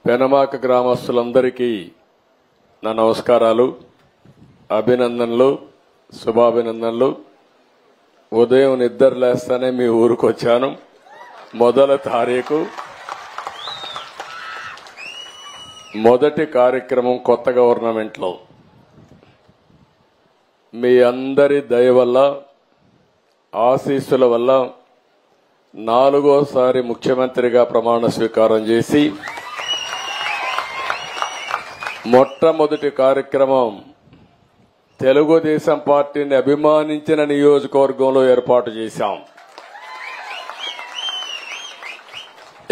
పెనమాక గ్రామస్తులందరికీ నా నమస్కారాలు, అభినందనలు, శుభాభినందనలు. ఉదయం నిద్ర లేస్తానే మీ ఊరికి వచ్చాను. మొదటి తారీఖు మొదటి కార్యక్రమం కొత్త గవర్నమెంట్లో మీ అందరి దయ వల్ల, ఆశీస్సుల వల్ల నాలుగోసారి ముఖ్యమంత్రిగా ప్రమాణ స్వీకారం చేసి మొట్టమొదటి కార్యక్రమం తెలుగుదేశం పార్టీని అభిమానించిన నియోజకవర్గంలో ఏర్పాటు చేశాం.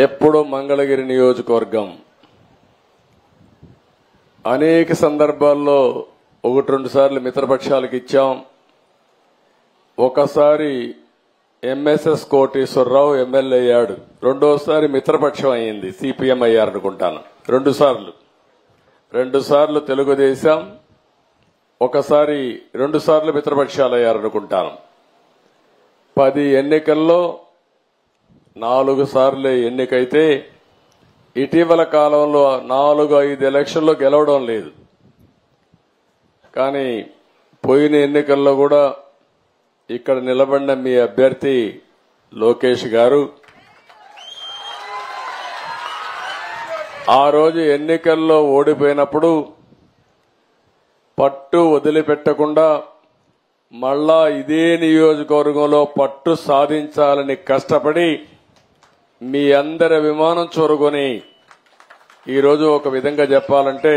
ఎప్పుడు మంగళగిరి నియోజకవర్గం అనేక సందర్భాల్లో 1-2 సార్లు మిత్రపక్షాలకు ఇచ్చాం. ఒకసారి ఎంఎస్ఎస్ కోటేశ్వరరావు ఎమ్మెల్యే అయ్యాడు, రెండోసారి మిత్రపక్షం అయింది, సిపిఎం అయ్యారనుకుంటాను. 2 సార్లు తెలుగుదేశం, ఒకసారి 2 సార్లు మిత్రపక్షాలు అయ్యారనుకుంటాను. 10 ఎన్నికల్లో 4 సార్లు ఎన్నికైతే ఇటీవల కాలంలో 4-5 ఎలక్షన్లో గెలవడం లేదు. కానీ పోయిన ఎన్నికల్లో కూడా ఇక్కడ నిలబడిన మీ అభ్యర్థి లోకేష్ గారు ఆ రోజు ఎన్నికల్లో ఓడిపోయినప్పుడు పట్టు వదిలిపెట్టకుండా మళ్ళా ఇదే నియోజకవర్గంలో పట్టు సాధించాలని కష్టపడి మీ అందరి అభిమానం చూరుకొని ఈరోజు ఒక విధంగా చెప్పాలంటే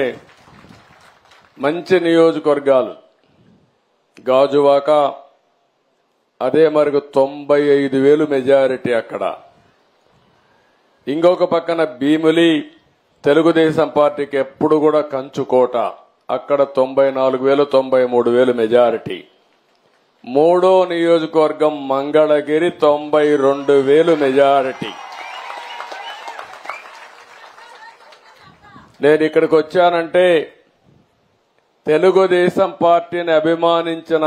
మంచి నియోజకవర్గాలు గాజువాక, అదే మరికి 95,000 మెజారిటీ అక్కడ. ఇంకొక పక్కన భీమిలి తెలుగుదేశం పార్టీకి ఎప్పుడు కూడా కంచుకోట, అక్కడ 94,000 93,000 మెజారిటీ. మూడో నియోజకవర్గం మంగళగిరి 92,000 మెజారిటీ. నేను ఇక్కడికి వచ్చానంటే తెలుగుదేశం పార్టీని అభిమానించిన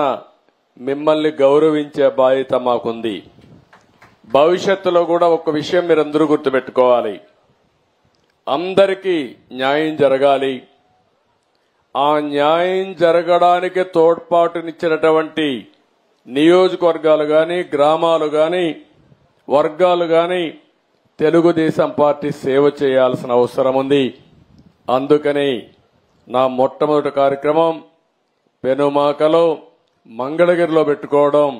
మిమ్మల్ని గౌరవించే బాధ్యత మాకుంది. భవిష్యత్తులో కూడా ఒక విషయం మీరందరూ గుర్తుపెట్టుకోవాలి, అందరికీ న్యాయం జరగాలి. ఆ న్యాయం జరగడానికి తోడ్పాటునిచ్చినటువంటి నియోజకవర్గాలు గాని, గ్రామాలు గాని, వర్గాలు గాని తెలుగుదేశం పార్టీ సేవ చేయాల్సిన అవసరం ఉంది. అందుకని నా మొట్టమొదటి కార్యక్రమం పెనుమాకలో మంగళగిరిలో పెట్టుకోవడం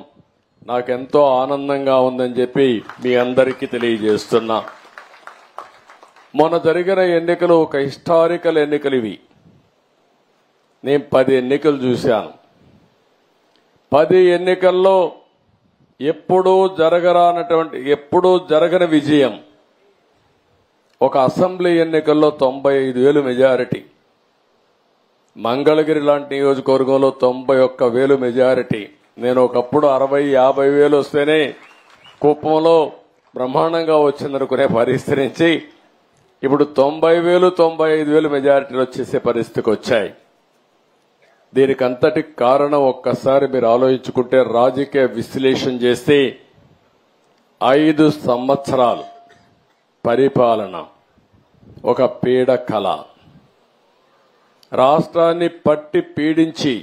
నాకెంతో ఆనందంగా ఉందని చెప్పి మీ అందరికీ తెలియజేస్తున్నా. మొన్న జరిగిన ఎన్నికలు ఒక హిస్టారికల్ ఎన్నికలు ఇవి. నేను 10 ఎన్నికలు చూశాను. 10 ఎన్నికల్లో ఎప్పుడూ జరగని విజయం. ఒక అసెంబ్లీ ఎన్నికల్లో 95,000 మెజారిటీ, మంగళగిరి లాంటి నియోజకవర్గంలో 91,000 మెజారిటీ. నేను ఒకప్పుడు 60,000-50,000 వస్తేనే కుప్పంలో బ్రహ్మాండంగా వచ్చిందనుకునే పరిస్థితి నుంచి ఇప్పుడు 90,000-95,000 మెజారిటీలు వచ్చేసే పరిస్థితికి వచ్చాయి. దీనికి అంతటి కారణం ఒక్కసారి మీరు ఆలోచించుకుంటే, రాజకీయ విశ్లేషణ చేస్తే 5 సంవత్సరాలు పరిపాలన ఒక పీడ కళ, రాష్ట్రాన్ని పట్టి పీడించి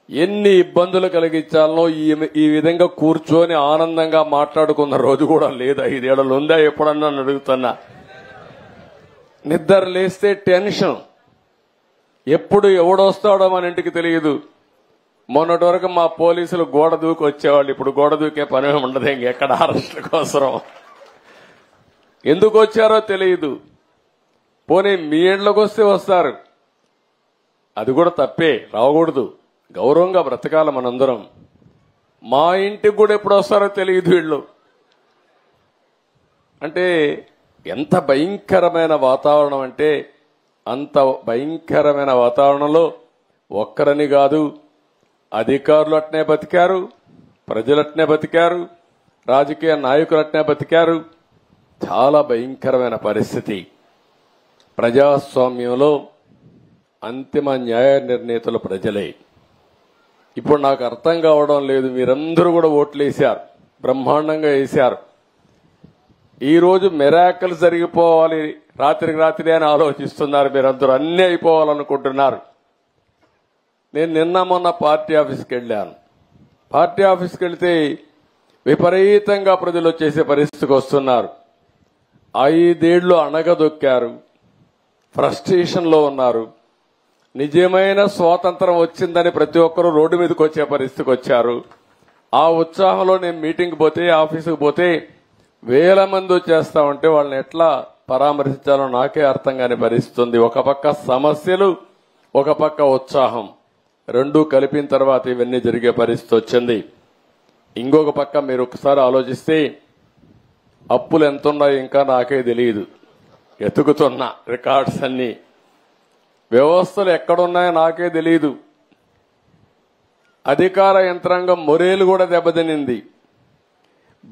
ఎన్ని ఇబ్బందులు కలిగించాలనో ఈ విధంగా కూర్చొని ఆనందంగా మాట్లాడుకున్న రోజు కూడా లేదు. 5 ఏళ్లు ఉందా ఎప్పుడన్నా అడుగుతున్నా. నిద్ర లేస్తే టెన్షన్, ఎప్పుడు ఎవడొస్తాడో మన ఇంటికి తెలియదు. మొన్నటి వరకు మా పోలీసులు గోడ దూకి వచ్చేవాళ్ళు, ఇప్పుడు గోడ దూకే పని ఉండదు. ఇంకెక్కడ అరెస్టుల కోసం ఎందుకు వచ్చారో తెలియదు. పోనీ మీ ఇంట్లోకి వస్తే వస్తారు, అది కూడా తప్పే, రాకూడదు. గౌరవంగా బ్రతకాల మనందరం. మా ఇంటికి కూడా ఎప్పుడు వస్తారో తెలియదు వీళ్ళు. అంటే ఎంత భయంకరమైన వాతావరణం అంటే అంత భయంకరమైన వాతావరణంలో ఒక్కరని కాదు, అధికారులు అట్నే బతికారు, ప్రజలట్నే బతికారు, రాజకీయ నాయకులు అట్నే బతికారు. చాలా భయంకరమైన పరిస్థితి. ప్రజాస్వామ్యంలో అంతిమ న్యాయ నిర్ణేతలు ప్రజలే. ఇప్పుడు నాకు అర్థం కావడం లేదు, మీరందరూ కూడా ఓట్లు వేశారు, బ్రహ్మాండంగా వేశారు. ఈ రోజు మిరాకిల్ జరిగిపోవాలి, రాత్రికి రాత్రి అని ఆలోచిస్తున్నారు. మీరందరూ అన్నీ అయిపోవాలనుకుంటున్నారు. నేను నిన్న మొన్న పార్టీ ఆఫీస్కి వెళ్ళాను. పార్టీ ఆఫీస్కి వెళ్తే విపరీతంగా ప్రజలు వచ్చేసే పరిస్థితికి వస్తున్నారు. 5 ఏళ్లు అణగదొక్కారు, ఫ్రస్ట్రేషన్లో ఉన్నారు. నిజమైన స్వాతంత్రం వచ్చిందని ప్రతి ఒక్కరూ రోడ్డు మీదకి వచ్చే పరిస్థితికి వచ్చారు. ఆ ఉత్సాహంలో నేను మీటింగ్ పోతే, ఆఫీసుకు పోతే వేల మంది వచ్చేస్తా ఉంటే వాళ్ళని ఎట్లా పరామర్శించాలో నాకే అర్థం కాని పరిస్థితి ఉంది. ఒక పక్క సమస్యలు, ఒక పక్క ఉత్సాహం, రెండూ కలిపిన తర్వాత ఇవన్నీ జరిగే పరిస్థితి వచ్చింది. ఇంకొక పక్క మీరు ఒకసారి ఆలోచిస్తే అప్పులు ఎంతున్నాయో ఇంకా నాకే తెలియదు. ఎతుకుతున్నా రికార్డ్స్ అన్ని, వ్యవస్థలు ఎక్కడున్నాయో నాకే తెలియదు. అధికార యంత్రాంగం మొరేలు కూడా దెబ్బతినింది.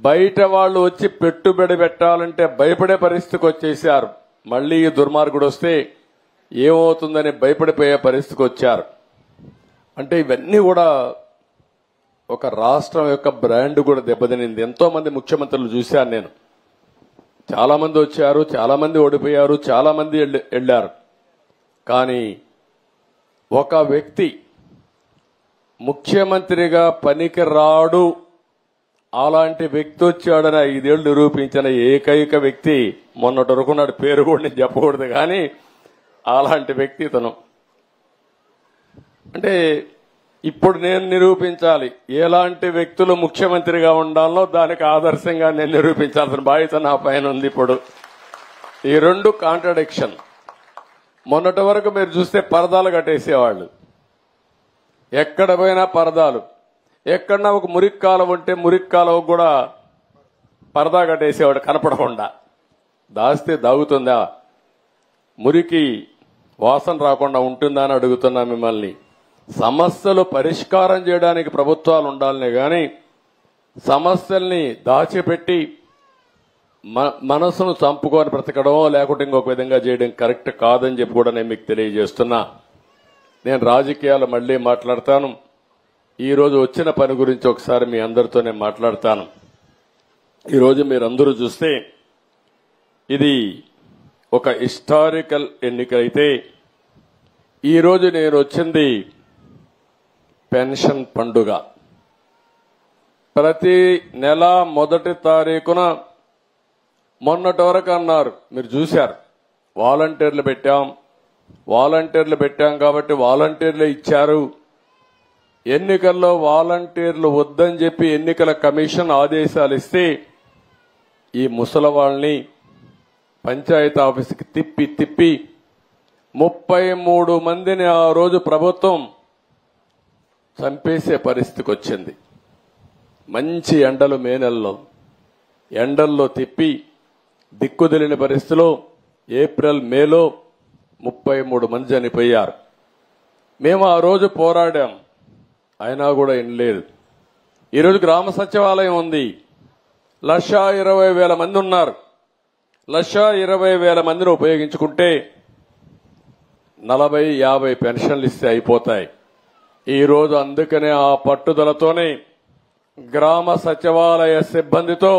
బయట వాళ్ళు వచ్చి పెట్టుబడి పెట్టాలంటే భయపడే పరిస్థితికి వచ్చేశారు. మళ్లీ ఈ దుర్మార్గుడు వస్తే ఏమవుతుందని భయపడిపోయే పరిస్థితికి వచ్చారు. అంటే ఇవన్నీ కూడా ఒక రాష్ట్రం యొక్క బ్రాండ్ కూడా దెబ్బతినింది. ఎంతో మంది ముఖ్యమంత్రులు చూశాను నేను. చాలా మంది వచ్చారు, చాలా మంది ఓడిపోయారు, చాలా మంది వెళ్లారు. కానీ ఒక వ్యక్తి ముఖ్యమంత్రిగా పనికి రాడు, అలాంటి వ్యక్తి వచ్చాడని 5 ఏళ్లు నిరూపించిన ఏకైక వ్యక్తి మొన్నటి వరకు నాడు పేరు కూడా నేను చెప్పకూడదు, కానీ అలాంటి వ్యక్తి ఇతను. అంటే ఇప్పుడు నేను నిరూపించాలి ఎలాంటి వ్యక్తులు ముఖ్యమంత్రిగా ఉండాలో, దానికి ఆదర్శంగా నేను నిరూపించాల్సిన బాధ్యత నా పైన ఉంది. ఇప్పుడు ఈ రెండు కాంట్రడిక్షన్. మొన్నటి వరకు మీరు చూస్తే పరదాలు కట్టేసేవాళ్ళు, ఎక్కడ పోయినా పరదాలు. ఎక్కడన్నా ఒక మురికి కాలువ ఉంటే మురికి కాలువకు కూడా పరదా కట్టేసేవాడు కనపడకుండా. దాస్తే దాగుతుందా? మురికి వాసన రాకుండా ఉంటుందా అని అడుగుతున్నా మిమ్మల్ని. సమస్యలు పరిష్కారం చేయడానికి ప్రభుత్వాలు ఉండాలనే గాని సమస్యల్ని దాచిపెట్టి మనసును చంపుకొని బ్రతకడమో లేకుంటే ఇంకొక విధంగా చేయడం కరెక్ట్ కాదని చెప్పి కూడా నేను మీకు తెలియజేస్తున్నా. నేను రాజకీయాలు మళ్లీ మాట్లాడతాను. ఈ రోజు వచ్చిన పని గురించి ఒకసారి మీ అందరితో నేను మాట్లాడతాను. ఈరోజు మీరందరూ చూస్తే ఇది ఒక హిస్టారికల్ ఎన్నిక అయితే, ఈరోజు నేను వచ్చింది పెన్షన్ పండుగ. ప్రతి నెల మొదటి తారీఖున మొన్నటి వరకు అన్నారు, మీరు చూశారు, వాలంటీర్లు పెట్టాం కాబట్టి వాలంటీర్లు ఇచ్చారు. ఎన్నికల్లో వాలంటీర్లు వద్దని చెప్పి ఎన్నికల కమిషన్ ఆదేశాలు ఇస్తే ఈ ముసలవాళ్ళని పంచాయతీ ఆఫీసుకి తిప్పి 33 మందిని ఆ రోజు ప్రభుత్వం చంపేసే పరిస్థితికి వచ్చింది. మంచి ఎండలు, మే నెలలో ఎండల్లో తిప్పి దిక్కుదెలిని పరిస్థితిలో ఏప్రిల్ మేలో 33 మంది చనిపోయారు. మేము ఆ రోజు పోరాడాం, అయినా కూడా వినలేదు. ఈరోజు గ్రామ సచివాలయం ఉంది, 1,20,000 మంది ఉన్నారు. 1,20,000 మందిని ఉపయోగించుకుంటే 40-50 పెన్షన్లు ఇస్తే అయిపోతాయి. ఈరోజు అందుకనే ఆ పట్టుదలతోనే గ్రామ సచివాలయ సిబ్బందితో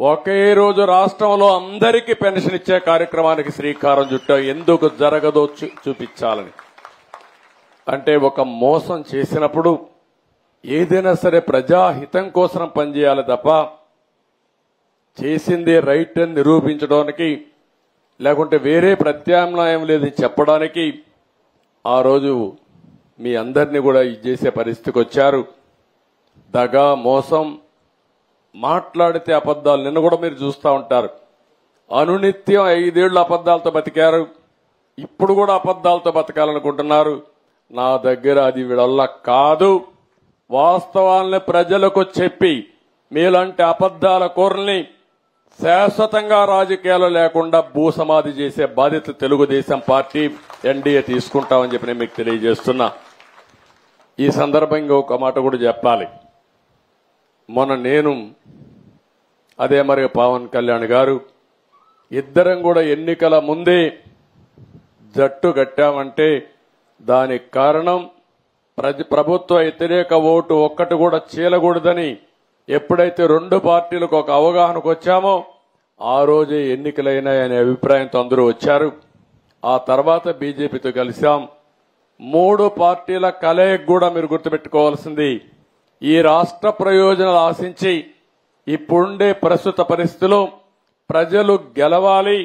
ఒకే రోజు రాష్ట్రంలో అందరికీ పెన్షన్ ఇచ్చే కార్యక్రమానికి శ్రీకారం చుట్టాం. ఎందుకు జరగదో చూపించాలని. అంటే ఒక మోసం చేసినప్పుడు ఏదైనా సరే ప్రజాహితం కోసం పనిచేయాలి తప్ప చేసిందే రైట్ అని నిరూపించడానికి లేకుంటే వేరే ప్రత్యామ్నాయం లేదని చెప్పడానికి ఆ రోజు మీ అందరినీ కూడా చేసే పరిస్థితికి వచ్చారు. దగా, మోసం, మాట్లాడితే అబద్దాలు. నిన్న కూడా మీరు చూస్తూ ఉంటారు, అనునిత్యం 5 ఏళ్లు అబద్దాలతో బతికారు. ఇప్పుడు కూడా అబద్దాలతో బతకాలనుకుంటున్నారు. నా దగ్గర అది వీళ్ళ కాదు. వాస్తవాల్ని ప్రజలకు చెప్పి మీలాంటి అబద్దాల కోరల్ని శాశ్వతంగా రాజకీయాలు లేకుండా భూసమాధి చేసే బాధ్యత తెలుగుదేశం పార్టీ, ఎన్డీఏ తీసుకుంటామని చెప్పి నేను మీకు తెలియజేస్తున్నా. ఈ సందర్భంగా ఒక మాట కూడా చెప్పాలి. మొన్న నేను అదే మరి పవన్ కళ్యాణ్ గారు ఇద్దరం కూడా ఎన్నికల ముందే జట్టు కట్టామంటే దానికి కారణం ప్రభుత్వ వ్యతిరేక ఓటు ఒక్కటి కూడా చీలకూడదని ఎప్పుడైతే 2 పార్టీలకు ఒక అవగాహనకు వచ్చామో ఆ రోజే ఎన్నికలైనాయనే అభిప్రాయంతో అందరూ వచ్చారు. ఆ తర్వాత బీజేపీతో కలిశాం. 3 పార్టీల కలయిక కూడా మీరు గుర్తుపెట్టుకోవాల్సింది, ఈ రాష్ట్ర ప్రయోజనాలు ఆశించి ఇప్పుడుండే ప్రస్తుత పరిస్థితిలో ప్రజలు గెలవాలి,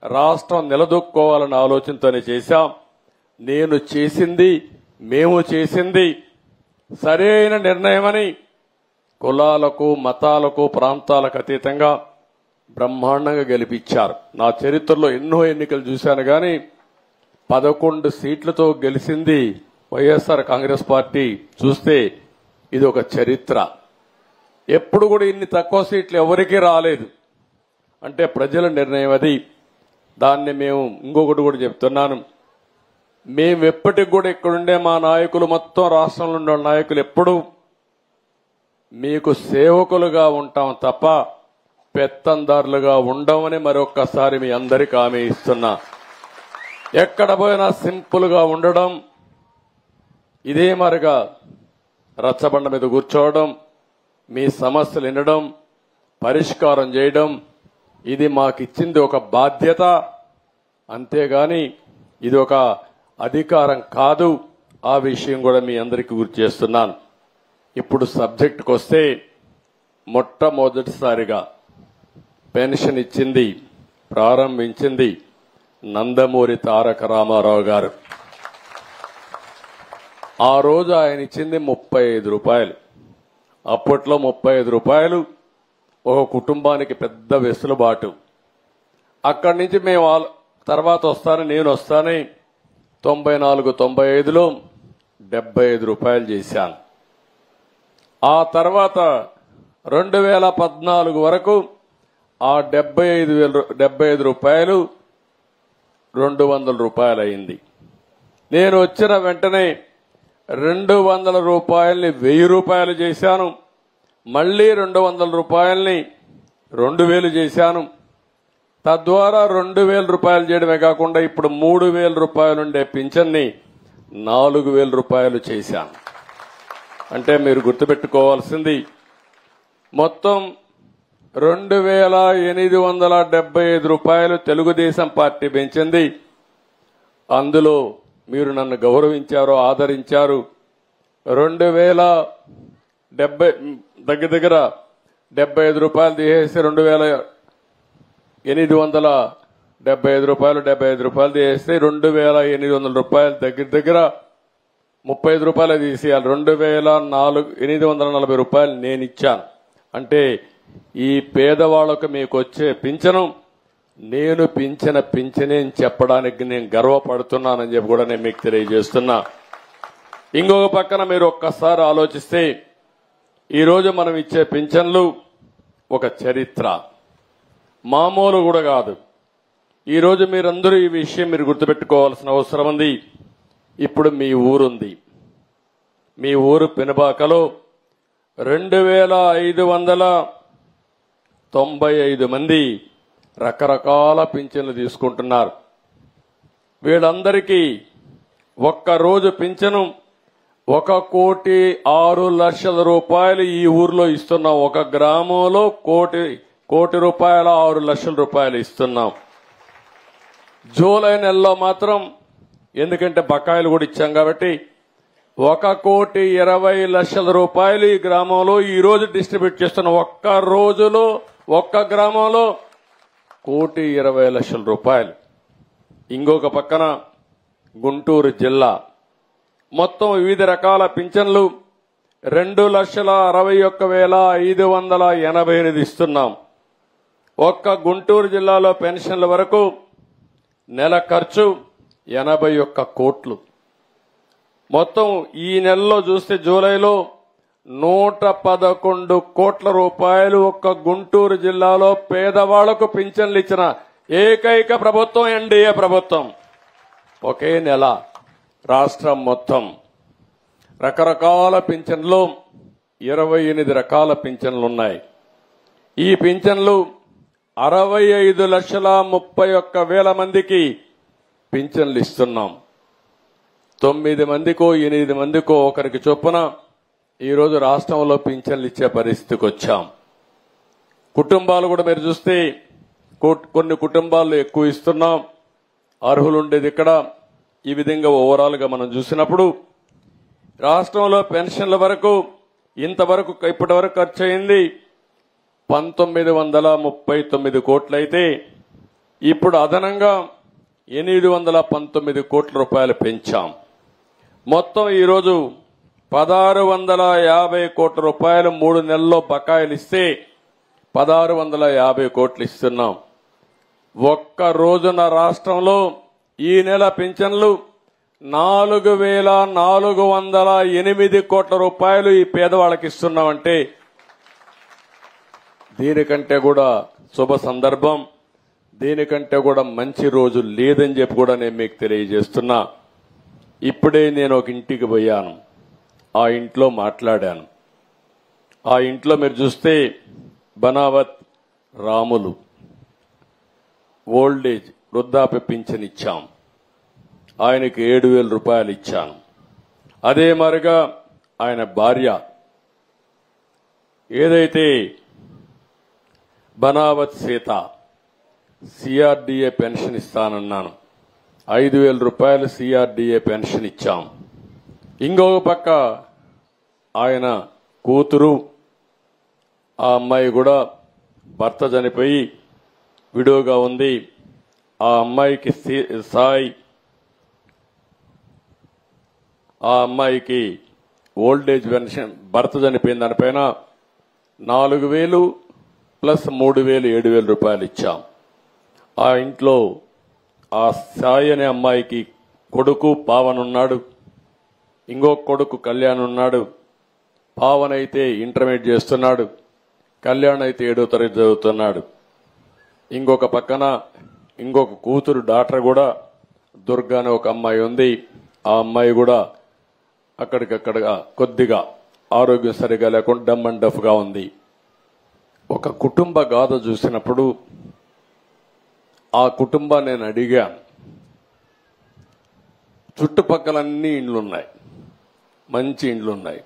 రాష్ట్రం నిలదొక్కుకోవాలన్న ఆలోచనతోనే చేశాం. నేను చేసింది, మేము చేసింది సరైన నిర్ణయమని కులాలకు, మతాలకు, ప్రాంతాలకు అతీతంగా బ్రహ్మాండంగా గెలిపించారు. నా చరిత్రలో ఎన్నో ఎన్నికలు చూశాను కానీ 11 సీట్లతో గెలిచింది వైఎస్ఆర్ కాంగ్రెస్ పార్టీ. చూస్తే ఇది ఒక చరిత్ర. ఎప్పుడు కూడా ఇన్ని తక్కువ సీట్లు ఎవరికీ రాలేదు. అంటే ప్రజల నిర్ణయం అది. దాన్ని మేము ఇంకొకటి కూడా చెప్తున్నాను, మేము ఎప్పటికి కూడా ఇక్కడుండే మా నాయకులు, మొత్తం రాష్ట్రంలో ఉండే నాయకులు ఎప్పుడు మీకు సేవకులుగా ఉంటాం తప్ప పెత్తందారులుగా ఉండమని మరొక్కసారి మీ అందరికీ హామీ ఇస్తున్నా. ఎక్కడ పోయినా సింపుల్ గా ఉండడం, ఇదే మరిగా రచ్చబండ మీద కూర్చోవడం, మీ సమస్యలు వినడం, పరిష్కారం చేయడం, ఇది మాకిచ్చింది ఒక బాధ్యత, అంతేగాని ఇది ఒక అధికారం కాదు. ఆ విషయం కూడా మీ అందరికీ గుర్తు చేస్తున్నాను. ఇప్పుడు సబ్జెక్టుకు వస్తే, మొట్టమొదటిసారిగా పెన్షన్ ఇచ్చింది, ప్రారంభించింది నందమూరి తారక రామారావు గారు. ఆ రోజు ఆయన ఇచ్చింది 35 రూపాయలు. అప్పట్లో 35 రూపాయలు ఒక కుటుంబానికి పెద్ద వెసులుబాటు. అక్కడి నుంచి మేము తర్వాత నేను వస్తానే 94-95లో 75 రూపాయలు చేశాను. ఆ తర్వాత 2014 వరకు ఆ 75 రూపాయలు 200 రూపాయలు అయింది. నేను వచ్చిన వెంటనే 200 రూపాయల్ని 1000 రూపాయలు చేశాను. మళ్లీ 200 రూపాయల్ని 2000 చేశాను. తద్వారా 2000 రూపాయలు చేయడమే కాకుండా ఇప్పుడు 3000 రూపాయలు ఉండే పింఛన్ని 4000 రూపాయలు చేశాను. అంటే మీరు గుర్తుపెట్టుకోవాల్సింది, మొత్తం 2875 రూపాయలు తెలుగుదేశం పార్టీ పెంచింది. అందులో మీరు నన్ను గౌరవించారు, ఆదరించారు. 2070 దగ్గర 75 రూపాయలు తీసేసి 2875 రూపాయలు 75 రూపాయలు తీసేస్తే 2800 రూపాయలు దగ్గర 35 రూపాయలు తీసేయాలి. 2840 రూపాయలు నేను ఇచ్చాను. అంటే ఈ పేదవాళ్లకు మీకు వచ్చే పింఛను నేను పింఛనే అని చెప్పడానికి నేను గర్వపడుతున్నానని చెప్పి కూడా నేను మీకు తెలియజేస్తున్నా. ఇంకొక పక్కన మీరు ఒక్కసారి ఆలోచిస్తే, ఈరోజు మనం ఇచ్చే పింఛన్లు ఒక చరిత్ర, మామూలు కూడా కాదు. ఈరోజు మీరందరూ ఈ విషయం మీరు గుర్తుపెట్టుకోవాల్సిన అవసరం ఉంది. ఇప్పుడు మీ ఊరుంది, మీ ఊరు పెనుబాకలో 2595 మంది రకరకాల పింఛన్లు తీసుకుంటున్నారు. వీళ్ళందరికీ ఒక్కరోజు పింఛను 1,06,00,000 రూపాయలు ఈ ఊర్లో ఇస్తున్నాం. ఒక గ్రామంలో కోటి రూపాయల 6 లక్షల రూపాయలు ఇస్తున్నాం. జూలై నెలలో మాత్రం, ఎందుకంటే బకాయిలు కూడా ఇచ్చాం కాబట్టి, 1,20,00,000 రూపాయలు ఈ గ్రామంలో ఈ రోజు డిస్ట్రిబ్యూట్ చేస్తున్నాం. ఒక్క రోజులో ఒక్క గ్రామంలో 1,20,00,000 రూపాయలు. ఇంకొక పక్కన గుంటూరు జిల్లా మొత్తం వివిధ రకాల పింఛన్లు 2,61,588 ఇస్తున్నాం. ఒక్క గుంటూరు జిల్లాలో పెన్షన్ల వరకు నెల ఖర్చు 81 కోట్లు. మొత్తం ఈ నెలలో చూస్తే జూలైలో 111 కోట్ల రూపాయలు ఒక్క గుంటూరు జిల్లాలో పేదవాళ్లకు పింఛన్లు ఇచ్చిన ఏకైక ప్రభుత్వం ఎన్డీఏ ప్రభుత్వం. ఒకే నెల రాష్ట్రం మొత్తం రకరకాల పింఛన్లు 28 రకాల పింఛన్లున్నాయి. ఈ పింఛన్లు 65,31,000 మందికి పింఛన్లు ఇస్తున్నాం. 9 మందికో 8 మందికో ఒకరికి చొప్పున ఈరోజు రాష్ట్రంలో పింఛన్లు ఇచ్చే పరిస్థితికి వచ్చాం. కుటుంబాలు కూడా మీరు చూస్తే కొన్ని కుటుంబాల్లో ఎక్కువ ఇస్తున్నాం, అర్హులు ఉండేది ఇక్కడ. ఈ విధంగా ఓవరాల్ గా మనం చూసినప్పుడు రాష్ట్రంలో పెన్షన్ల వరకు ఇంతవరకు ఇప్పటి వరకు ఖర్చు అయింది 1939 కోట్లయితే ఇప్పుడు అదనంగా 819 కోట్ల రూపాయలు పెంచాం. మొత్తం ఈరోజు 1650 కోట్ల రూపాయలు 3 నెలల్లో బకాయిలు ఇస్తే 1650 కోట్లు ఇస్తున్నాం. ఒక్క రోజున రాష్ట్రంలో ఈ నెల పింఛన్లు 4408 కోట్ల రూపాయలు ఈ పేదవాళ్ళకి ఇస్తున్నామంటే దీనికంటే కూడా శుభ సందర్భం, దీనికంటే కూడా మంచి రోజు లేదని చెప్పి కూడా నేను మీకు తెలియజేస్తున్నా. ఇప్పుడే నేను ఒక ఇంటికి పోయాను, ఆ ఇంట్లో మాట్లాడాను. ఆ ఇంట్లో మీరు చూస్తే బనావత్ రాములు ఓల్డేజ్ వృద్ధాప్య పింఛన్ ఇచ్చాం, ఆయనకి 7,000 రూపాయలు ఇచ్చాను. అదే మరిగా ఆయన భార్య ఏదైతే బనావత్ సీత సిఆర్డీఏ పెన్షన్ ఇస్తానన్నాను, 5,000 రూపాయలు సిఆర్డీఏ పెన్షన్ ఇచ్చాం. ఇంకొక పక్క ఆయన కూతురు, ఆ అమ్మాయి కూడా భర్త చనిపోయి విడోగా ఉంది. ఆ అమ్మాయికి సాయి, ఆ అమ్మాయికి ఓల్డేజ్ పెన్షన్ భర్త చనిపోయిన దానిపైన 4,000 ప్లస్ 3,000 7,000 రూపాయలు ఇచ్చాం. ఆ ఇంట్లో ఆ సాయి అనే అమ్మాయికి కొడుకు పావన్ ఉన్నాడు, ఇంకొక కొడుకు కళ్యాణ్ ఉన్నాడు. పావన్ అయితే ఇంటర్మీడియట్ చేస్తున్నాడు, కళ్యాణ్ అయితే 7వ తరగతి చదువుతున్నాడు. ఇంకొక పక్కన ఇంకొక కూతురు డాక్టర్ కూడా దుర్గా అనే ఒక అమ్మాయి ఉంది. ఆ అమ్మాయి కూడా అక్కడికక్కడ కొద్దిగా ఆరోగ్యం సరిగా లేకుండా డమ్ అండ్ డఫ్ గా ఉంది. ఒక కుటుంబ గాథ చూసినప్పుడు ఆ కుటుంబాన్ని నేను అడిగాను. చుట్టుపక్కలన్నీ ఇండ్లున్నాయి, మంచి ఇండ్లున్నాయి.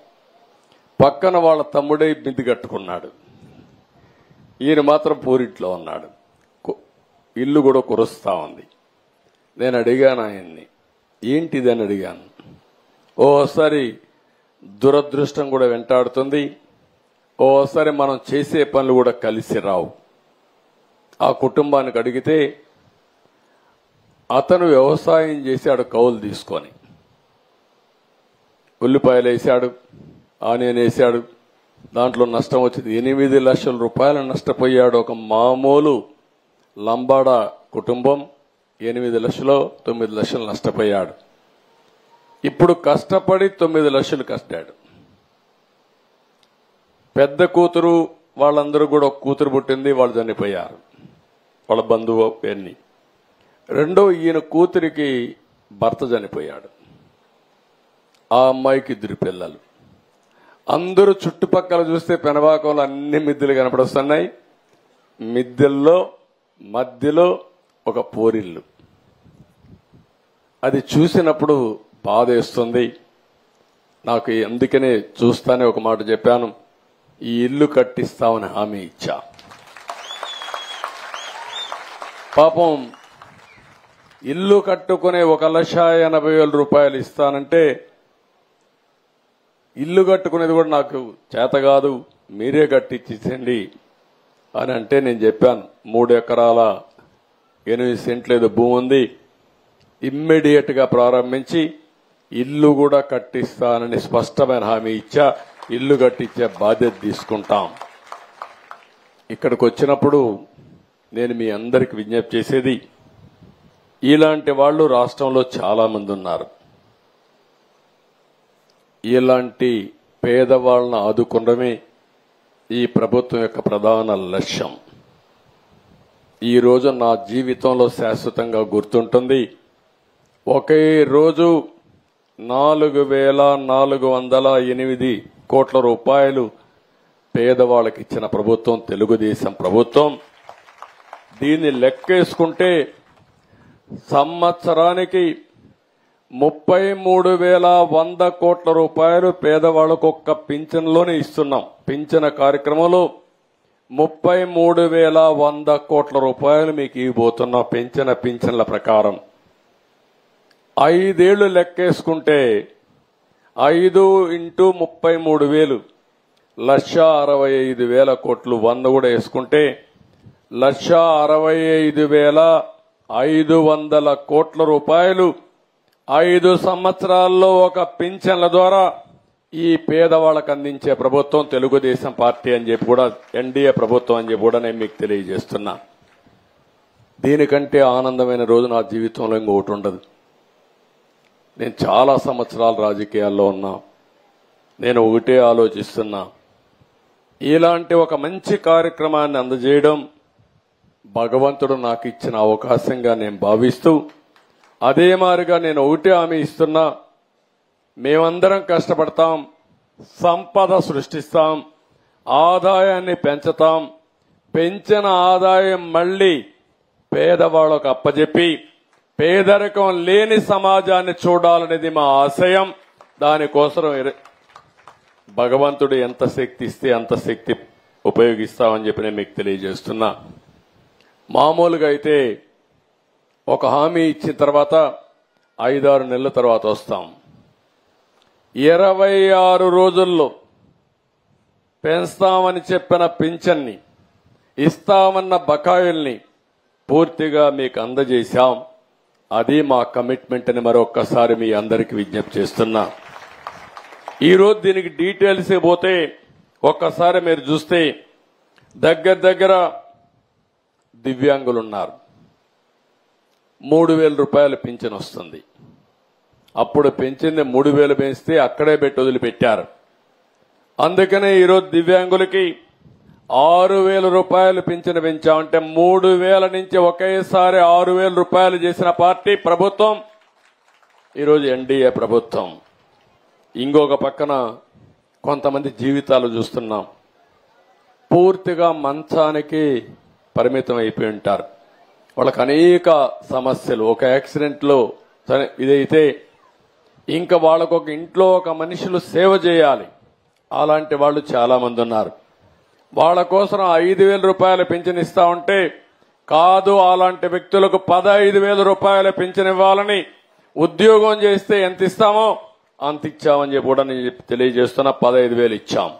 పక్కన వాళ్ళ తమ్ముడే మిద్ది కట్టుకున్నాడు, ఈయన మాత్రం పూరిట్లో ఉన్నాడు. ఇల్లు కూడా కురుస్తా ఉంది. నేను అడిగాను ఆయన్ని, ఏంటిదని అడిగాను. ఓసారి దురదృష్టం కూడా వెంటాడుతుంది, ఓసారి మనం చేసే పనులు కూడా కలిసి రావు. ఆ కుటుంబానికి అడిగితే అతను వ్యవసాయం చేశాడు, కౌలు తీసుకొని ఉల్లిపాయలు వేశాడు, ఆనియన్ వేశాడు, దాంట్లో నష్టం వచ్చింది. 8 లక్షల రూపాయలు నష్టపోయాడు. ఒక మామూలు లంబాడా కుటుంబం 8 లక్షలు 9 లక్షలు నష్టపోయాడు. ఇప్పుడు కష్టపడి 9 లక్షలు కష్టాడు. పెద్ద కూతురు వాళ్ళందరూ కూడా ఒక కూతురు పుట్టింది, వాళ్ళు చనిపోయారు, వాళ్ళ బంధువు ఎన్ని. రెండో ఈయన కూతురికి భర్త చనిపోయాడు, ఆ అమ్మాయికి 2 పిల్లలు. అందరూ చుట్టుపక్కల చూస్తే పెనబాకంలో అన్ని మిద్దెలు కనపడొస్తున్నాయి. మిద్దెల్లో మధ్యలో ఒక పోరిల్లు. అది చూసినప్పుడు బాధేస్తుంది నాకు. అందుకనే చూస్తానే ఒక మాట చెప్పాను, ఈ ఇల్లు కట్టిస్తామని హామీ ఇచ్చా. పాపం ఇల్లు కట్టుకునే 1,80,000 రూపాయలు ఇస్తానంటే, ఇల్లు కట్టుకునేది కూడా నాకు చేత కాదు, మీరే కట్టించండి అని అంటే నేను చెప్పాను. 3 ఎకరాల 8 సెంట్లు ఏదో భూమి ఉంది, ఇమ్మీడియట్ గా ప్రారంభించి ఇల్లు కూడా కట్టిస్తానని స్పష్టమైన హామీ ఇచ్చా. ఇల్లు కట్టించే బాధ్యత తీసుకుంటాం. ఇక్కడికి వచ్చినప్పుడు నేను మీ అందరికి విజ్ఞప్తి చేసేది, ఇలాంటి వాళ్ళు రాష్ట్రంలో చాలా మంది ఉన్నారు. ఇలాంటి పేదవాళ్ళను ఆదుకోవడమే ఈ ప్రభుత్వం యొక్క ప్రధాన లక్ష్యం. ఈ రోజు నా జీవితంలో శాశ్వతంగా గుర్తుంటుంది. ఒకే రోజు 4,408 కోట్ల రూపాయలు పేదవాళ్ళకి ఇచ్చిన ప్రభుత్వం తెలుగుదేశం ప్రభుత్వం. దీన్ని లెక్కేసుకుంటే సంవత్సరానికి 33,100 కోట్ల రూపాయలు పేదవాళ్లకు ఒక్క పింఛన్లోనే ఇస్తున్నాం. పింఛన కార్యక్రమంలో 33,100 కోట్ల రూపాయలు మీకు ఇవ్వబోతున్న పింఛన్ల ప్రకారం 5 ఏళ్లు లెక్కేసుకుంటే 5 × 33,000 1,65,000 కోట్లు 100 కూడా వేసుకుంటే 1,65,500 కోట్ల రూపాయలు 5 సంవత్సరాల్లో ఒక పింఛన్ల ద్వారా ఈ పేదవాళ్లకు అందించే ప్రభుత్వం తెలుగుదేశం పార్టీ అని చెప్పి కూడా ఎన్డీఏ ప్రభుత్వం అని చెప్పి కూడా నేను మీకు తెలియజేస్తున్నా. దీనికంటే ఆనందమైన రోజు నా జీవితంలో ఇంకొకటి ఉండదు. నేను చాలా సంవత్సరాలు రాజకీయాల్లో ఉన్నా. నేను ఒకటే ఆలోచిస్తున్నా, ఇలాంటి ఒక మంచి కార్యక్రమాన్ని అందజేయడం భగవంతుడు నాకు ఇచ్చిన అవకాశంగా నేను భావిస్తూ, అదే మాదిరిగా నేను ఒకటే హామీ ఇస్తున్నా, మేమందరం కష్టపడతాం, సంపద సృష్టిస్తాం, ఆదాయాన్ని పెంచుతాం, పెంచిన ఆదాయం మళ్లీ పేదవాళ్లకు అప్పజెప్పి పేదరికం లేని సమాజాన్ని చూడాలనేది మా ఆశయం. దానికోసం భగవంతుడు ఎంత శక్తి ఇస్తే అంత శక్తి ఉపయోగిస్తామని చెప్పి నేను మీకు తెలియజేస్తున్నా. మామూలుగా అయితే ఒక హామీ ఇచ్చిన తర్వాత 5-6 నెలల తర్వాత వస్తాం. 26 రోజుల్లో పెంచుతామని చెప్పిన పింఛన్ని, ఇస్తామన్న బకాయిల్ని పూర్తిగా మీకు అందజేశాం. అది మా కమిట్మెంట్ అని మరొక్కసారి మీ అందరికీ విజ్ఞప్తి చేస్తున్నా. ఈరోజు దీనికి డీటెయిల్స్ పోతే ఒక్కసారి మీరు చూస్తే దగ్గర దివ్యాంగులున్నారు. 3,000 రూపాయలు పింఛన్ వస్తుంది. అప్పుడు పెంచింది 3,000 పెంచితే అక్కడే పెట్టి వదిలిపెట్టారు. అందుకనే ఈరోజు దివ్యాంగులకి 6,000 రూపాయలు పింఛన్ పెంచామంటే 3,000 నుంచి ఒకేసారి 6,000 రూపాయలు చేసిన పార్టీ ప్రభుత్వం ఈరోజు ఎన్డీఏ ప్రభుత్వం. ఇంకొక పక్కన కొంతమంది జీవితాలు చూస్తున్నాం, పూర్తిగా మంచానికి పరిమితం అయిపోయి ఉంటారు. వాళ్ళకి అనేక సమస్యలు, ఒక యాక్సిడెంట్ లో ఇదైతే ఇంకా వాళ్ళకు ఒక ఇంట్లో ఒక మనుషులు సేవ చేయాలి. అలాంటి వాళ్ళు చాలా మంది ఉన్నారు. వాళ్ళ కోసం 5,000 రూపాయల పింఛన్ ఇస్తా ఉంటే కాదు, అలాంటి వ్యక్తులకు 15,000 రూపాయల పింఛన్ ఇవ్వాలని, ఉద్యోగం చేస్తే ఎంత ఇస్తామో అంత ఇచ్చామని చెప్పి కూడా నేను తెలియజేస్తున్నా. 15,000 ఇచ్చాం.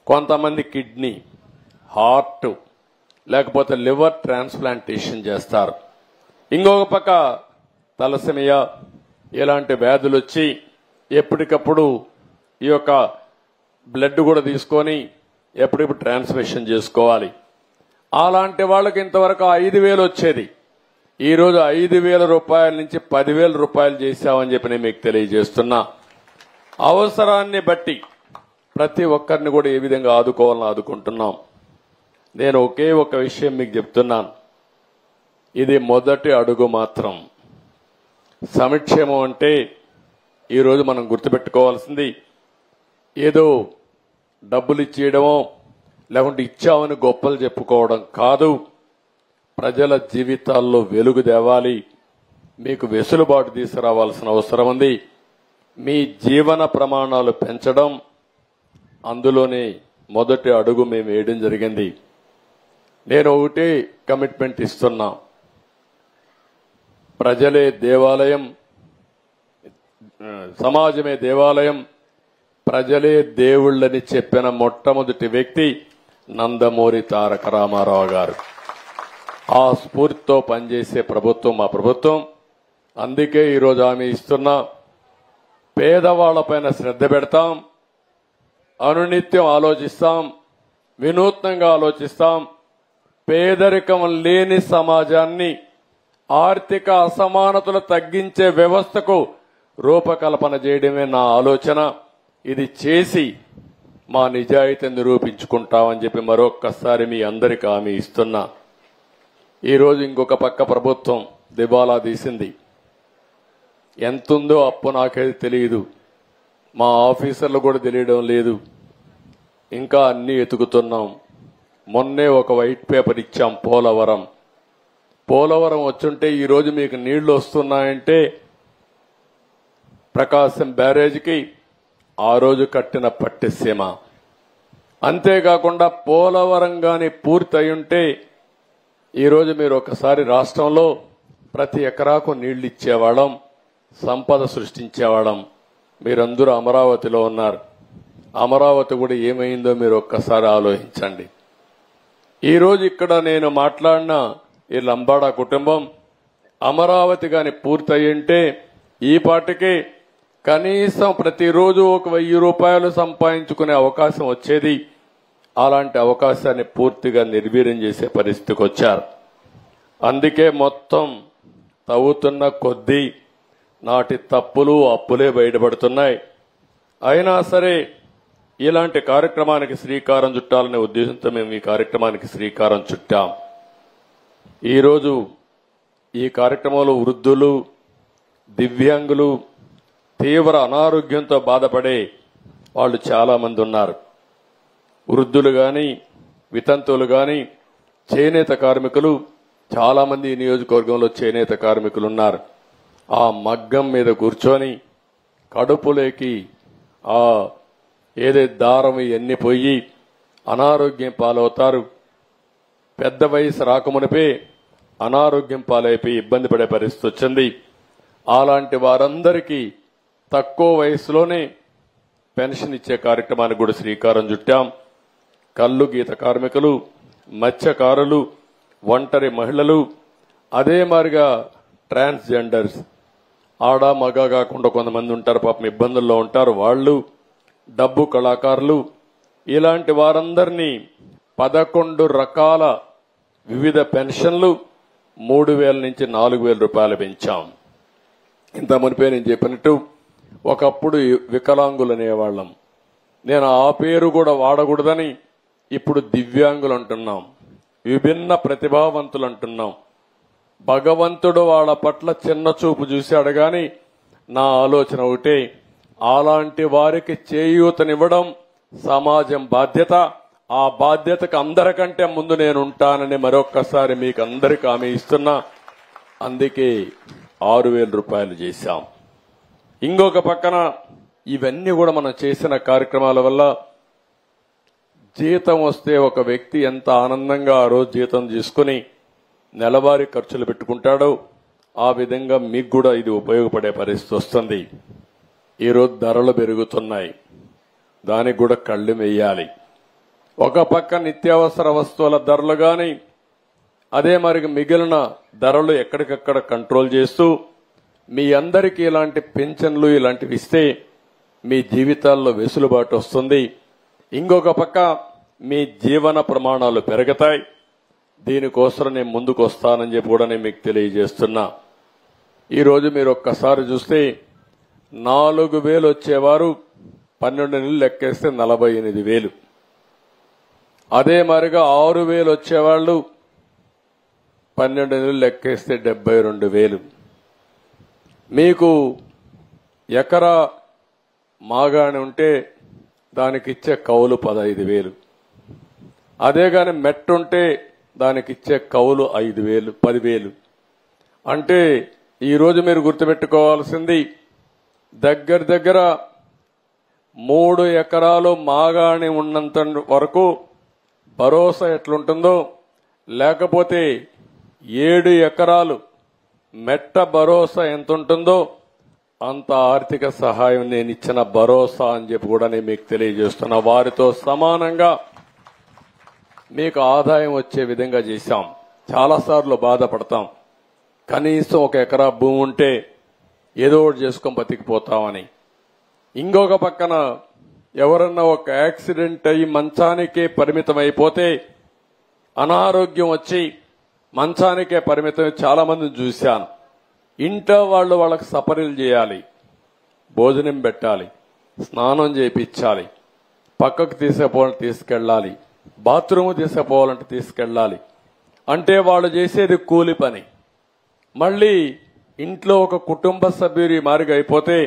కొంతమంది కిడ్నీ, హార్ట్ లేకపోతే లివర్ ట్రాన్స్ప్లాంటేషన్ చేస్తారు. ఇంకొక పక్క తలసేమియా ఇలాంటి వ్యాధులు వచ్చి ఎప్పటికప్పుడు ఈ యొక్క బ్లడ్ కూడా తీసుకొని ఎప్పటికప్పుడు ట్రాన్స్మిషన్ చేసుకోవాలి. అలాంటి వాళ్ళకి ఇంతవరకు 5,000 వచ్చేది. ఈ రోజు 5,000 రూపాయల నుంచి 10,000 రూపాయలు చేశామని చెప్పి నేను మీకు తెలియజేస్తున్నా. అవసరాన్ని బట్టి ప్రతి ఒక్కరిని కూడా ఏ విధంగా ఆదుకోవాలని ఆదుకుంటున్నాం. నేను ఒకే ఒక విషయం మీకు చెప్తున్నాను, ఇది మొదటి అడుగు మాత్రం. సంక్షేమం అంటే ఈరోజు మనం గుర్తుపెట్టుకోవాల్సింది ఏదో డబ్బులు ఇచ్చేయడమో లేకుంటే ఇచ్చామని గొప్పలు చెప్పుకోవడం కాదు. ప్రజల జీవితాల్లో వెలుగు తేవాలి, మీకు వెసులుబాటు తీసుకురావాల్సిన అవసరం ఉంది. మీ జీవన ప్రమాణాలు పెంచడం, అందులోనే మొదటి అడుగు మేము వేయడం జరిగింది. నేను ఒకటే కమిట్మెంట్ ఇస్తున్నా, ప్రజలే దేవాలయం, సమాజమే దేవాలయం, ప్రజలే దేవుళ్ళని చెప్పిన మొట్టమొదటి వ్యక్తి నందమూరి తారక రామారావు గారు. ఆ స్ఫూర్తితో పనిచేసే ప్రభుత్వం మా ప్రభుత్వం. అందుకే ఈరోజు హామీ ఇస్తున్నా, పేదవాళ్లపైన శ్రద్ధ పెడతాం, అనునిత్యం ఆలోచిస్తాం, వినూత్నంగా ఆలోచిస్తాం. పేదరికం లేని సమాజాన్ని, ఆర్థిక అసమానతలు తగ్గించే వ్యవస్థకు రూపకల్పన చేయడమే నా ఆలోచన. ఇది చేసి మా నిజాయితీ నిరూపించుకుంటామని చెప్పి మరొక్కసారి మీ అందరికీ హామీ ఇస్తున్నా. ఈరోజు ఇంకొక పక్క ప్రభుత్వం దివాలా తీసింది. ఎంతుందో అప్పు నాకైతే తెలియదు, మా ఆఫీసర్లు కూడా తెలియడం లేదు. ఇంకా అన్ని ఎతుకుతున్నాం. మొన్నే ఒక వైట్ పేపర్ ఇచ్చాం. పోలవరం వచ్చుంటే ఈరోజు మీకు నీళ్లు వస్తున్నాయంటే ప్రకాశం బ్యారేజ్కి ఆ రోజు కట్టిన పట్టిసీమ. అంతేకాకుండా పోలవరం గాని పూర్తయి ఉంటే ఈరోజు మీరు ఒకసారి రాష్ట్రంలో ప్రతి ఎకరాకు నీళ్లు ఇచ్చేవాళ్ళం, సంపద సృష్టించేవాళ్ళం. మీరందరూ అమరావతిలో ఉన్నారు. అమరావతి కూడా ఏమైందో మీరు ఒక్కసారి ఆలోచించండి. ఈరోజు ఇక్కడ నేను మాట్లాడిన ఈ లంబాడా కుటుంబం అమరావతి గాని పూర్తయి ఉంటే ఈ పాటికి కనీసం ప్రతిరోజు ఒక 1000 రూపాయలు సంపాదించుకునే అవకాశం వచ్చేది. అలాంటి అవకాశాన్ని పూర్తిగా నిర్వీర్యం చేసే పరిస్థితికి వచ్చారు. అందుకే మొత్తం తవ్వుతున్న కొద్దీ నాటి తప్పులు అప్పులే బయటపడుతున్నాయి. అయినా సరే ఇలాంటి కార్యక్రమానికి శ్రీకారం చుట్టాలనే ఉద్దేశంతో మేము ఈ కార్యక్రమానికి శ్రీకారం చుట్టాం. ఈరోజు ఈ కార్యక్రమంలో వృద్ధులు, దివ్యాంగులు, తీవ్ర అనారోగ్యంతో బాధపడే వాళ్ళు చాలా మంది ఉన్నారు. వృద్ధులు గాని, వితంతువులు గాని, చేనేత కార్మికులు చాలా మంది ఈ నియోజకవర్గంలో చేనేత కార్మికులు ఉన్నారు. ఆ మగ్గం మీద కూర్చొని కడుపులోకి ఆ ఏదైతే దారం ఇవన్నీ పోయి అనారోగ్యం పాలవుతారు. పెద్ద వయసు రాకమునిపే అనారోగ్యం పాలైపోయి ఇబ్బంది పడే పరిస్థితి వచ్చింది. అలాంటి వారందరికీ తక్కువ వయసులోనే పెన్షన్ ఇచ్చే కార్యక్రమానికి కూడా శ్రీకారం చుట్టాం. కల్లు గీత కార్మికులు, మత్స్యకారులు, ఒంటరి మహిళలు, అదే మాదిరిగా ట్రాన్స్జెండర్స్, ఆడ మగ కాకుండా కొంతమంది ఉంటారు, పాపం ఇబ్బందుల్లో ఉంటారు, వాళ్ళు, డబ్బు కళాకారులు, ఇలాంటి వారందరినీ 11 రకాల వివిధ పెన్షన్లు 3000 నుంచి 4000 రూపాయలు పెంచాం. ఇంత మునిపే నేను చెప్పినట్టు ఒకప్పుడు వికలాంగులు అనేవాళ్ళం. నేను ఆ పేరు కూడా వాడకూడదని ఇప్పుడు దివ్యాంగులు అంటున్నాం, విభిన్న ప్రతిభావంతులు అంటున్నాం. భగవంతుడు వాళ్ళ పట్ల చిన్న చూపు చూశాడు గాని నా ఆలోచన ఒకటే, అలాంటి వారికి చేయూతనివ్వడం సమాజం బాధ్యత. ఆ బాధ్యతకు అందరికంటే ముందు నేను ఉంటానని మరొక్కసారి మీకు అందరికీ హామీ ఇస్తున్నా. అందుకే 6000 రూపాయలు చేశాం. ఇంకొక పక్కన ఇవన్నీ కూడా మనం చేసిన కార్యక్రమాల వల్ల జీతం వస్తే ఒక వ్యక్తి ఎంత ఆనందంగా ఆ రోజు జీతం తీసుకుని నెలవారీ ఖర్చులు పెట్టుకుంటాడో ఆ విధంగా మీకు కూడా ఇది ఉపయోగపడే పరిస్థితి వస్తుంది. ఈరోజు ధరలు పెరుగుతున్నాయి, దానికి కూడా కళ్ళు వేయాలి. ఒక పక్క నిత్యావసర వస్తువుల ధరలు గాని, అదే మరి మిగిలిన ధరలు ఎక్కడికక్కడ కంట్రోల్ చేస్తూ మీ అందరికీ ఇలాంటి పెన్షన్లు ఇలాంటివి ఇస్తే మీ జీవితాల్లో వెసులుబాటు వస్తుంది. ఇంకొక పక్క మీ జీవన ప్రమాణాలు పెరుగుతాయి. దీనికోసం నేను ముందుకు వస్తానని చెప్పి కూడా నేను మీకు తెలియజేస్తున్నా. ఈరోజు మీరు ఒక్కసారి చూస్తే 4000 వచ్చేవారు 12 నెలలు లెక్కేస్తే 48,000. అదే మరిగా 6000 వచ్చేవాళ్ళు 12 నెలలు లెక్కేస్తే 72,000. మీకు ఎకరా మాగాని ఉంటే దానికి ఇచ్చే కౌలు 15,000. అదే గాని మెట్టుంటే దానికి ఇచ్చే కౌలు 5,000, 10,000. అంటే ఈరోజు మీరు గుర్తుపెట్టుకోవాల్సింది దగ్గర దగ్గర 3 ఎకరాలు మాగాని ఉన్నంత వరకు భరోసా ఎట్లుంటుందో, లేకపోతే 7 ఎకరాలు మెట్ట భరోసా ఎంత ఉంటుందో అంత ఆర్థిక సహాయం నేను ఇచ్చిన భరోసా అని చెప్పి కూడా నేను మీకు తెలియజేస్తున్నా. వారితో సమానంగా మీకు ఆదాయం వచ్చే విధంగా చేశాం. చాలాసార్లు బాధపడతాం, కనీసం 1 ఎకరా భూమి ఉంటే ఏదో ఒకటి చేసుకొని బతికిపోతామని. ఇంకొక పక్కన ఎవరన్నా ఒక యాక్సిడెంట్ అయ్యి మంచానికే పరిమితం అయిపోతే, అనారోగ్యం వచ్చి మంచానికే పరిమితం చాలా మందిని చూశాను. ఇంట్లో వాళ్ళకి సపరీలు చేయాలి, భోజనం పెట్టాలి, స్నానం చేయించాలి, పక్కకు తీసుకెళ్ళాలి, బాత్రూమ్ తీసుకుపోవాలంటే తీసుకెళ్ళాలి. అంటే వాళ్ళు చేసేది కూలి పని. మళ్ళీ ఇంట్లో ఒక కుటుంబ సభ్యుడి మారిగా అయిపోతే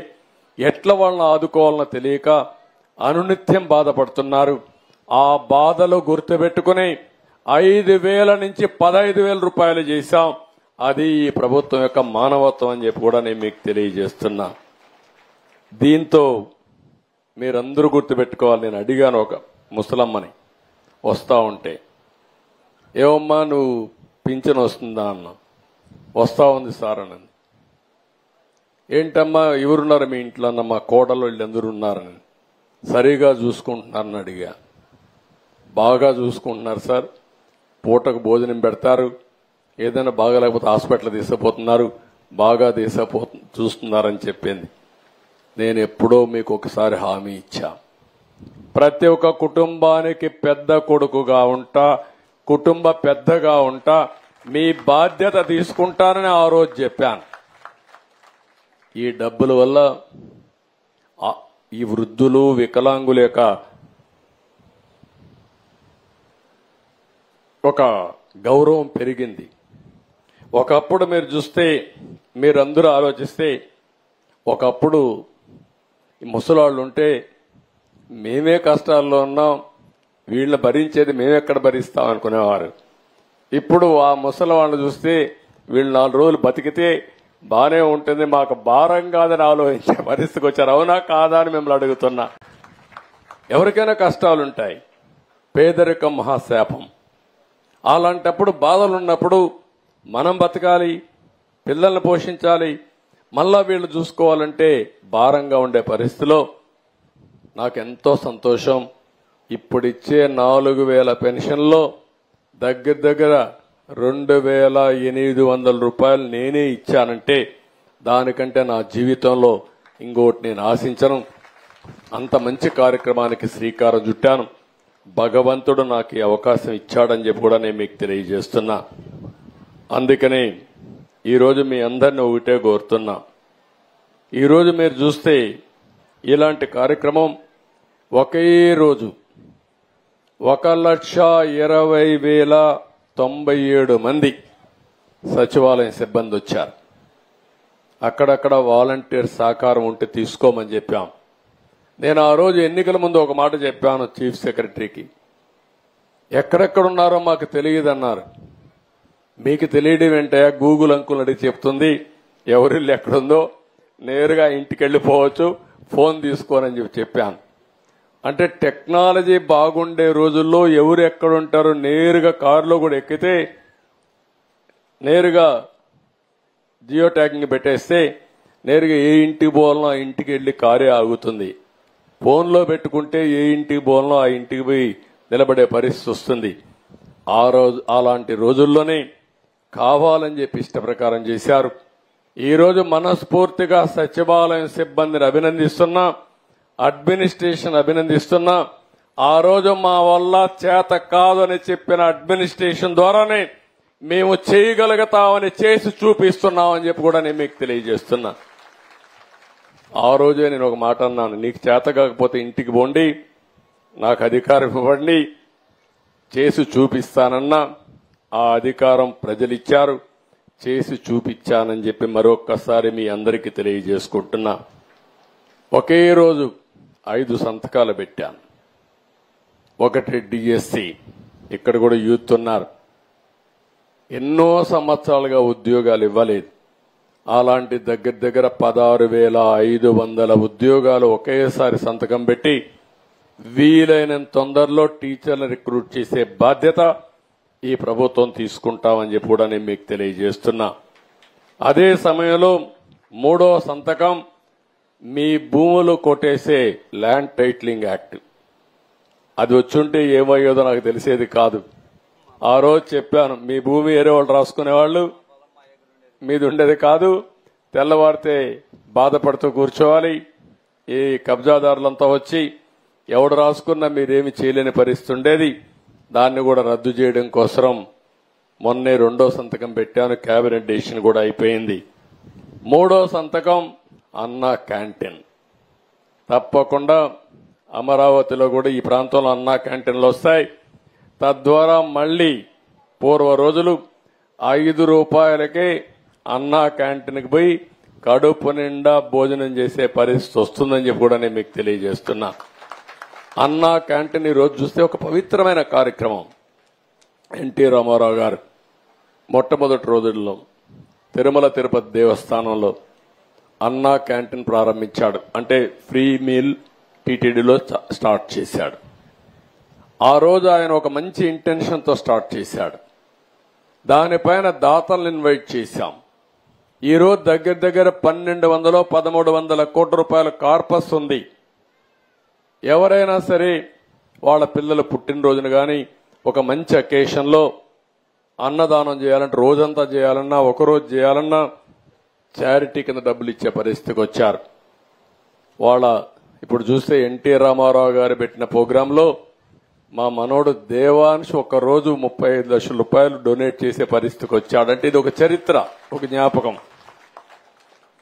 ఎట్లా వాళ్ళని ఆదుకోవాలనో తెలియక అనునిత్యం బాధపడుతున్నారు. ఆ బాధలు గుర్తుపెట్టుకుని 5,000 నుంచి 15,000 రూపాయలు చేశాం. అది ఈ ప్రభుత్వం యొక్క మానవత్వం అని చెప్పి కూడా నేను మీకు తెలియజేస్తున్నా. దీంతో మీరందరూ గుర్తుపెట్టుకోవాలి. నేను అడిగాను, ఒక ముసలమ్మని వస్తా ఉంటే, ఏమమ్మా నువ్వు పింఛన్ వస్తుందా అన్నా. వస్తా ఉంది సార్ అన్నది. ఏంటమ్మా ఎవరున్నారు మీ ఇంట్లో అన్న. మా కోడలు వీళ్ళందరూ ఉన్నారని. సరిగా చూసుకుంటున్నారని అడిగా. బాగా చూసుకుంటున్నారు సార్, పూటకు భోజనం పెడతారు, ఏదైనా బాగాలేకపోతే హాస్పిటల్ తీసుకుపోతున్నారు, బాగా చూస్తున్నారని చెప్పింది. నేను ఎప్పుడో మీకు ఒకసారి హామీ ఇచ్చా, ప్రతి ఒక్క కుటుంబానికి పెద్ద కొడుకుగా ఉంటా, కుటుంబ పెద్దగా ఉంటా, మీ బాధ్యత తీసుకుంటానని ఆ రోజు చెప్పాను. ఈ డబ్బుల వల్ల ఈ వృద్ధులు వికలాంగుల యొక్క ఒక గౌరవం పెరిగింది. ఒకప్పుడు మీరు చూస్తే, మీరందరూ ఆలోచిస్తే, ఒకప్పుడు ఈ ముసలాళ్ళు ఉంటే మేమే కష్టాల్లో ఉన్నాం, వీళ్ళని భరించేది మేమెక్కడ భరిస్తాం అనుకునేవారు. ఇప్పుడు ఆ ముసలి వాళ్ళని చూస్తే వీళ్ళు 4 రోజులు బతికితే బానే ఉంటుంది, మాకు భారం కాదని ఆలోచించే పరిస్థితికి వచ్చారు. అవునా కాదా అని మిమ్మల్ని అడుగుతున్నా. ఎవరికైనా కష్టాలుంటాయి, పేదరికం మహాశాపం. అలాంటప్పుడు బాధలున్నప్పుడు మనం బతకాలి, పిల్లల్ని పోషించాలి, మళ్ళా వీళ్ళు చూసుకోవాలంటే భారంగా ఉండే పరిస్థితిలో నాకెంతో సంతోషం. ఇప్పుడిచ్చే 4000 పెన్షన్లో దగ్గర 2800 రూపాయలు నేనే ఇచ్చానంటే దానికంటే నా జీవితంలో ఇంకోటి నేను ఆశించను. అంత మంచి కార్యక్రమానికి శ్రీకారం చుట్టాను. భగవంతుడు నాకు ఈ అవకాశం ఇచ్చాడని చెప్పి కూడా నేను మీకు తెలియజేస్తున్నా. అందుకని ఈరోజు మీ అందరిని ఒకటే కోరుతున్నా, ఈరోజు మీరు చూస్తే ఇలాంటి కార్యక్రమం ఒకే రోజు 1,20,097 మంది సచివాలయం సిబ్బంది వచ్చారు. అక్కడక్కడ వాలంటీర్ సహకారం ఉంటే తీసుకోమని చెప్పాం. నేను ఆ రోజు ఎన్నికల ముందు ఒక మాట చెప్పాను చీఫ్ సెక్రటరీకి, ఎక్కడెక్కడున్నారో మాకు తెలియదన్నారు. మీకు తెలియడం ఏంటో గూగుల్ అంకుల్ అడిగి చెప్తుంది, ఎవరిల్లు ఎక్కడుందో నేరుగా ఇంటికి వెళ్ళిపోవచ్చు, ఫోన్ తీసుకోనని చెప్పాను. అంటే టెక్నాలజీ బాగుండే రోజుల్లో ఎవరు ఎక్కడుంటారో నేరుగా కారులో కూడా ఎక్కితే నేరుగా జియో ట్యాగింగ్ పెట్టేస్తే నేరుగా ఏ ఇంటికి పోవాలనో ఆ ఇంటికి వెళ్లి కారే ఆగుతుంది. ఫోన్లో పెట్టుకుంటే ఏ ఇంటికి పోవాలనో ఆ ఇంటికి పోయి నిలబడే పరిస్థితి వస్తుంది. ఆ రోజు అలాంటి రోజుల్లోనే కావాలని చెప్పి ఇష్ట ప్రకారం చేశారు. ఈ రోజు మనస్ఫూర్తిగా సచివాలయం సిబ్బందిని అభినందిస్తున్నా, అడ్మినిస్ట్రేషన్ అభినందిస్తున్నా. ఆ రోజు మా వల్ల చేత కాదని చెప్పిన అడ్మినిస్ట్రేషన్ ద్వారానే మేము చేయగలుగుతామని చేసి చూపిస్తున్నామని చెప్పి కూడా నేను మీకు తెలియజేస్తున్నా. ఆ రోజే నేను ఒక మాట అన్నాను, నీకు చేత కాకపోతే ఇంటికి పోండి, నాకు అధికారం ఇవ్వండి, చేసి చూపిస్తానన్నా. ఆ అధికారం ప్రజలిచ్చారు, చేసి చూపించానని చెప్పి మరొక్కసారి మీ అందరికీ తెలియజేసుకుంటున్నా. ఒకే రోజు 5 సంతకాలు పెట్టాను. ఒకటి డిఎస్సి, ఇక్కడ కూడా యూత్ ఉన్నారు, ఎన్నో సంవత్సరాలుగా ఉద్యోగాలు ఇవ్వలేదు. అలాంటి దగ్గర 16,500 ఉద్యోగాలు ఒకేసారి సంతకం పెట్టి వీలైనంత తొందరలో టీచర్లను రిక్రూట్ చేసే బాధ్యత ఈ ప్రభుత్వం తీసుకుంటామని చెప్పి కూడా నేను మీకు తెలియజేస్తున్నా. అదే సమయంలో 3వ సంతకం మీ భూములు కొట్టేసే ల్యాండ్ టైటిలింగ్ యాక్ట్. అది వచ్చుంటే ఏమయ్యేదో నాకు తెలిసేది కాదు. ఆ రోజు చెప్పాను, మీ భూమి వేరే వాళ్ళు రాసుకునేవాళ్ళు, మీది ఉండేది కాదు, తెల్లవారితే బాధపడుతూ కూర్చోవాలి. ఈ కబ్జాదారులంతా వచ్చి ఎవడు రాసుకున్నా మీరేమి చేయలేని పరిస్థితి ఉండేది. దాన్ని కూడా రద్దు చేయడం కోసం మొన్నే 2వ సంతకం పెట్టాను, కేబినెట్ డెసిషన్ కూడా అయిపోయింది. 3వ సంతకం అన్నా క్యాంటీన్. తప్పకుండా అమరావతిలో కూడా ఈ ప్రాంతంలో అన్నా క్యాంటీన్లు వస్తాయి. తద్వారా మళ్లీ పూర్వ రోజులు 5 రూపాయలకే అన్నా క్యాంటీన్కి పోయి కడుపు నిండా భోజనం చేసే పరిస్థితి వస్తుందని చెప్పి కూడా నేను మీకు తెలియజేస్తున్నా. అన్నా క్యాంటీన్ ఈ రోజు చూస్తే ఒక పవిత్రమైన కార్యక్రమం. ఎన్టీ రామారావు గారు మొట్టమొదటి రోజుల్లో తిరుమల తిరుపతి దేవస్థానంలో అన్నా క్యాంటీన్ ప్రారంభించాడు. అంటే ఫ్రీ మీల్ టీటీడీలో స్టార్ట్ చేశాడు. ఆ రోజు ఆయన ఒక మంచి ఇంటెన్షన్తో స్టార్ట్ చేశాడు. దానిపైన దాతలను ఇన్వైట్ చేశాం. ఈ రోజు దగ్గర దగ్గర 1200-1300 కోట్ల రూపాయల కార్పస్ ఉంది. ఎవరైనా సరే వాళ్ళ పిల్లల పుట్టినరోజును కానీ ఒక మంచి అకేషన్లో అన్నదానం చేయాలంటే రోజంతా చేయాలన్నా ఒకరోజు చేయాలన్నా చారిటీ కింద డబ్బులు ఇచ్చే పరిస్థితికి వచ్చారు. వాళ్ళ ఇప్పుడు చూస్తే ఎన్టీ రామారావు గారు పెట్టిన ప్రోగ్రాంలో మా మనోడు దేవాంశ్ ఒక్కరోజు 35 లక్షల రూపాయలు డొనేట్ చేసే పరిస్థితికి వచ్చాడంటే ఇది ఒక చరిత్ర, ఒక జ్ఞాపకం.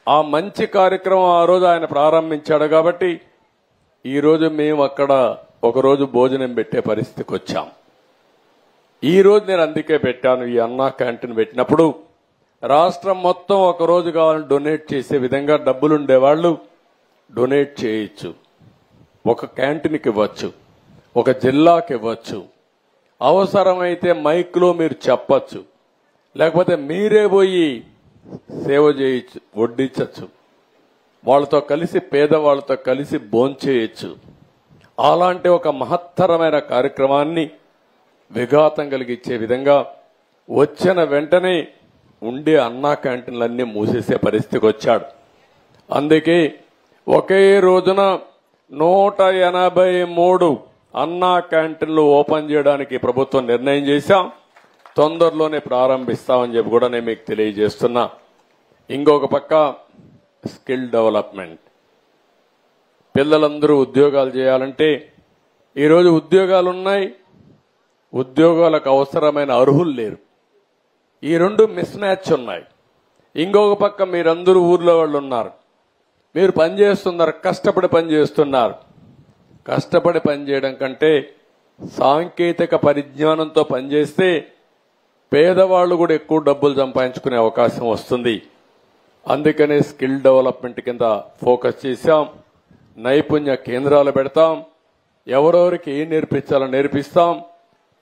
ఆ మంచి కార్యక్రమం ఆ రోజు ఆయన ప్రారంభించాడు కాబట్టి ఈ రోజు మేము అక్కడ ఒకరోజు భోజనం పెట్టే పరిస్థితికి వచ్చాం. ఈ రోజు నేను అందుకే పెట్టాను, ఈ అన్నా క్యాంటీన్ పెట్టినప్పుడు రాష్ట్రం మొత్తం ఒకరోజు కావాలని డొనేట్ చేసే విధంగా డబ్బులుండేవాళ్లు డొనేట్ చేయొచ్చు. ఒక క్యాంటీన్కి ఇవ్వచ్చు, ఒక జిల్లాకి ఇవ్వచ్చు, అవసరమైతే మైక్లో మీరు చెప్పచ్చు, లేకపోతే మీరే పోయి సేవ చేయొచ్చు, వడ్డించచ్చు, వాళ్ళతో కలిసి పేదవాళ్లతో కలిసి భోంచేయచ్చు. అలాంటి ఒక మహత్తరమైన కార్యక్రమాన్ని విఘాతం కలిగించే విధంగా వచ్చిన వెంటనే ఉండే అన్నా క్యాంటీన్లన్నీ మూసేసే పరిస్థితికి వచ్చాడు. అందుకే ఒకే రోజున 183 అన్నా క్యాంటీన్లు ఓపెన్ చేయడానికి ప్రభుత్వం నిర్ణయం చేశాం. తొందరలోనే ప్రారంభిస్తామని చెప్పి కూడా నేను మీకు తెలియజేస్తున్నా. ఇంకొక పక్క స్కిల్ డెవలప్మెంట్, పిల్లలందరూ ఉద్యోగాలు చేయాలంటే ఈరోజు ఉద్యోగాలు ఉన్నాయి, ఉద్యోగాలకు అవసరమైన అర్హులు లేరు. ఈ రెండు మిస్ మ్యాచ్ ఉన్నాయి. ఇంకొక పక్క మీరందరూ ఊర్లో వాళ్ళు ఉన్నారు, మీరు పనిచేస్తున్నారు, కష్టపడి పనిచేస్తున్నారు. కష్టపడి పనిచేయడం కంటే సాంకేతిక పరిజ్ఞానంతో పనిచేస్తే పేదవాళ్లు కూడా ఎక్కువ డబ్బులు సంపాదించుకునే అవకాశం వస్తుంది. అందుకనే స్కిల్ డెవలప్మెంట్ కింద ఫోకస్ చేశాం. నైపుణ్య కేంద్రాలు పెడతాం, ఎవరెవరికి ఏం నేర్పించాలో నేర్పిస్తాం.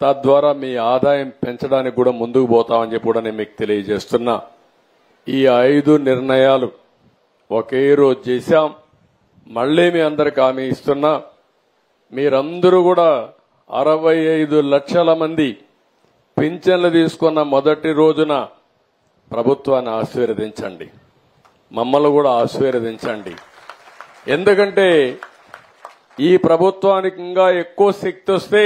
తద్వారా మీ ఆదాయం పెంచడానికి కూడా ముందుకు పోతామని చెప్పి కూడా నేను మీకు తెలియజేస్తున్నా. ఈ 5 నిర్ణయాలు ఒకే రోజు చేశాం. మళ్లీ మీ అందరికి హామీ ఇస్తున్నా, మీరందరూ కూడా 65 లక్షల మంది పింఛన్లు తీసుకున్న మొదటి రోజున ప్రభుత్వాన్ని ఆశీర్వదించండి, మమ్మల్ని కూడా ఆశీర్వదించండి. ఎందుకంటే ఈ ప్రభుత్వానికి ఇంకా ఎక్కువ శక్తి వస్తే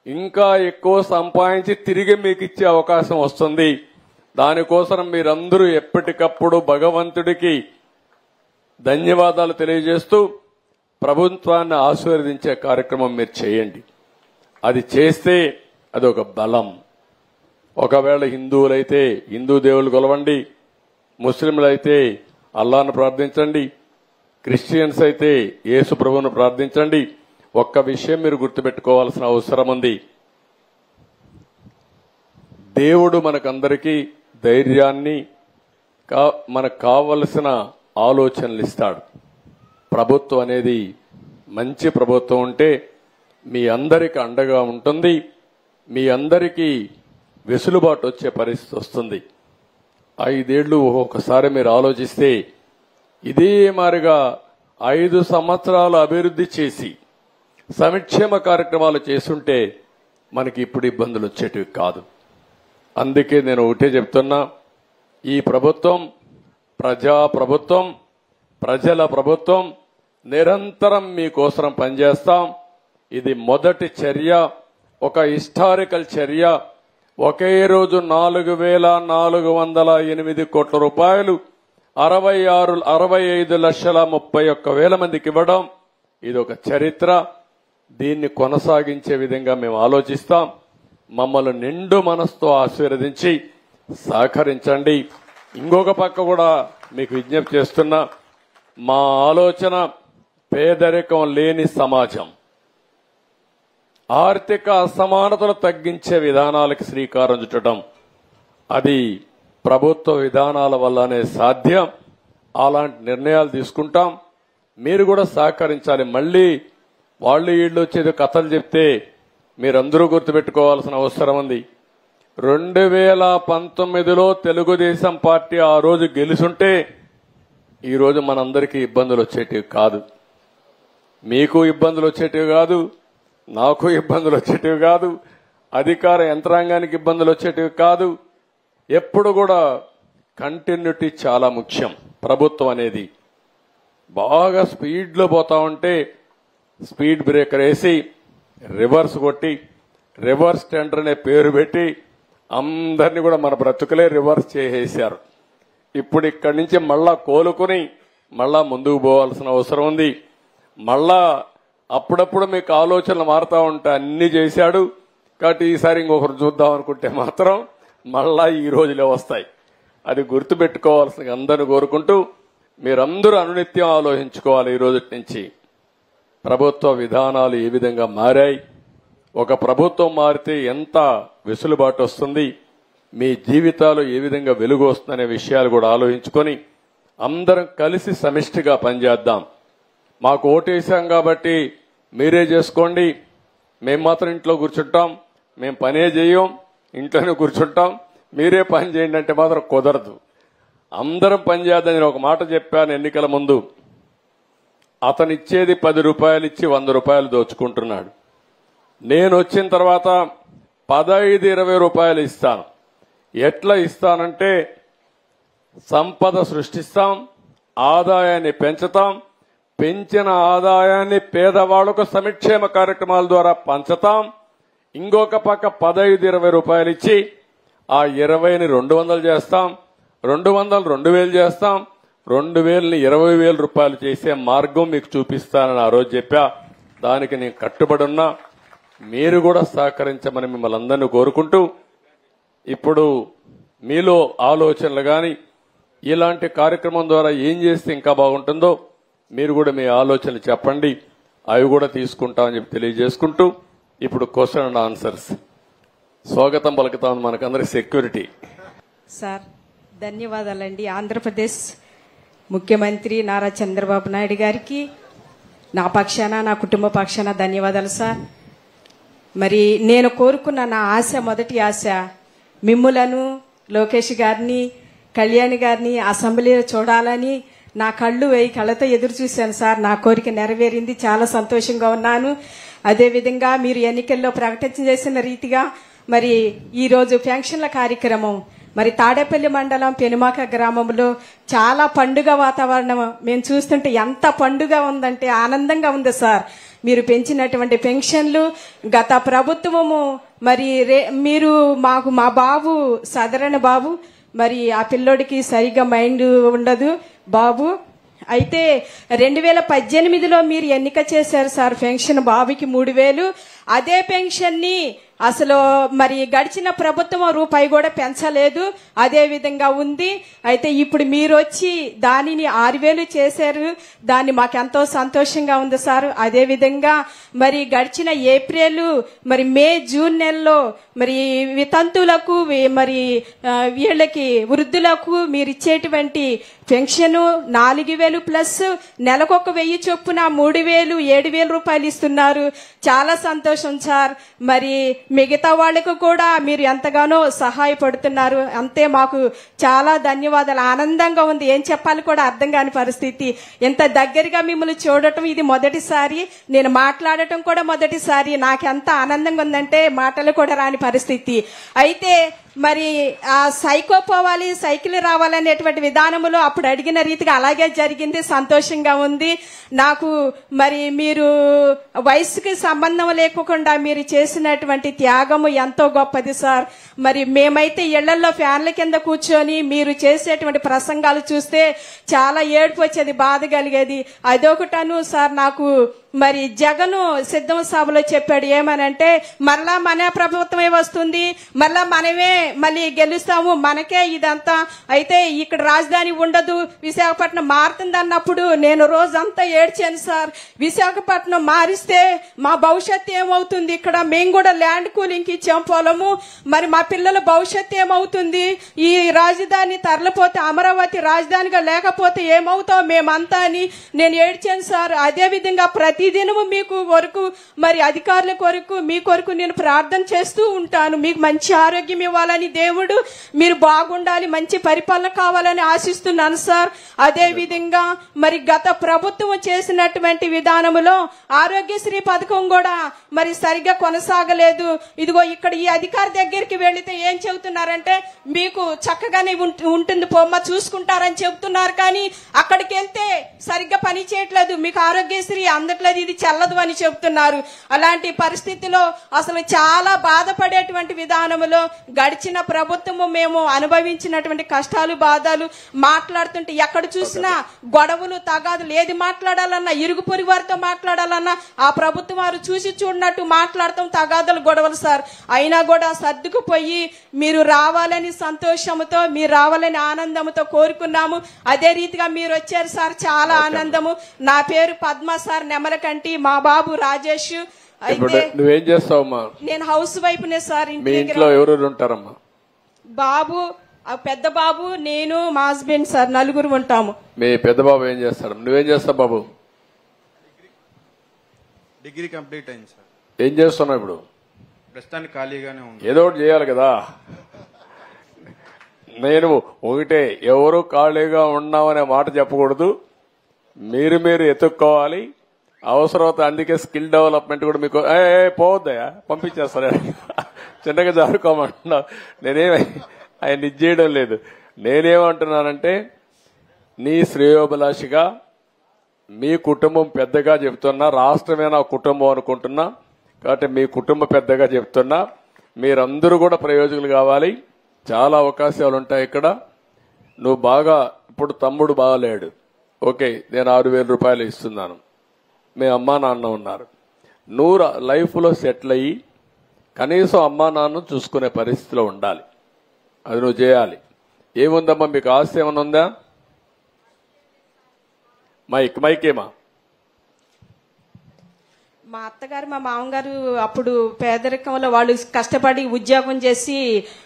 ఇంకా ఎక్కువ సంపాదించి తిరిగి మీకు ఇచ్చే అవకాశం వస్తుంది. దానికోసం మీరందరూ ఎప్పటికప్పుడు భగవంతుడికి ధన్యవాదాలు తెలియజేస్తూ ప్రభుత్వాన్ని ఆశీర్వదించే కార్యక్రమం మీరు చేయండి. అది చేస్తే అది ఒక బలం. ఒకవేళ హిందువులైతే హిందూ దేవుళ్ళు కొలవండి, ముస్లింలైతే అల్లాను ప్రార్థించండి, క్రిస్టియన్స్ అయితే యేసు ప్రభువును ప్రార్థించండి. ఒక్క విషయం మీరు గుర్తుపెట్టుకోవాల్సిన అవసరం ఉంది. దేవుడు మనకందరికీ ధైర్యాన్ని, మనకు కావలసిన ఆలోచనలు ఇస్తాడు. ప్రభుత్వం అనేది మంచి ప్రభుత్వం ఉంటే మీ అందరికి అండగా ఉంటుంది, మీ అందరికీ వెసులుబాటు వచ్చే పరిస్థితి వస్తుంది. 5 ఏళ్లు ఒకసారి మీరు ఆలోచిస్తే ఇదే మారిగా 5 సంవత్సరాలు అభివృద్ధి చేసి సంక్షేమ కార్యక్రమాలు చేస్తుంటే మనకి ఇప్పుడు ఇబ్బందులు వచ్చేటివి కాదు. అందుకే నేను ఒకటే చెప్తున్నా, ఈ ప్రభుత్వం ప్రజా ప్రభుత్వం, ప్రజల ప్రభుత్వం. నిరంతరం మీకోసం పనిచేస్తాం. ఇది మొదటి చర్య, ఒక హిస్టారికల్ చర్య. ఒకే రోజు 4,408 కోట్ల రూపాయలు 65,31,000 మందికి ఇవ్వడం ఇది ఒక చరిత్ర. దీన్ని కొనసాగించే విధంగా మేము ఆలోచిస్తాం. మమ్మల్ని నిండు మనసుతో ఆశీర్వదించి సహకరించండి. ఇంకొక పక్క కూడా మీకు విజ్ఞప్తి చేస్తున్నా, మా ఆలోచన పేదరికం లేని సమాజం, ఆర్థిక అసమానతలు తగ్గించే విధానాలకు శ్రీకారం చుట్టడం. అది ప్రభుత్వ విధానాల వల్లనే సాధ్యం. అలాంటి నిర్ణయాలు తీసుకుంటాం. మీరు కూడా సహకరించాలి. మళ్లీ వాళ్ళు వీళ్ళు వచ్చేది కథలు చెప్తే మీరందరూ గుర్తుపెట్టుకోవాల్సిన అవసరం ఉంది. 2019లో తెలుగుదేశం పార్టీ ఆ రోజు గెలుచుంటే ఈ రోజు మనందరికీ ఇబ్బందులు వచ్చేటివి కాదు, మీకు ఇబ్బందులు వచ్చేటివి కాదు, నాకు ఇబ్బందులు వచ్చేటివి కాదు, అధికార యంత్రాంగానికి ఇబ్బందులు వచ్చేటివి కాదు. ఎప్పుడు కూడా కంటిన్యూటీ చాలా ముఖ్యం. ప్రభుత్వం అనేది బాగా స్పీడ్లో పోతా ఉంటే స్పీడ్ బ్రేకర్ వేసి రివర్స్ కొట్టి రివర్స్ టెండర్ అనే పేరు పెట్టి అందరినీ కూడా మన బ్రతుకులే రివర్స్ చేసేశారు. ఇప్పుడు ఇక్కడి నుంచి మళ్ళా కోలుకుని మళ్ళా ముందుకు పోవాల్సిన అవసరం ఉంది. మళ్ళా అప్పుడప్పుడు మీకు ఆలోచనలు మారుతా ఉంటే అన్ని చేశాడు కాబట్టి ఈసారి ఇంకొకరు చూద్దాం అనుకుంటే మాత్రం మళ్ళా ఈ రోజులే వస్తాయి. అది గుర్తుపెట్టుకోవాల్సిన అందరిని కోరుకుంటూ మీరందరూ అనునిత్యం ఆలోచించుకోవాలి. ఈ రోజు నుంచి ప్రభుత్వ విధానాలు ఏ విధంగా మారాయి, ఒక ప్రభుత్వం మారితే ఎంత వెసులుబాటు వస్తుంది, మీ జీవితాలు ఏ విధంగా వెలుగు వస్తుందనే విషయాలు కూడా ఆలోచించుకొని అందరం కలిసి సమిష్టిగా పనిచేద్దాం. మాకు ఓటేసాం కాబట్టి మీరే చేసుకోండి, మేము మాత్రం ఇంట్లో కూర్చుంటాం, మేము పనే చేయం, ఇంట్లోనే కూర్చుంటాం, మీరే పని చేయండి అంటే మాత్రం కుదరదు. అందరం పనిచేద్దని ఒక మాట చెప్పాను ఎన్నికల ముందు. అతను ఇచ్చేది 10 రూపాయలు ఇచ్చి 100 రూపాయలు దోచుకుంటున్నాడు. నేను వచ్చిన తర్వాత 15-20 రూపాయలు ఇస్తాను. ఎట్లా ఇస్తానంటే సంపద సృష్టిస్తాం, ఆదాయాన్ని పెంచుతాం, పెంచిన ఆదాయాన్ని పేదవాళ్లకు సంక్షేమ కార్యక్రమాల ద్వారా పంచుతాం. ఇంకొక పక్క 15-20 రూపాయలు ఇచ్చి ఆ 20ని 200 చేస్తాం, 200 2000 చేస్తాం, 2000ని 20,000 రూపాయలు చేసే మార్గం మీకు చూపిస్తానని ఆ రోజు చెప్పా. దానికి నేను కట్టుబడి ఉన్నా. మీరు కూడా సహకరించమని మిమ్మల్ని అందరినీ కోరుకుంటూ ఇప్పుడు మీలో ఆలోచనలు గాని ఇలాంటి కార్యక్రమం ద్వారా ఏం చేస్తే ఇంకా బాగుంటుందో మీరు కూడా మీ ఆలోచనలు చెప్పండి, అవి కూడా తీసుకుంటామని చెప్పి తెలియజేసుకుంటూ ఇప్పుడు క్వశ్చన్ అండ్ ఆన్సర్స్ స్వాగతం పలుకుతామని మనకందరికి సెక్యూరిటీ. సార్ ధన్యవాదాలండి. ఆంధ్రప్రదేశ్ ముఖ్యమంత్రి నారా చంద్రబాబు నాయుడు గారికి నా పక్షాన నా కుటుంబ పక్షాన ధన్యవాదాలు సార్. మరి నేను కోరుకున్న నా ఆశ, మొదటి ఆశ మిమ్ములను, లోకేష్ గారిని, కళ్యాణి గారిని అసెంబ్లీలో చూడాలని నా కళ్ళు 1000 కళ్ళతో ఎదురు చూశాను సార్. నా కోరిక నెరవేరింది, చాలా సంతోషంగా ఉన్నాను. అదేవిధంగా మీరు ఎన్నికల్లో ప్రకటన చేసిన రీతిగా మరి ఈరోజు పెన్షన్ల కార్యక్రమం మరి తాడేపల్లి మండలం పెనుమాక గ్రామంలో చాలా పండుగ వాతావరణం మేము చూస్తుంటే ఎంత పండుగ ఉందంటే ఆనందంగా ఉంది సార్. మీరు పెంచినటువంటి పెన్షన్లు గత ప్రభుత్వము మరి మీరు మాకు మా బాబు సాధారణ బాబు మరి ఆ పిల్లోడికి సరిగా మైండ్ ఉండదు బాబు. అయితే 2018లో మీరు ఎన్నిక చేశారు సార్ పెన్షన్ బాబుకి 3000. అదే పెన్షన్ ని అసలు మరి గడిచిన ప్రభుత్వం రూపాయి కూడా పెంచలేదు, అదే విధంగా ఉంది. అయితే ఇప్పుడు మీరు వచ్చి దానిని 6000 చేశారు, దాన్ని మాకెంతో సంతోషంగా ఉంది సార్. అదే విధంగా మరి గడిచిన ఏప్రిల్ మరి మే జూన్ నెలలో మరి వితంతులకు మరి వీళ్ళకి వృద్ధులకు మీరు ఇచ్చేటువంటి పెన్షన్ 4000 ప్లస్ నెలకొక 1000 చొప్పున 3000 7,000 రూపాయలు ఇస్తున్నారు. చాలా సంతోషం సార్. మరి మిగతా వాళ్ళకు కూడా మీరు ఎంతగానో సహాయపడుతున్నారు. అంతే మాకు చాలా ధన్యవాదాలు. ఆనందంగా ఉంది, ఏం చెప్పాలి కూడా అర్థం కాని పరిస్థితి. ఎంత దగ్గరగా మిమ్మల్ని చూడటం ఇది మొదటిసారి, నేను మాట్లాడటం కూడా మొదటిసారి. నాకెంత ఆనందంగా ఉందంటే మాటలు కూడా రాని పరిస్థితి. అయితే మరి ఆ సైకో పోవాలి సైకిల్ రావాలనేటువంటి విధానంలో అప్పుడు అడిగిన రీతిగా అలాగే జరిగింది, సంతోషంగా ఉంది నాకు. మరి మీరు వయసుకి సంబంధం లేకుండా మీరు చేసినటువంటి త్యాగము ఎంతో గొప్పది సార్. మరి మేమైతే ఇళ్లలో ఫ్యాన్ల కింద కూర్చొని మీరు చేసేటువంటి ప్రసంగాలు చూస్తే చాలా ఏడుపు వచ్చేది, బాధ కలిగేది. అదొకటను సార్. నాకు మరి జగను సిద్ధం సభలో చెప్పాడు ఏమనంటే మళ్ళా మన ప్రభుత్వమే వస్తుంది, మళ్ళా మనమే మళ్ళీ గెలుస్తాము, మనకే ఇదంతా. అయితే ఇక్కడ రాజధాని ఉండదు, విశాఖపట్నం మారుతుంది అన్నప్పుడు నేను రోజంతా ఏడ్చాను సార్. విశాఖపట్నం మారిస్తే మా భవిష్యత్తు ఏమవుతుంది? ఇక్కడ మేము కూడా ల్యాండ్ కూలింగ్ ఇచ్చాం పొలము, మరి మా పిల్లల భవిష్యత్తు ఏమవుతుంది? ఈ రాజధాని తరలిపోతే అమరావతి రాజధానిగా లేకపోతే ఏమవుతాం మేమంతా అని నేను ఏడ్చాను సార్. అదే విధంగా ప్రతి ప్రతిదినము మీకు కొరకు మరి అధికారుల కొరకు మీ కొరకు నేను ప్రార్థన చేస్తూ ఉంటాను. మీకు మంచి ఆరోగ్యం ఇవ్వాలని దేవుడు, మీరు బాగుండాలి, మంచి పరిపాలన కావాలని ఆశిస్తున్నాను సార్. అదే విధంగా మరి గత ప్రభుత్వం చేసినటువంటి విధానములో ఆరోగ్యశ్రీ పథకం కూడా మరి సరిగ్గా కొనసాగలేదు. ఇదిగో ఇక్కడ ఈ అధికారి దగ్గరికి వెళితే ఏం చెబుతున్నారంటే మీకు చక్కగానే ఉంటుంది పొమ్మ చూసుకుంటారని చెబుతున్నారు, కానీ అక్కడికి వెళ్తే సరిగ్గా పని చేయట్లేదు, మీకు ఆరోగ్యశ్రీ అందట్లేదు, ఇది చెల్లదు అని చెబుతున్నారు. అలాంటి పరిస్థితిలో అసలు చాలా బాధపడేటువంటి విధానంలో గడిచిన ప్రభుత్వము మేము అనుభవించినటువంటి కష్టాలు బాధలు మాట్లాడుతుంటే ఎక్కడ చూసినా గొడవలు తగాదులు, ఏది మాట్లాడాలన్నా ఇరుగు పొరుగు వారితో మాట్లాడాలన్నా ఆ ప్రభుత్వం వారు చూసి చూడనట్టు మాట్లాడతాం, తగాదులు గొడవలు సార్. అయినా కూడా సర్దుకుపోయి మీరు రావాలని సంతోషంతో, మీరు రావాలని ఆనందంతో కోరుకున్నాము. అదే రీతిగా మీరు వచ్చారు సార్, చాలా ఆనందము. నా పేరు పద్మ సార్, నెమలకంటి, మా బాబు రాజేష్. అయితే నువ్వేం చేస్తావమ్మా? నేను హౌస్ వైఫ్ నే సార్. మీ ఇంట్లో ఎవరెవరు ఉంటారమ్మా? బాబు, పెద్ద బాబు, నేను, మా హస్బెండ్ సార్, నలుగురు ఉంటాము. మీ పెద్ద బాబు ఏం చేస్తాడు? నువ్వేం చేస్తావు బాబు? డిగ్రీ కంప్లీట్ అయింది సార్. ఏం చేస్తున్నావు ఇప్పుడు? ప్రస్తుతానికి ఖాళీగానే ఉంది. ఏదో ఒకటి చేయాలి కదా. నేను ఒకటే, ఎవరు ఖాళీగా ఉన్నామనే మాట చెప్పకూడదు, మీరు ఎత్తుక్కోవాలి. అవసరమైతే అందుకే స్కిల్ డెవలప్మెంట్ కూడా మీకు పోవద్దయా, పంపించేస్తాను, చిన్నగా జరుపుకోమంటున్నా. ఆయన ఇది చేయడం లేదు. నేనేమంటున్నానంటే నీ శ్రేయోభిలాషిగా మీ కుటుంబం పెద్దగా చెప్తున్నా, రాష్ట్రమే నా కుటుంబం అనుకుంటున్నా కాబట్టి మీ కుటుంబ పెద్దగా చెప్తున్నా, మీరందరూ కూడా ప్రయోజకులు కావాలి. చాలా అవకాశాలు ఉంటాయి ఇక్కడ. నువ్వు బాగా, ఇప్పుడు తమ్ముడు బాగాలేడు, ఓకే, నేను 6,000 రూపాయలు ఇస్తున్నాను, మీ అమ్మా నాన్న ఉన్నారు. నువ్వు లైఫ్లో సెటిల్ అయ్యి కనీసం అమ్మా నాన్న చూసుకునే పరిస్థితిలో ఉండాలి. అది నువ్వు చేయాలి. ఏముందమ్మా మీకు ఆస్తి ఏమైనా ఉందా? మైకేమా? మా అత్తగారు మా మామగారు అప్పుడు పేదరికంలో వాళ్ళు కష్టపడి ఉద్యోగం చేసి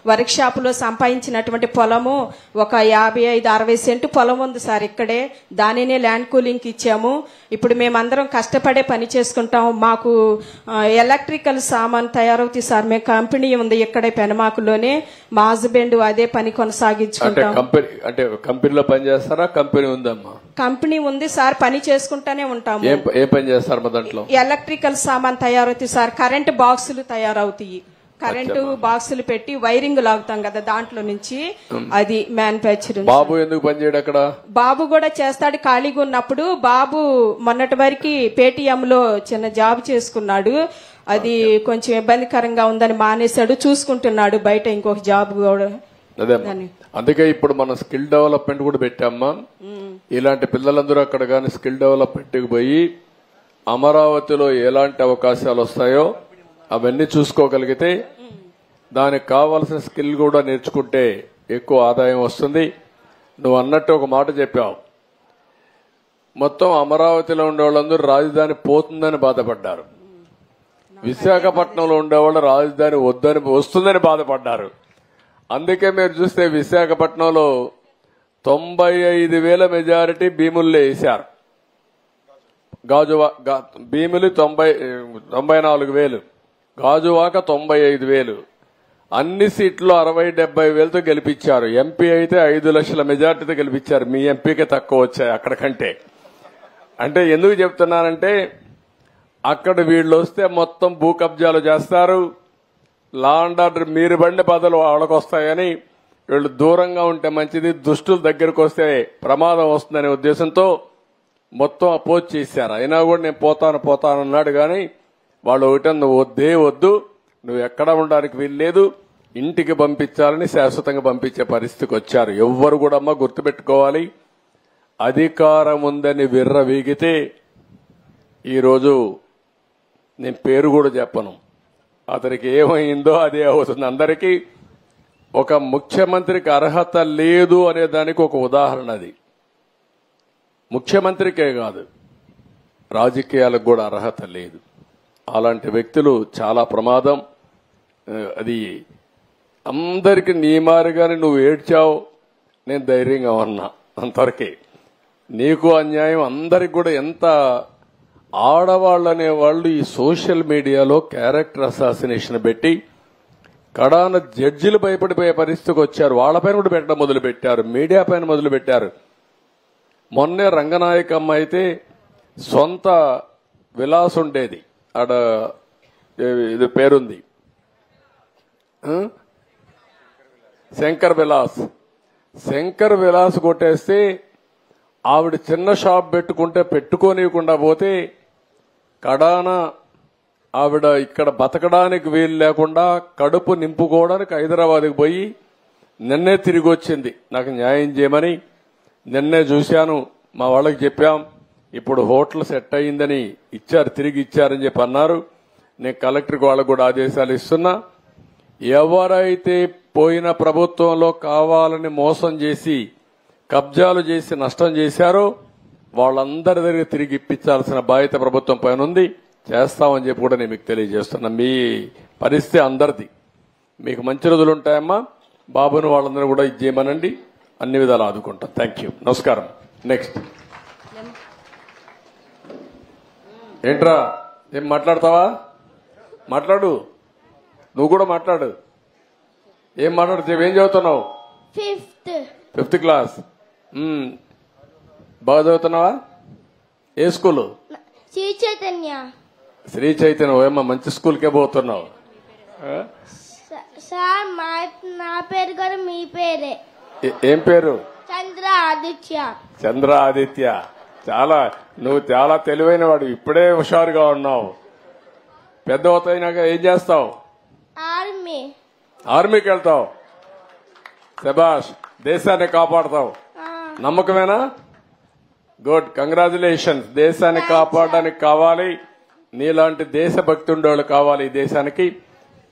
వర్క్ షాప్ లో సంపాదించినటువంటి పొలము ఒక 55-60 సెంటు పొలం ఉంది సార్ ఇక్కడే. దానినే ల్యాండ్ కూలింగ్ ఇచ్చాము. ఇప్పుడు మేమందరం కష్టపడే పని చేసుకుంటాం. మాకు ఎలక్ట్రికల్ సామాన్ తయారవుతాయి సార్. మేము కంపెనీ ఉంది ఇక్కడే పెనమాకులోనే. మా హస్బెండ్ అదే పని కొనసాగించుకుంటాం. అంటే కంపెనీలో పని చేస్తారా? కంపెనీ ఉందమ్మా? కంపెనీ ఉంది సార్, పని చేసుకుంటానే ఉంటాము. ఏ పని చేస్తారు మా దాంట్లో? ఎలక్ట్రికల్ సామాన్ తయారవుతాయి సార్. కరెంటు బాక్సులు తయారవుతాయి. కరెంటు బాక్సులు పెట్టి వైరింగ్ లాగుతాం కదా దాంట్లో నుంచి, అది మ్యానుఫ్యాక్చరింగ్. బాబు ఎందుకు పని చేయడు అక్కడ? బాబు కూడా చేస్తాడు ఖాళీగా ఉన్నప్పుడు. బాబు మొన్నటి వరకు పేటీఎం లో చిన్న జాబ్ చేసుకున్నాడు. అది కొంచెం ఇబ్బందికరంగా ఉందని మానేశాడు, చూసుకుంటున్నాడు బయట ఇంకొక జాబ్ కూడా. అదే అందుకే ఇప్పుడు మనం స్కిల్ డెవలప్మెంట్ కూడా పెట్టామ్మా. ఇలాంటి పిల్లలందరూ అక్కడ కానీ స్కిల్ డెవలప్మెంట్కి పోయి అమరావతిలో ఎలాంటి అవకాశాలు వస్తాయో అవన్నీ చూసుకోగలిగితే దానికి కావాల్సిన స్కిల్ కూడా నేర్చుకుంటే ఎక్కువ ఆదాయం వస్తుంది. నువ్వు అన్నట్టు ఒక మాట చెప్పావు, మొత్తం అమరావతిలో ఉండే వాళ్ళందరూ రాజధాని పోతుందని బాధపడ్డారు. విశాఖపట్నంలో ఉండేవాళ్ళు రాజధాని వస్తుందని బాధపడ్డారు. అందుకే మీరు చూస్తే విశాఖపట్నంలో 95,000 మెజారిటీ భీముల్లో వేశారు. భీములు 94,000, గాజువాక 95,000. అన్ని సీట్లు 60-70 వేలతో గెలిపించారు. ఎంపీ అయితే 5 లక్షల మెజారిటీతో గెలిపించారు. మీ ఎంపీకే తక్కువ వచ్చాయి అక్కడికంటే. అంటే ఎందుకు చెప్తున్నానంటే అక్కడ వీళ్ళు వస్తే మొత్తం భూ కబ్జాలు చేస్తారు, లా అండ్ ఆర్డర్ మీరు బండి బదులు వాళ్ళకు వస్తాయని వీళ్ళు దూరంగా ఉంటే మంచిది, దుష్టుల దగ్గరకు వస్తే ప్రమాదం వస్తుందనే ఉద్దేశంతో మొత్తం అపోజ్ చేశారు. అయినా కూడా నేను పోతానన్నాడు కానీ వాళ్ళు ఒకటే, నువ్వు వద్దు, నువ్వు ఎక్కడ ఉండడానికి వీల్లేదు, ఇంటికి పంపించాలని శాశ్వతంగా పంపించే పరిస్థితికి వచ్చారు. ఎవ్వరు కూడా అమ్మ గుర్తుపెట్టుకోవాలి, అధికారం ఉందని విర్రవీగితే ఈరోజు నేను పేరు కూడా చెప్పను, అతనికి ఏమైందో అదే అవుతుంది. అందరికీ ఒక ముఖ్యమంత్రికి అర్హత లేదు అనే దానికి ఒక ఉదాహరణ అది. ముఖ్యమంత్రికే కాదు, రాజకీయాలకు కూడా అర్హత లేదు. అలాంటి వ్యక్తులు చాలా ప్రమాదం. అది అందరికి నీ మారిగానే నువ్వు ఏడ్చావు, నేను ధైర్యంగా ఉన్నా అంతవరకే. నీకు అన్యాయం అందరికి కూడా ఎంత ఆడవాళ్ళు అనేవాళ్ళు ఈ సోషల్ మీడియాలో క్యారెక్టర్ అసాసినేషన్ పెట్టి కడాన జడ్జిలు భయపడిపోయే పరిస్థితికి వచ్చారు. వాళ్ళపైన కూడా పెట్టడం మొదలు పెట్టారు, మీడియా పైన మొదలు పెట్టారు. మొన్నే రంగనాయకమ్మ అయితే సొంత విలాస్ ఉండేది, ఆడ ఇది పేరుంది శంకర్ విలాస్ కొట్టేస్తే ఆవిడ చిన్న షాప్ పెట్టుకుంటే పెట్టుకోనివ్వకుండా పోతే కడాన ఆవిడ ఇక్కడ బతకడానికి వీలు లేకుండా కడుపు నింపుకోవడానికి హైదరాబాద్కి పోయి నిన్నే తిరిగి వచ్చింది. నాకు న్యాయం చేయమని నిన్నే చూశాను, మా వాళ్ళకి చెప్పాం, ఇప్పుడు హోటల్ సెట్ అయిందని ఇచ్చారు, తిరిగి ఇచ్చారని చెప్పి అన్నారు. నేను కలెక్టర్కి వాళ్ళకు కూడా ఆదేశాలు ఇస్తున్నా. ఎవరైతే పోయిన ప్రభుత్వంలో కావాలని మోసం చేసి కబ్జాలు చేసి నష్టం చేశారో వాళ్ళందరి దగ్గర తిరిగి ఇప్పించాల్సిన బాధ్యత ప్రభుత్వం పైన ఉంది. చేస్తామని చెప్పి కూడా నేను మీకు తెలియజేస్తున్నా. మీ పరిస్థితి అందరిది. మీకు మంచి రోజులు ఉంటాయమ్మా. బాబుని వాళ్ళందరూ కూడా ఇది చేయమనండి, అన్ని విధాలు ఆదుకుంటాం. థ్యాంక్ యూ, నమస్కారం. నెక్స్ట్ ఏంట్రా, ఏం మాట్లాడతావా? మాట్లాడు, నువ్వు కూడా మాట్లాడు. ఏం మాట్లాడుతావు? ఏం చదువుతున్నావు? Fifth class. బాగా చదువుతున్నావా? ఏ స్కూలు? శ్రీ చైతన్య. శ్రీ చైతన్య. ఏమన్నా మంచి స్కూల్కే పోతున్నావు? సార్ నా పేరు కూడా మీ పేరే. ఏం పేరు? చంద్ర ఆదిత్య. చంద్ర ఆదిత్య. నువ్వు చాలా తెలివైన వాడు, ఇప్పుడే హుషారుగా ఉన్నావు. పెద్ద అవుతాయినాక ఏం చేస్తావు? ఆర్మీకి వెళ్తావు. శభాష్, దేశాన్ని కాపాడతావు. నమ్మకమేనా? Good, congratulations. దేశాన్ని కాపాడడానికి కావాలి, నీలాంటి దేశభక్తి ఉండేవాళ్ళు కావాలి ఈ దేశానికి.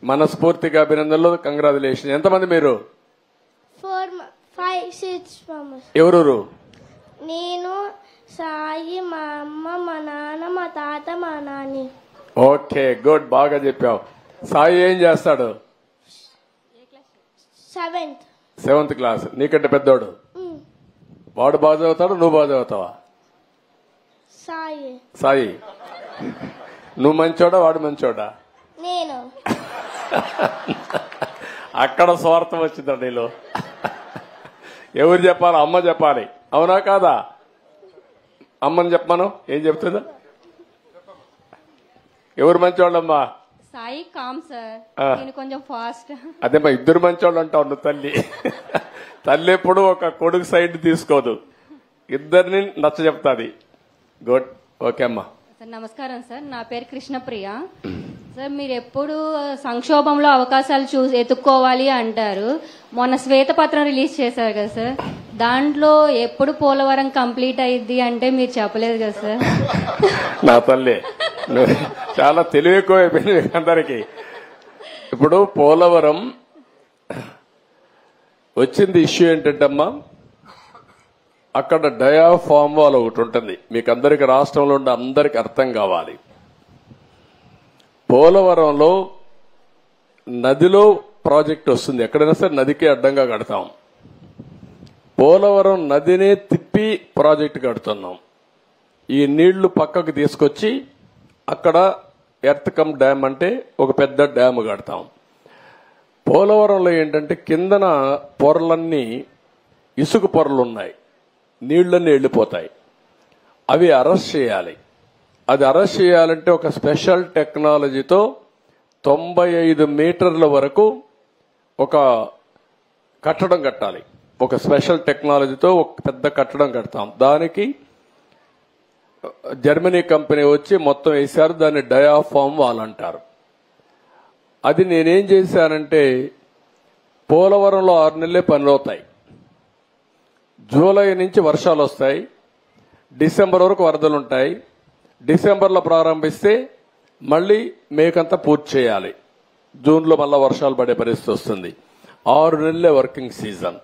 మనస్ఫూర్తిగా అభినందనలు, కంగ్రాచులేషన్. ఎంతమంది మీరు? 4, 5, 6 ఎవరు? నేను, సాయి, మా అమ్మ, మా నాన్న, మా తాత, మా నాని. ఓకే, గుడ్, బాగా చెప్పావు. సాయి ఏం చేస్తాడు? 7th class. నీకంటే పెద్దోడు. వాడు బాగా చదువుతాడు, నువ్వు బాగా చదువుతావా? సాయి, నువ్వు మంచోడా వాడు మంచోడా? నేను. అక్కడ స్వార్థం వచ్చిందా నీలో? ఎవరు చెప్పాలి? అమ్మ చెప్పాలి, అవునా కాదా? అమ్మని చెప్పమను. ఏం చెప్తుందా? ఎవరు మంచోళ్ళమ్మా? సాయి కామ్ సార్, నేను కొంచెం ఫాస్ట్. అదేమ్మా, ఇద్దరు మంచోళ్ళు అంటావు నువ్వు. తల్లి ఎప్పుడు ఒక కొడుకు సైడ్ తీసుకోదు, ఇద్దరిని నచ్చ చెప్తాది. గుడ్, ఓకే అమ్మా. సార్ నమస్కారం సార్, నా పేరు కృష్ణప్రియ. సార్ మీరు ఎప్పుడు సంక్షోభంలో అవకాశాలు ఎత్తుక్కోవాలి అంటారు. మొన్న శ్వేతపత్రం రిలీజ్ చేశారు కదా సార్, దాంట్లో ఎప్పుడు పోలవరం కంప్లీట్ అయ్యిద్ది అంటే మీరు చెప్పలేదు కదా సార్. నా తల్లి, చాలా తెలివి ఎక్కువ అయిపోయింది అందరికి. ఇప్పుడు పోలవరం వచ్చింది ఇష్యూ ఏంటంటమ్మా, అక్కడ డయాఫామ్ వాల్ ఒకటి ఉంటుంది. మీకు అందరికి, రాష్ట్రంలో ఉండే అందరికి అర్థం కావాలి. పోలవరంలో నదిలో ప్రాజెక్ట్ వస్తుంది, ఎక్కడైనా సరే నదికి అడ్డంగా కడతాం. పోలవరం నదినే తిప్పి ప్రాజెక్టు కడుతున్నాం. ఈ నీళ్లు పక్కకు తీసుకొచ్చి అక్కడ ఎర్త్ కమ్ డ్యామ్ అంటే ఒక పెద్ద డ్యామ్ కడతాం. పోలవరంలో ఏంటంటే కిందన పొరలన్నీ ఇసుక పొరలు ఉన్నాయి, నీళ్లన్నీ వెళ్లిపోతాయి. అవి అరెస్ట్ చేయాలి. అది అరెస్ట్ చేయాలంటే ఒక స్పెషల్ టెక్నాలజీతో 95 మీటర్ల వరకు ఒక కట్టడం కట్టాలి. ఒక స్పెషల్ టెక్నాలజీతో ఒక పెద్ద కట్టడం కడతాం. దానికి జర్మనీ కంపెనీ వచ్చి మొత్తం వేశారు. దాన్ని డయాఫామ్ వాల్ అంటారు. అది నేనేం చేశానంటే, పోలవరంలో 6 నెలలే పనులు అవుతాయి. జూలై నుంచి వర్షాలు వస్తాయి, డిసెంబర్ వరకు వరదలుంటాయి. డిసెంబర్లో ప్రారంభిస్తే మళ్లీ మేకంతా పూర్తి చేయాలి. జూన్లో మళ్ళా వర్షాలు పడే పరిస్థితి వస్తుంది. 6 నెలలే వర్కింగ్ సీజన్.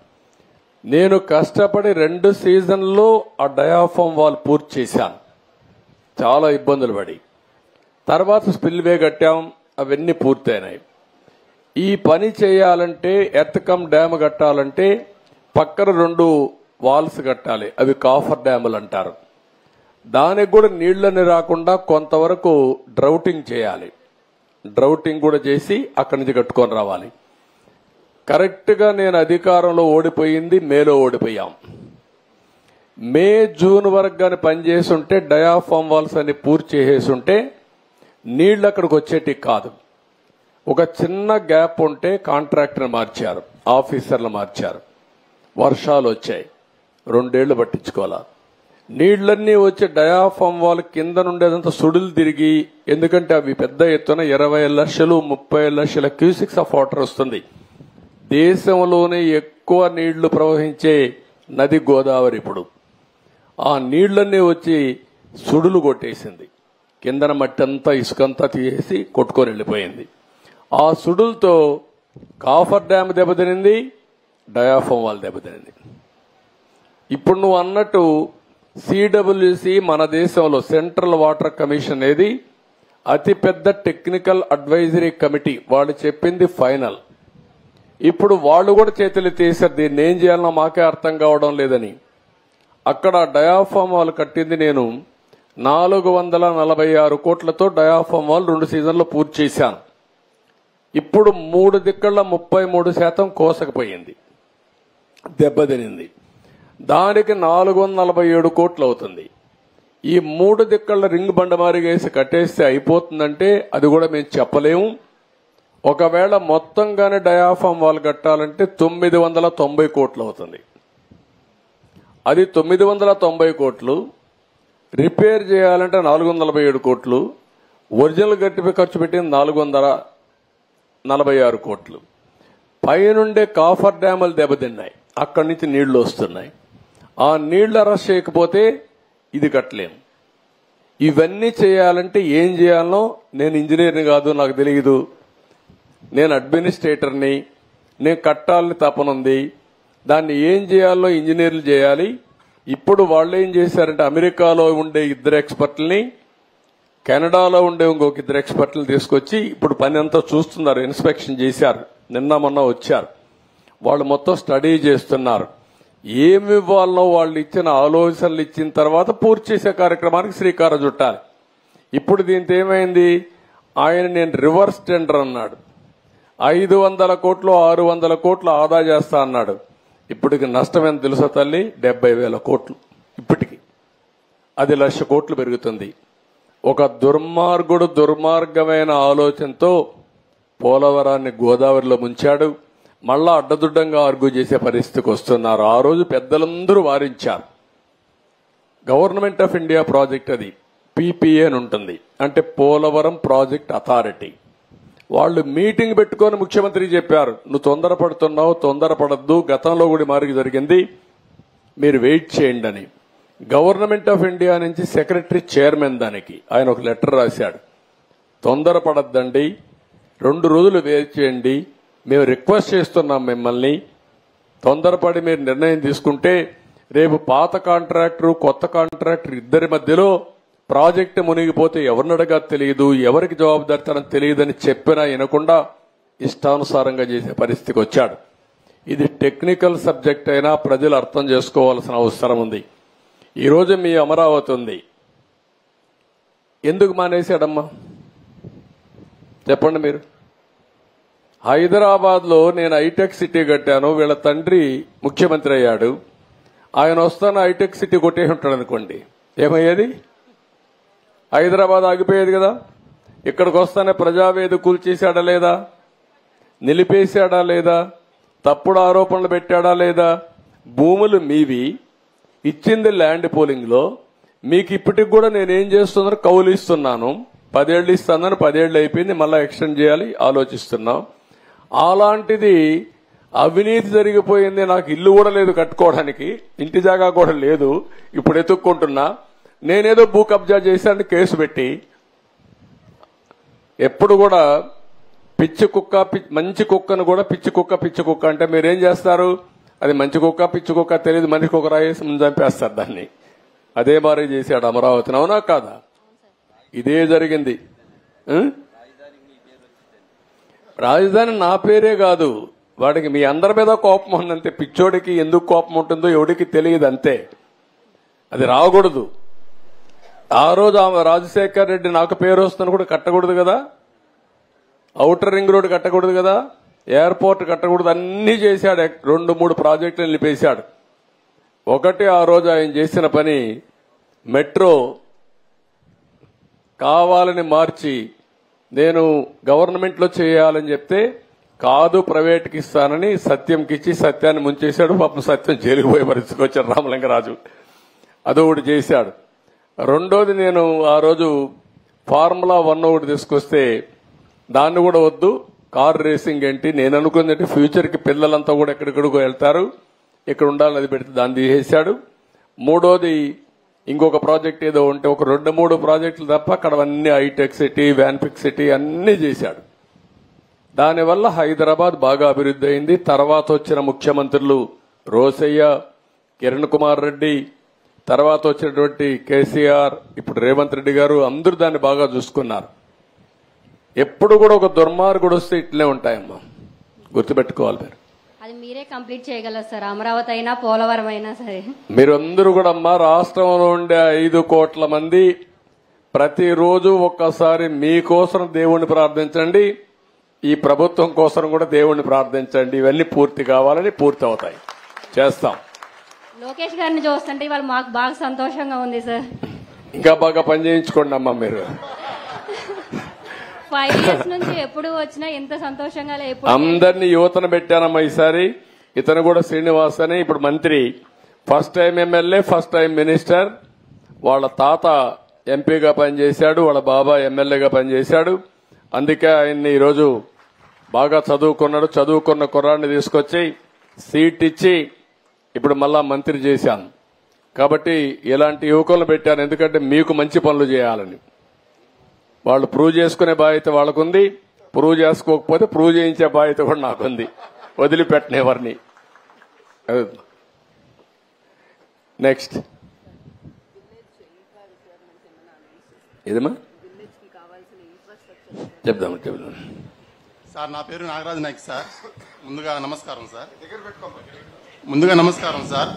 నేను కష్టపడి 2 సీజన్లో ఆ డయాఫామ్ వాల్ పూర్తి చేశాను, చాలా ఇబ్బందులు పడి. తర్వాత స్పిల్వే కట్టాం, అవన్నీ పూర్తయినాయి. ఈ పని చేయాలంటే, ఎర్త్ కమ్ డ్యామ్ కట్టాలంటే పక్కన 2 వాల్స్ కట్టాలి. అవి కాఫర్ డ్యాములు అంటారు. దానికి కూడా నీళ్లని రాకుండా కొంతవరకు డ్రౌటింగ్ చేయాలి. డ్రౌటింగ్ కూడా చేసి అక్కడి నుంచి కట్టుకొని రావాలి. కరెక్ట్ గా నేను అధికారంలో ఓడిపోయింది మేలో ఓడిపోయాం. మే జూన్ వరకు గాని పనిచేసి ఉంటే డయాఫామ్ వాల్స్ అని పూర్తి చేసేసి ఉంటే నీళ్లు అక్కడికి వచ్చేటి కాదు. ఒక చిన్న గ్యాప్ ఉంటే కాంట్రాక్టర్ మార్చారు, ఆఫీసర్లు మార్చారు, వర్షాలు వచ్చాయి, 2 ఏళ్లు పట్టించుకోవాలా. నీళ్లన్నీ వచ్చి డయాఫామ్ వాల్ కింద నుండేదంతా సుడులు తిరిగి, ఎందుకంటే అవి పెద్ద ఎత్తున 20 లక్షలు 30 లక్షల క్యూసిక్స్ ఆఫ్ వాటర్ వస్తుంది. దేశంలోనే ఎక్కువ నీళ్లు ప్రవహించే నది గోదావరి. ఇప్పుడు ఆ నీళ్లన్నీ వచ్చి సుడులు కొట్టేసింది, కిందన మట్టి అంతా ఇసుకంతా తీసేసి కొట్టుకొని వెళ్ళిపోయింది. ఆ సుడులతో కాఫర్ డ్యామ్ దెబ్బతినింది, డయాఫామ్ వాల్ దెబ్బతినింది. ఇప్పుడు నువ్వు అన్నట్టు సిడబ్ల్యూసి మన దేశంలో సెంట్రల్ వాటర్ కమిషన్ అనేది అతిపెద్ద టెక్నికల్ అడ్వైజరీ కమిటీ. వాళ్ళు చెప్పింది ఫైనల్. ఇప్పుడు వాళ్ళు కూడా చేతులు తీశారు, దీన్ని ఏం చేయాలనో మాకే అర్థం కావడం లేదని. అక్కడ డయాఫామ్ వాల్ కట్టింది నేను 446 కోట్లతో డయాఫామ్ వాల్ 2 సీజన్లు పూర్తి చేశాను. ఇప్పుడు 3 దిక్కల 33% కోసకపోయింది, దెబ్బతినింది. దానికి 447 కోట్లు అవుతుంది. ఈ 3 దిక్కల రింగ్ బండమారిగా వేసి కట్టేస్తే అయిపోతుందంటే అది కూడా మేము చెప్పలేము. ఒకవేళ మొత్తంగానే డయాఫామ్ వాల్ కట్టాలంటే 990 కోట్లు అవుతుంది. అది 990 కోట్లు. రిపేర్ చేయాలంటే 447 కోట్లు. ఒరిజినల్ గట్టిపై ఖర్చు పెట్టింది 446 కోట్లు. పైనుండే కాఫర్ డ్యాములు దెబ్బతిన్నాయి, అక్కడి నుంచి నీళ్లు వస్తున్నాయి. ఆ నీళ్లు అరెస్ట్ చేయకపోతే ఇది కట్టలేము. ఇవన్నీ చేయాలంటే ఏం చేయాలనో నేను ఇంజనీర్ని కాదు, నాకు తెలియదు. నేను అడ్మినిస్ట్రేటర్ని, నేను కట్టాలని తపనుంది. దాన్ని ఏం చేయాలో ఇంజనీర్లు చేయాలి. ఇప్పుడు వాళ్ళు ఏం చేశారంటే అమెరికాలో ఉండే 2 ఎక్స్పర్ట్లని, కెనడాలో ఉండే ఇంకొక 2 ఎక్స్పర్ట్లను తీసుకొచ్చి ఇప్పుడు పని అంతా చూస్తున్నారు. ఇన్స్పెక్షన్ చేశారు, నిన్న మొన్న వచ్చారు. వాళ్ళు మొత్తం స్టడీ చేస్తున్నారు. ఏమి ఇవ్వాలనో వాళ్ళు ఇచ్చిన ఆలోచనలు ఇచ్చిన తర్వాత పూర్తి చేసే కార్యక్రమానికి శ్రీకారం చుట్టాలి. ఇప్పుడు దీంతో ఏమైంది, ఆయన నేను రివర్స్ టెండర్ అన్నాడు. 500 కోట్లు 600 కోట్లు ఆదా చేస్తా అన్నాడు. ఇప్పటికి నష్టం ఎంత తెలుసా తల్లి, 70,000 కోట్లు. ఇప్పటికి అది 1,00,000 కోట్లు పెరుగుతుంది. ఒక దుర్మార్గమైన ఆలోచనతో పోలవరాన్ని గోదావరిలో ముంచాడు. మళ్ళా అడ్డదుడ్డంగా ఆర్గ్యూ చేసే పరిస్థితికి వస్తున్నారు. ఆ రోజు పెద్దలందరూ వారించారు. గవర్నమెంట్ ఆఫ్ ఇండియా ప్రాజెక్ట్ అది, పీపీఏ అని ఉంటుంది, అంటే పోలవరం ప్రాజెక్ట్ అథారిటీ. వాళ్ళు మీటింగ్ పెట్టుకొని ముఖ్యమంత్రి చెప్పారు, నువ్వు తొందరపడుతున్నావు, తొందరపడద్దు, గతంలో కూడా మార్పు జరిగింది, మీరు వెయిట్ చేయండి అని. గవర్నమెంట్ ఆఫ్ ఇండియా నుంచి సెక్రటరీ చైర్మన్ దానికి ఆయన ఒక లెటర్ రాశాడు, తొందరపడద్దండి, 2 రోజులు వెయిట్ చేయండి, మేము రిక్వెస్ట్ చేస్తున్నాం మిమ్మల్ని. తొందరపడి మీరు నిర్ణయం తీసుకుంటే రేపు పాత కాంట్రాక్టర్ కొత్త కాంట్రాక్టర్ ఇద్దరి మధ్యలో ప్రాజెక్టు మునిగిపోతే ఎవరిని అడగా తెలియదు, ఎవరికి జవాబుదారితనం తెలియదని చెప్పినా వినకుండా ఇష్టానుసారంగా చేసే పరిస్థితికి వచ్చాడు. ఇది టెక్నికల్ సబ్జెక్ట్ అయినా ప్రజలు అర్థం చేసుకోవాల్సిన అవసరం ఉంది. ఈరోజు మీ అమరావతి ఉంది, ఎందుకు మానేశాడమ్మా చెప్పండి మీరు? హైదరాబాద్ లో నేను హైటెక్ సిటీ కట్టాను, వీళ్ళ తండ్రి ముఖ్యమంత్రి అయ్యాడు, ఆయన వస్తాను హైటెక్ సిటీ కొట్టేసి ఉంటాడు అనుకోండి, ఏమయ్యేది? హైదరాబాద్ ఆగిపోయేది కదా. ఇక్కడికి వస్తానే ప్రజావేది కూల్చేశాడా లేదా, నిలిపేశాడా లేదా, తప్పుడు ఆరోపణలు పెట్టాడా లేదా? భూములు మీవి, ఇచ్చింది ల్యాండ్ పోలింగ్ లో, మీకు ఇప్పటికి కూడా నేనేం చేస్తున్నాను, కౌలు ఇస్తున్నాను, 10 ఏళ్ళు ఇస్తానని 10 ఏళ్ళు అయిపోయింది, మళ్ళా ఎక్స్టెండ్ చేయాలి ఆలోచిస్తున్నాం. అలాంటిది అవినీతి జరిగిపోయింది, నాకు ఇల్లు కూడా లేదు కట్టుకోవడానికి, ఇంటి జాగా కూడా లేదు, ఇప్పుడు ఎత్తుక్కుంటున్నా, నేనేదో భూ కబ్జా చేశానని కేసు పెట్టి, ఎప్పుడు కూడా పిచ్చి కుక్క మంచి కుక్కను కూడా పిచ్చి కుక్క అంటే మీరేం చేస్తారు? అది మంచి కుక్క పిచ్చి కుక్క తెలియదు, మనిషి కుక్క రాయేసి ముందు చంపేస్తారు దాన్ని. అదే మారి చేశాడు అమరావతిని, అవునా కాదా? ఇదే జరిగింది. రాజధాని నా పేరే కాదు, వాడికి మీ అందరి మీద కోపం ఉందంతే. పిచ్చోడికి ఎందుకు కోపం ఉంటుందో ఎవడికి తెలియదు అంతే. అది రాకూడదు. ఆ రోజు ఆమె రాజశేఖర్ రెడ్డి నాకు పేరు వస్తుందని కూడా కట్టకూడదు కదా, ఔటర్ రింగ్ రోడ్ కట్టకూడదు కదా, ఎయిర్పోర్ట్ కట్టకూడదు, అన్ని చేశాడు. 2-3 ప్రాజెక్టులు నిలిపేశాడు. ఒకటి ఆ రోజు ఆయన చేసిన పని మెట్రో కావాలని మార్చి నేను గవర్నమెంట్ లో చేయాలని చెప్తే కాదు ప్రైవేట్కి ఇస్తానని సత్యంకి ఇచ్చి సత్యాన్ని ముంచేశాడు. పాపం సత్యం జైలుకు పోయి పరిస్థితికి వచ్చాడు రామలింగరాజు. అదొకటి చేశాడు. రెండోది నేను ఆ రోజు ఫార్ములా 1 ఒకటి తీసుకొస్తే దాన్ని కూడా వద్దు, కార్ రేసింగ్ ఏంటి, నేను అనుకుంది ఫ్యూచర్ కి పిల్లలంతా కూడా ఎక్కడెక్కడికో వెళ్తారు, ఇక్కడ ఉండాలని అది పెడితే దాన్ని తీసేశాడు. మూడోది ఇంకొక ప్రాజెక్ట్ ఏదో ఉంటే ఒక 2-3 ప్రాజెక్టులు తప్ప అక్కడ అన్ని హైటెక్ సిటీ, వ్యాన్పిక్ సిటీ అన్ని చేశాడు. దానివల్ల హైదరాబాద్ బాగా అభివృద్ధి అయింది. తర్వాత వచ్చిన ముఖ్యమంత్రులు రోసయ్య, కిరణ్ కుమార్ రెడ్డి, తర్వాత వచ్చినటువంటి కేసీఆర్, ఇప్పుడు రేవంత్ రెడ్డి గారు అందరూ దాన్ని బాగా చూసుకున్నారు. ఎప్పుడు కూడా ఒక దుర్మార్గుడు వస్తే ఇట్లే ఉంటాయమ్మా, గుర్తుపెట్టుకోవాలి మీరు. అది మీరే కంప్లీట్ చేయగలరు సార్, అమరావతి అయినా పోలవరం అయినా సరే. మీరందరూ కూడా అమ్మా, రాష్ట్రంలో ఉండే 5 కోట్ల మంది ప్రతిరోజు ఒక్కసారి మీకోసం దేవుణ్ణి ప్రార్థించండి, ఈ ప్రభుత్వం కోసం కూడా దేవుణ్ణి ప్రార్థించండి. ఇవన్నీ పూర్తి కావాలని పూర్తి అవుతాయి, చేస్తాం. లోకేష్ గారిని చూస్తుంటే ఇవాళ మాకు బాగా సంతోషంగా ఉంది సార్. ఇంకా బాగా పని చేయించుకోండి అమ్మా మీరు. 5 years నుంచి ఎప్పుడు వచ్చినా ఎంత సంతోషంగా అందరినీ యువతను పెట్టానమ్మా ఈసారి. ఇతను కూడా శ్రీనివాస్ అని ఇప్పుడు మంత్రి, first time MLA, first time minister. వాళ్ళ తాత ఎంపీగా పనిచేశాడు, వాళ్ళ బాబా ఎమ్మెల్యేగా పనిచేశాడు. అందుకే ఆయన్ని ఈరోజు బాగా చదువుకున్నాడు. చదువుకున్న కుర్రాన్ని తీసుకొచ్చి సీట్ ఇచ్చి ఇప్పుడు మళ్ళా మంత్రి చేశాను. కాబట్టి ఇలాంటి యువకులను పెట్టాను, ఎందుకంటే మీకు మంచి పనులు చేయాలని. వాళ్ళు ప్రూవ్ చేసుకునే బాధ్యత వాళ్ళకుంది, ప్రూవ్ చేసుకోకపోతే ప్రూవ్ చేయించే బాధ్యత కూడా నాకుంది, వదిలిపెట్టనే ఎవరిని. నెక్స్ట్ ఏదమ్మా చెప్దాం. సార్ నా పేరు నాగరాజు నాయక్ సార్. ముందుగా నమస్కారం సార్.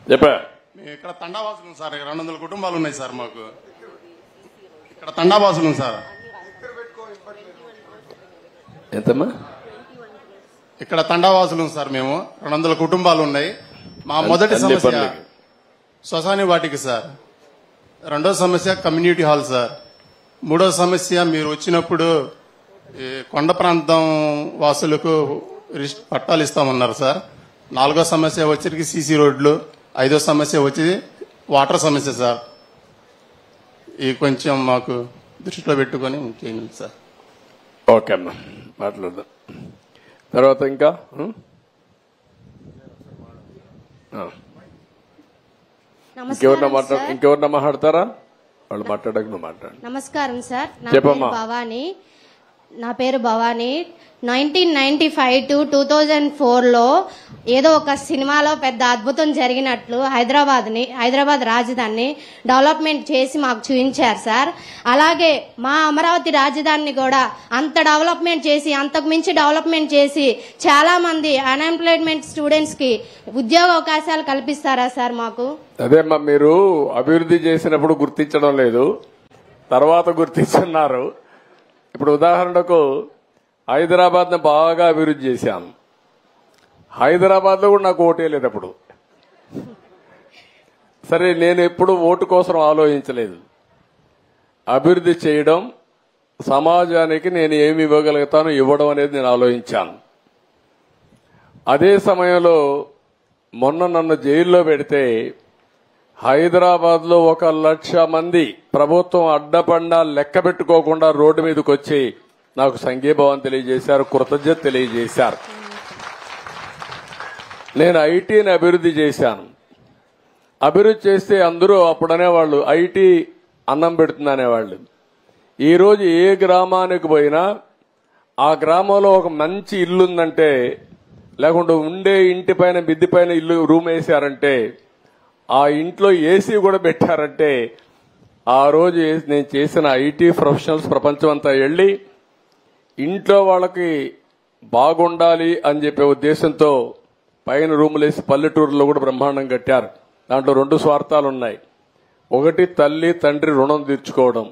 చెప్పా. మేము ఇక్కడ తండావాసులు సార్. 200 కుటుంబాలు ఉన్నాయి సార్ మాకు. ఇక్కడ తండావాసులు సార్. ఎంతమ్మా? ఇక్కడ తండావాసులు సార్. మేము 200 కుటుంబాలు ఉన్నాయి. మా మొదటి సమస్య శ్మశాన వాటిక సార్. రెండో సమస్య కమ్యూనిటీ హాల్ సార్. మూడో సమస్య మీరు వచ్చినప్పుడు కొండ ప్రాంతం వాసులకు పట్టాలు ఇస్తామన్నారు సార్. నాలుగో సమస్య వచ్చరికి సీసీ రోడ్లు. 5వ సమస్య వచ్చి వాటర్ సమస్య సార్. ఈ కొంచెం మాకు దృష్టిలో పెట్టుకుని చేయండి సార్. ఓకే అమ్మా, మాట్లాడదాం. తర్వాత ఇంకా ఇంకెవరన్నా మాట్లాడతారా? వాళ్ళు మాట్లాడక నువ్వు మాట్లాడు. నమస్కారం సార్. చెప్పమ్మా. నా పేరు భవానీ. 1995 to 2004లో ఏదో ఒక సినిమాలో పెద్ద అద్భుతం జరిగినట్లు హైదరాబాద్ రాజధానిని డెవలప్మెంట్ చేసి మాకు చూపించారు సార్. అలాగే మా అమరావతి రాజధానిని కూడా అంత డెవలప్మెంట్ చేసి, అంతకు మించి డెవలప్మెంట్ చేసి చాలా మంది అన్ఎంప్లాయ్మెంట్ స్టూడెంట్స్ కి ఉద్యోగ అవకాశాలు కల్పిస్తారా సార్ మాకు? అదేమ్మా, మీరు అభివృద్ధి చేసినప్పుడు గుర్తించడం లేదు, తర్వాత గుర్తిస్తున్నారు. ఇప్పుడు ఉదాహరణకు హైదరాబాద్ ను బాగా అభివృద్ధి చేశాను. హైదరాబాద్ లో కూడా నాకు ఓటే లేదు అప్పుడు. సరే, నేను ఎప్పుడు ఓటు కోసం ఆలోచించలేదు. అభివృద్ధి చేయడం, సమాజానికి నేను ఏమి ఇవ్వగలుగుతాను ఇవ్వడం అనేది నేను ఆలోచించాను. అదే సమయంలో మొన్న నన్ను జైల్లో పెడితే హైదరాబాద్ లో 1,00,000 మంది ప్రభుత్వం అడ్డపండా లెక్క పెట్టుకోకుండా రోడ్డు మీదకి వచ్చి నాకు సంఘీభావం తెలియజేశారు, కృతజ్ఞత తెలియజేశారు. నేను ఐటీని అభివృద్ధి చేశాను. అభివృద్ధి చేస్తే అందరూ అప్పుడు అనేవాళ్ళు ఐటీ అన్నం పెడుతుందనేవాళ్ళు. ఈరోజు ఏ గ్రామానికి పోయినా ఆ గ్రామంలో ఒక మంచి ఇల్లు ఉందంటే, లేకుంటే ఉండే ఇంటి పైన మిద్ది పైన ఇల్లు రూమ్ వేశారంటే, ఆ ఇంట్లో ఏసీ కూడా పెట్టారంటే, ఆ రోజు నేను చేసిన ఐటీ ప్రొఫెషనల్స్ ప్రపంచం అంతా వెళ్లి ఇంట్లో వాళ్ళకి బాగుండాలి అని చెప్పే ఉద్దేశంతో పైన రూములేసి పల్లెటూరులో కూడా బ్రహ్మాండం కట్టారు. దాంట్లో 2 స్వార్థాలు ఉన్నాయి. ఒకటి తల్లి తండ్రి రుణం తీర్చుకోవడం,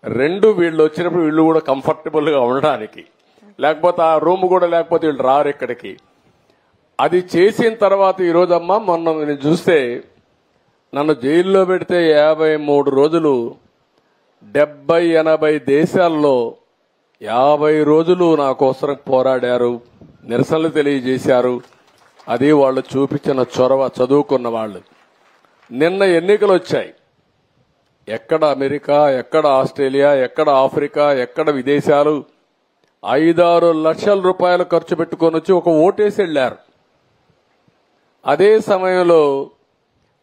2 వీళ్ళు వచ్చినప్పుడు వీళ్ళు కూడా కంఫర్టబుల్ గా ఉండడానికి, లేకపోతే ఆ రూమ్ కూడా లేకపోతే వీళ్ళు రారు ఇక్కడికి. అది చేసిన తర్వాత ఈ రోజమ్మా మొన్న నేను చూస్తే నన్ను జైల్లో పెడితే 53 రోజులు 70-80 దేశాల్లో 50 రోజులు నా కోసం పోరాడారు, నిరసనలు తెలియజేశారు. అది వాళ్ళు చూపించిన చొరవ, చదువుకున్న వాళ్ళు. నిన్న ఎన్నికలు వచ్చాయి. ఎక్కడ అమెరికా, ఎక్కడ ఆస్ట్రేలియా, ఎక్కడ ఆఫ్రికా, ఎక్కడ విదేశాలు 5-6 లక్షల రూపాయలు ఖర్చు పెట్టుకొని వచ్చి ఒక ఓటేసి వెళ్లారు. అదే సమయంలో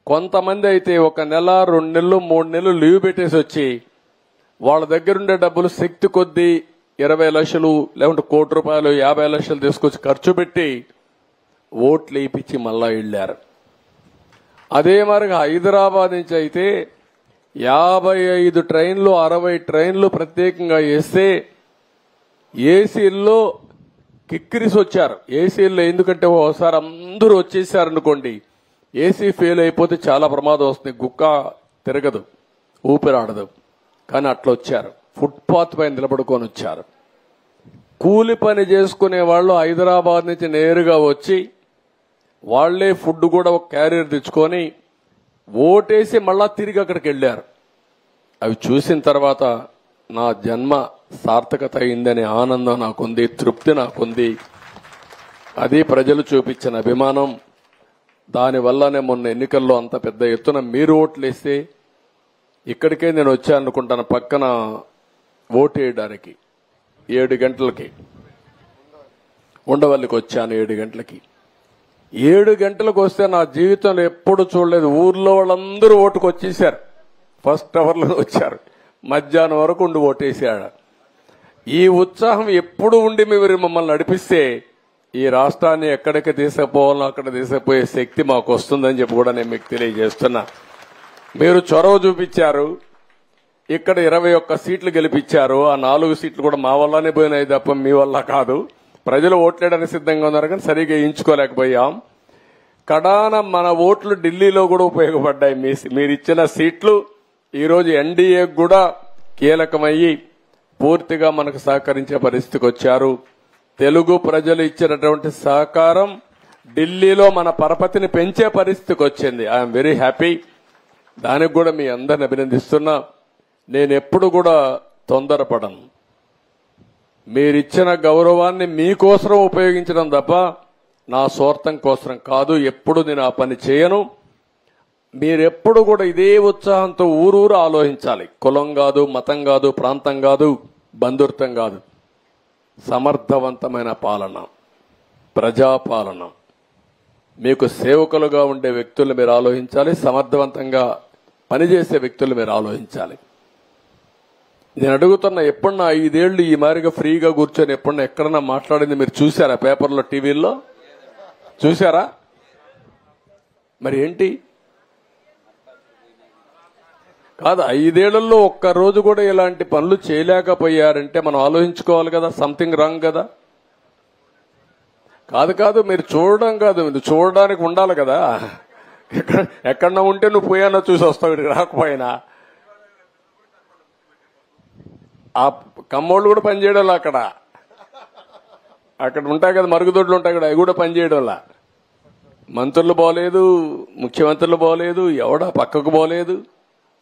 కొంతమంది అయితే 1 నెల, 2 నెలలు, 3 నెలలు లీవ్ పెట్టేసి వచ్చి వాళ్ళ దగ్గరుండే డబ్బులు శక్తి కొద్దీ 20 లక్షలు లేకుంటే ₹1 కోటి 50 లక్షలు తీసుకొచ్చి ఖర్చు పెట్టి ఓట్లు వేయించి మళ్ళా వెళ్లారు. అదే మరిగా హైదరాబాద్ నుంచి అయితే 55 ట్రైన్లు, 60 ట్రైన్లు ప్రత్యేకంగా వేస్తే ఏసీల్లో కిక్కిరిసి వచ్చారు. ఏసీల్లో ఎందుకంటే ఒకసారి అందరూ వచ్చేసారనుకోండి, ఏసీ ఫెయిల్ అయిపోతే చాలా ప్రమాదం వస్తుంది, గుక్క తిరగదు, ఊపిరాడదు. కానీ అట్లా వచ్చారు, ఫుట్పాత్ పైన నిలబడుకొని వచ్చారు. కూలి పని చేసుకునే వాళ్ళు హైదరాబాద్ నుంచి నేరుగా వచ్చి వాళ్లే ఫుడ్ కూడా ఒక క్యారియర్ తెచ్చుకొని ఓటేసి మళ్ళా తిరిగి అక్కడికి వెళ్లారు. అవి చూసిన తర్వాత నా జన్మ సార్థకత అయిందనే ఆనందం నాకుంది, తృప్తి నాకుంది. అది ప్రజలు చూపించిన అభిమానం. దానివల్లనే మొన్న ఎన్నికల్లో అంత పెద్ద ఎత్తున మీరు ఓట్లేస్తే ఇక్కడికే నేను వచ్చాననుకుంటాను. పక్కన ఓటు వేయడానికి 7 గంటలకి ఉండవల్లికి వచ్చాను. 7 గంటలకి 7 గంటలకు వస్తే నా జీవితంలో ఎప్పుడు చూడలేదు. ఊర్లో వాళ్ళందరూ ఓటుకు వచ్చేసారు, ఫస్ట్ అవర్లో వచ్చారు, మధ్యాహ్నం వరకు ఉండి ఓటేసాడు. ఈ ఉత్సాహం ఎప్పుడు ఉండి మీరు మమ్మల్ని నడిపిస్తే ఈ రాష్ట్రాన్ని ఎక్కడికి తీసుకుపోవాలో అక్కడ తీసుకుపోయే శక్తి మాకు వస్తుందని చెప్పి కూడా నేను మీకు తెలియజేస్తున్నా. మీరు చొరవ చూపించారు, ఇక్కడ 21 సీట్లు గెలిపించారు. ఆ 4 సీట్లు కూడా మా వల్లనే పోయినాయి తప్ప మీ వల్ల కాదు. ప్రజలు ఓట్లేయడానికి సిద్ధంగా ఉన్నారు కానీ సరిగ్గా ఎంచుకోలేకపోయాం. కడాన మన ఓట్లు ఢిల్లీలో కూడా ఉపయోగపడ్డాయి. మీరు ఇచ్చిన సీట్లు ఈరోజు ఎన్డీఏ కూడా కీలకమయ్యి పూర్తిగా మనకు సహకరించే పరిస్థితికి వచ్చారు. తెలుగు ప్రజలు ఇచ్చినటువంటి సహకారం ఢిల్లీలో మన పరపతిని పెంచే పరిస్థితికి వచ్చింది. I'm very happy. దానికి కూడా మీ అందరిని అభినందిస్తున్నా. నేను ఎప్పుడు కూడా తొందరపడను. మీరిచ్చిన గౌరవాన్ని మీకోసం ఉపయోగించడం తప్ప నా స్వార్థం కోసం కాదు. ఎప్పుడు నేను ఆ పని చేయను. మీరెప్పుడు కూడా ఇదే ఉత్సాహంతో ఊరూరు ఆలోచించాలి. కులం కాదు, మతం కాదు, ప్రాంతం కాదు, బంధుత్వం కాదు. సమర్థవంతమైన పాలన, ప్రజాపాలన, మీకు సేవకులుగా ఉండే వ్యక్తులు మీరు ఆలోచించాలి. సమర్థవంతంగా పనిచేసే వ్యక్తులు మీరు ఆలోచించాలి. నేను అడుగుతున్నా, ఎప్పుడన్నా 5 ఏళ్లు ఈ మాదిరిగా ఫ్రీగా కూర్చొని ఎప్పుడన్నా ఎక్కడన్నా మాట్లాడింది మీరు చూసారా? పేపర్లో, టీవీల్లో చూసారా? మరి ఏంటి కాదు, 5 ఏళ్లలో ఒక్కరోజు కూడా ఇలాంటి పనులు చేయలేకపోయారంటే మనం ఆలోచించుకోవాలి కదా, సంథింగ్ రాంగ్ కదా. కాదు మీరు చూడడం కాదు, మీరు చూడడానికి ఉండాలి కదా. ఎక్కడన్నా ఉంటే నువ్వు పోయానో చూసి వస్తావు, ఇక్కడికి రాకపోయినా. ఆ కమ్మోళ్ళు కూడా పనిచేయడం అక్కడ ఉంటాయి కదా, మరుగుదొడ్లు ఉంటాయి కదా, అవి కూడా పనిచేయడంలా. మంత్రులు పోలేదు, ముఖ్యమంత్రులు పోలేదు, ఎవడా పక్కకు పోలేదు.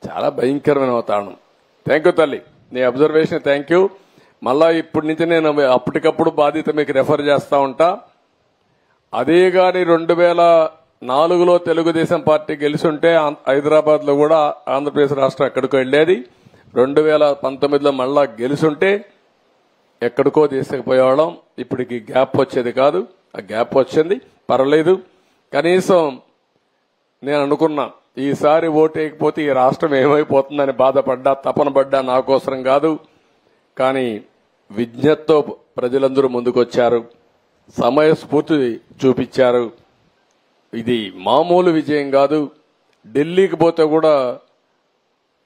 చాలా భయంకరమైన వాతావరణం. థ్యాంక్ యూ తల్లి, నీ అబ్జర్వేషన్ థ్యాంక్ యూ. మళ్ళా ఇప్పటి నుంచి నేను అప్పటికప్పుడు బాధ్యత మీకు రెఫర్ చేస్తా ఉంటా. అదే గాని 2004లో తెలుగుదేశం పార్టీ గెలిచుంటే హైదరాబాద్ లో కూడా ఆంధ్రప్రదేశ్ రాష్ట్రం ఎక్కడికో వెళ్లేది. 2019లో మళ్ళా గెలుచుంటే ఎక్కడికో తీసుకుపోయేవాళ్ళం. ఇప్పటికి గ్యాప్ వచ్చేది కాదు, ఆ గ్యాప్ వచ్చింది, పర్లేదు. కనీసం నేను అనుకున్నా ఈసారి ఓటేయకపోతే ఈ రాష్ట్రం ఏమైపోతుందని బాధపడ్డా, తపన పడ్డా, నా కోసం కాదు. కానీ విజ్ఞతతో ప్రజలందరూ ముందుకొచ్చారు, సమయస్ఫూర్తి చూపించారు. ఇది మామూలు విజయం కాదు. ఢిల్లీకి పోతే కూడా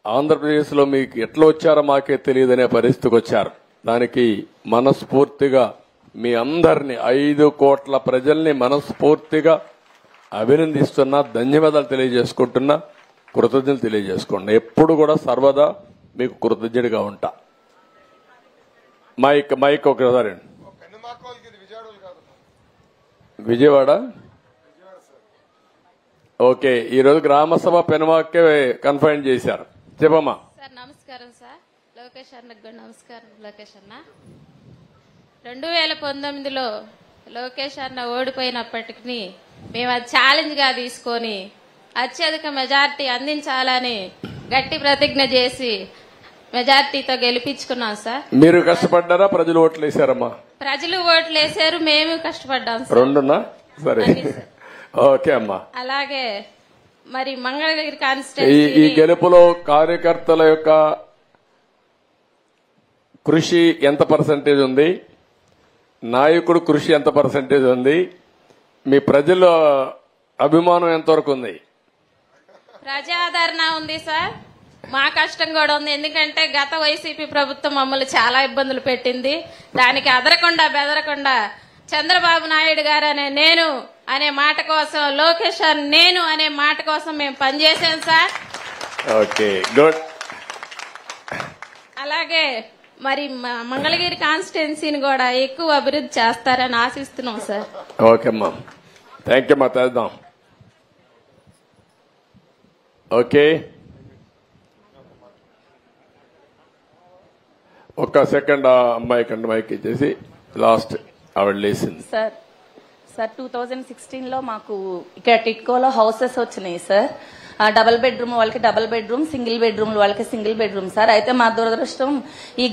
ఆంధ్రప్రదేశ్ లో మీకు ఎట్లా వచ్చారో మాకే తెలియదనే పరిస్థితికి వచ్చారు. దానికి మనస్ఫూర్తిగా మీ అందరినీ 5 కోట్ల ప్రజల్ని మనస్ఫూర్తిగా అభినందిస్తున్నా, ధన్యవాదాలు తెలియజేసుకుంటున్నా, కృతజ్ఞతలు తెలియజేసుకుంటున్నా. ఎప్పుడు కూడా సర్వదా మీకు కృతజ్ఞుడిగా ఉంటా. మైక్ ఒకసారి. విజయవాడ. ఓకే, ఈరోజు గ్రామసభ పెనుమాకే కన్ఫైన్ చేశారు. చెప్పమ్మా. సార్ నమస్కారం సార్. లోకేష్ అన్నకు కూడా నమస్కారం. లోకేష్ అన్న 2019లో లోకేష్ అన్న ఓడిపోయినప్పటికీ మేము అది ఛాలెంజ్ గా తీసుకొని అత్యధిక మెజార్టీ అందించాలని గట్టి ప్రతిజ్ఞ చేసి మెజార్టీతో గెలిపించుకున్నాం సార్. మీరు కష్టపడ్డారా, ప్రజలు ఓట్లు వేశారమ్మా? ప్రజలు ఓట్లు వేశారు, మేము కష్టపడ్డాం సార్. రెండున్నా? సరే, ఓకే అమ్మా. అలాగే మరి మంగళగిరి ఈ కాన్స్టిట్యూన్సీ గెలుపులో కార్యకర్తల యొక్క కృషి ఎంత పర్సెంటేజ్ ఉంది, నాయకుడు కృషి ఎంత పర్సెంటేజ్ ఉంది, మీ ప్రజల అభిమానం ఎంతవరకు ఉంది? ప్రజాదరణ ఉంది సార్. మా కష్టం కూడా ఉంది. ఎందుకంటే గత వైసీపీ ప్రభుత్వం మమ్మల్ని చాలా ఇబ్బందులు పెట్టింది. దానికి అదరకుండా బెదరకుండా చంద్రబాబు నాయుడు గారు నేను అనే మాట కోసం, లోకేష్ నేను అనే మాట కోసం మేము పనిచేసాం సార్. Okay, good. అలాగే మరి మంగళగిరి కాన్స్టిట్యున్సీని కూడా ఎక్కువ అభివృద్ధి చేస్తారని ఆశిస్తున్నాం సార్. ఓకే అమ్మా, థ్యాంక్ యూ అమ్మా. చేద్దాం. ఓకే, ఒక్క సెకండ్ అమ్మాయి కంటే మైక్ ఇచ్చేసి లాస్ట్ ఆవిడ లేసింది. సార్ 2016లో మాకు ఇక్కడ టిట్కోలో హౌసెస్ వచ్చినాయి సార్. డబుల్ బెడ్రూమ్ వాళ్ళకి డబుల్ బెడ్రూమ్, సింగిల్ బెడ్రూమ్ వాళ్ళకి సింగిల్ బెడ్రూమ్ సార్. అయితే మా దురదృష్టం ఈ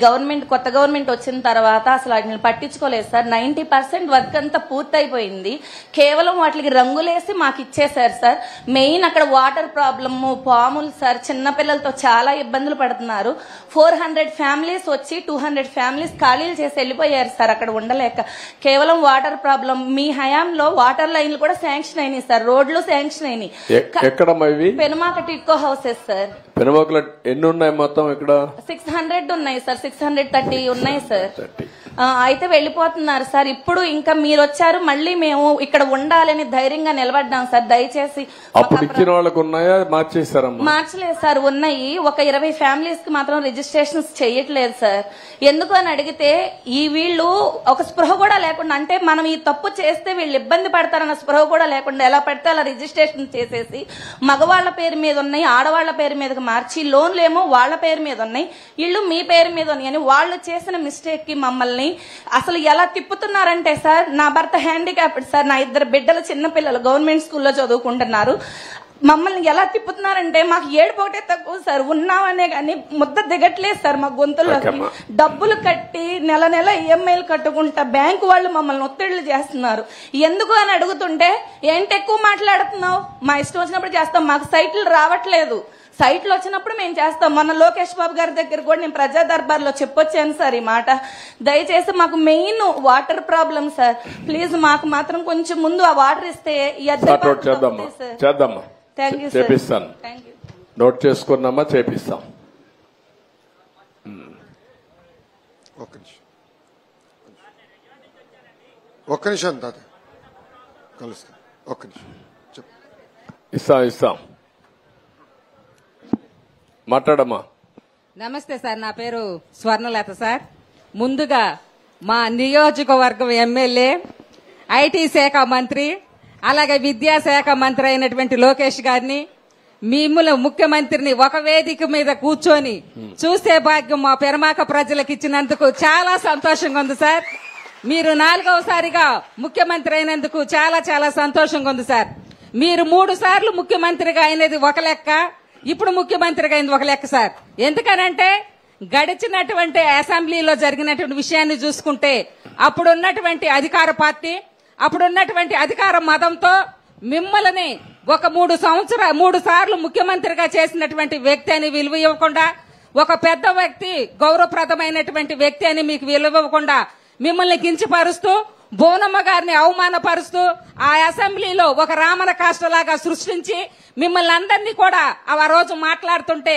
కొత్త గవర్నమెంట్ వచ్చిన తర్వాత అసలు వాటిని పట్టించుకోలేదు సార్. 90% వర్క్ అంతా పూర్తయిపోయింది. కేవలం వాటికి రంగులేసి మాకు ఇచ్చేసారు సార్. మెయిన్ అక్కడ వాటర్ ప్రాబ్లమ్, పాములు సార్. చిన్నపిల్లలతో చాలా ఇబ్బందులు పడుతున్నారు. 400 ఫ్యామిలీస్ వచ్చి 200 ఫ్యామిలీస్ ఖాళీలు చేసి వెళ్ళిపోయారు సార్ అక్కడ ఉండలేక. కేవలం వాటర్ ప్రాబ్లం. మీ హయాంలో వాటర్ లైన్లు కూడా శాంక్షన్ అయినాయి సార్, రోడ్లు శాంక్షన్ అయినాయి. ఎక్కడమ్మా ఇవి? Penumaka TIDCO houses sir. పెనుమాకలో ఎన్ని ఉన్నాయి మొత్తం? ఇక్కడ 600 ఉన్నాయి సార్, 630 ఉన్నాయి సార్. అయితే వెళ్ళిపోతున్నారు సార్. ఇప్పుడు ఇంకా మీరు వచ్చారు, మళ్ళీ మేము ఇక్కడ ఉండాలని ధైర్యంగా నిలబడ్డాం సార్. దయచేసి అప్పుడు ఇచ్చిన వాళ్ళకు ఉన్నాయా, మార్చేశారమ్మా? మార్చలేదు సార్, ఉన్నాయి. ఒక 20 ఫ్యామిలీస్ కి మాత్రం రిజిస్ట్రేషన్స్ చేయట్లేదు సార్. ఎందుకు అని అడిగితే ఈ వీళ్ళు ఒక స్పృహ కూడా లేకుండా, అంటే మనం ఈ తప్పు చేస్తే వీళ్ళు ఇబ్బంది పడతారన్న స్పృహ కూడా లేకుండా ఎలా పడితే అలా రిజిస్ట్రేషన్ చేసేసి మగవాళ్ల పేరు మీద ఉన్నాయి, ఆడవాళ్ల పేరు మీదకి మార్చి లోన్లు ఏమో వాళ్ల పేరు మీద ఉన్నాయి, ఇళ్ళు మీ పేరు మీద ఉన్నాయి అని వాళ్ళు చేసిన మిస్టేక్ కి మమ్మల్ని అసలు ఎలా తిప్పుతున్నారంటే సార్, నా భర్త హ్యాండిక్యాప్డ్ సార్, నా 2 బిడ్డలు చిన్నపిల్లలు గవర్నమెంట్ స్కూల్లో చదువుకుంటున్నారు. మమ్మల్ని ఎలా తిప్పుతున్నారంటే మాకు ఏడుపోటే తక్కువ సార్, ఉన్నామనే కానీ ముద్ద దిగట్లేదు సార్ మా గొంతుల్లోకి. డబ్బులు కట్టి నెల నెల ఈఎంఐలు కట్టుకుంటా బ్యాంకు వాళ్ళు మమ్మల్ని ఒత్తిళ్లు చేస్తున్నారు. ఎందుకు అని అడుగుతుంటే ఏంటి ఎక్కువ మాట్లాడుతున్నావు, మా ఇష్టం వచ్చినప్పుడు చేస్తాం, మాకు సైట్లు రావట్లేదు, సైట్లు వచ్చినప్పుడు మేము చేస్తాం. మొన్న లోకేష్ బాబు గారి దగ్గర కూడా నేను ప్రజా దర్బార్లో చెప్పొచ్చాను సార్ ఈ మాట. దయచేసి మాకు main water problem sir. Please మాకు మాత్రం కొంచెం ముందు ఆ వాటర్ ఇస్తే చేద్దామా? చేపిస్తాను, నోట్ చేసుకున్నామా, చేపిస్తాం. ఒక్క నిమిషం తాత కలుస్తాం. ఒక్క నిమిషం ఇస్తాం. మాట్లాడమ్మా. నమస్తే సార్, నా పేరు స్వర్ణలత సార్. ముందుగా మా నియోజకవర్గం ఎమ్మెల్యే, ఐటీ శాఖ మంత్రి, అలాగే విద్యాశాఖ మంత్రి అయినటువంటి లోకేష్ గారిని, మిమ్మల్ని ముఖ్యమంత్రిని ఒక వేదిక మీద కూర్చొని చూసే భాగ్యం మా పెనుమాక ప్రజలకు ఇచ్చినందుకు చాలా సంతోషంగా ఉంది సార్. మీరు 4వసారిగా ముఖ్యమంత్రి అయినందుకు చాలా చాలా సంతోషంగా ఉంది సార్. మీరు 3 సార్లు ముఖ్యమంత్రిగా అయినది ఒక లెక్క, ఇప్పుడు ముఖ్యమంత్రిగా అయింది ఒక లెక్క సార్. ఎందుకనంటే గడిచినటువంటి అసెంబ్లీలో జరిగినటువంటి విషయాన్ని చూసుకుంటే అప్పుడున్నటువంటి అధికార పార్టీ, అప్పుడున్నటువంటి అధికార మతంతో మిమ్మల్ని ఒక 3 సార్లు ముఖ్యమంత్రిగా చేసినటువంటి వ్యక్తి అని విలువ ఇవ్వకుండా, ఒక పెద్ద వ్యక్తి, గౌరవప్రదమైనటువంటి వ్యక్తి అని మీకు విలువ ఇవ్వకుండా మిమ్మల్ని కించపరుస్తూ, బోనమ్మ గారిని అవమానపరుస్తూ ఆ అసెంబ్లీలో ఒక రామన కాష్టలాగా సృష్టించి మిమ్మల్ని అందరినీ కూడా ఆ రోజు మాట్లాడుతుంటే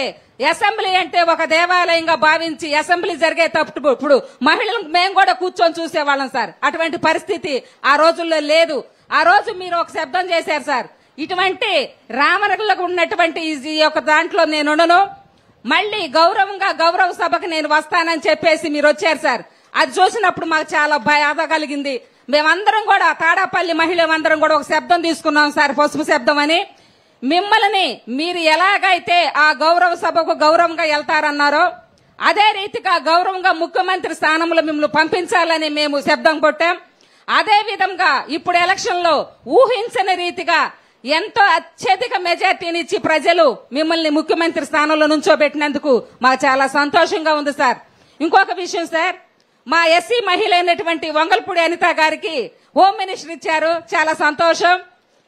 అసెంబ్లీ అంటే ఒక దేవాలయంగా భావించి అసెంబ్లీ జరిగేటప్పుడు ఇప్పుడు మహిళలు మేము కూడా కూర్చొని చూసేవాళ్ళం సార్. అటువంటి పరిస్థితి ఆ రోజుల్లో లేదు. ఆ రోజు మీరు ఒక శబ్దం చేశారు సార్, ఇటువంటి రామనగర్లకు ఉన్నటువంటి ఈ యొక్క దాంట్లో నేను ఉండను, మళ్ళీ గౌరవంగా గౌరవ సభకు నేను వస్తానని చెప్పేసి మీరు వచ్చారు సార్. అది చూసినప్పుడు మాకు చాలా బాధ కలిగింది. మేమందరం కూడా తాడాపల్లి మహిళలందరం కూడా ఒక శబ్దం తీసుకున్నాం సార్, పసుపు శబ్దం అని. మిమ్మల్ని మీరు ఎలాగైతే ఆ గౌరవ సభకు గౌరవంగా వెళ్తారన్నారో అదే రీతిగా గౌరవంగా ముఖ్యమంత్రి స్థానంలో మిమ్మల్ని పంపించాలని మేము శబ్దం కొట్టాం. అదే విధంగా ఇప్పుడు ఎలక్షన్ లో ఊహించని రీతిగా ఎంతో అత్యధిక మెజార్టీనిచ్చి ప్రజలు మిమ్మల్ని ముఖ్యమంత్రి స్థానంలో నుంచోబెట్టినందుకు మాకు చాలా సంతోషంగా ఉంది సార్. ఇంకొక విషయం సార్, మా ఎస్సీ మహిళ అయినటువంటి వంగల్పూడి అనిత గారికి హోమ్ మినిస్టర్ ఇచ్చారు, చాలా సంతోషం.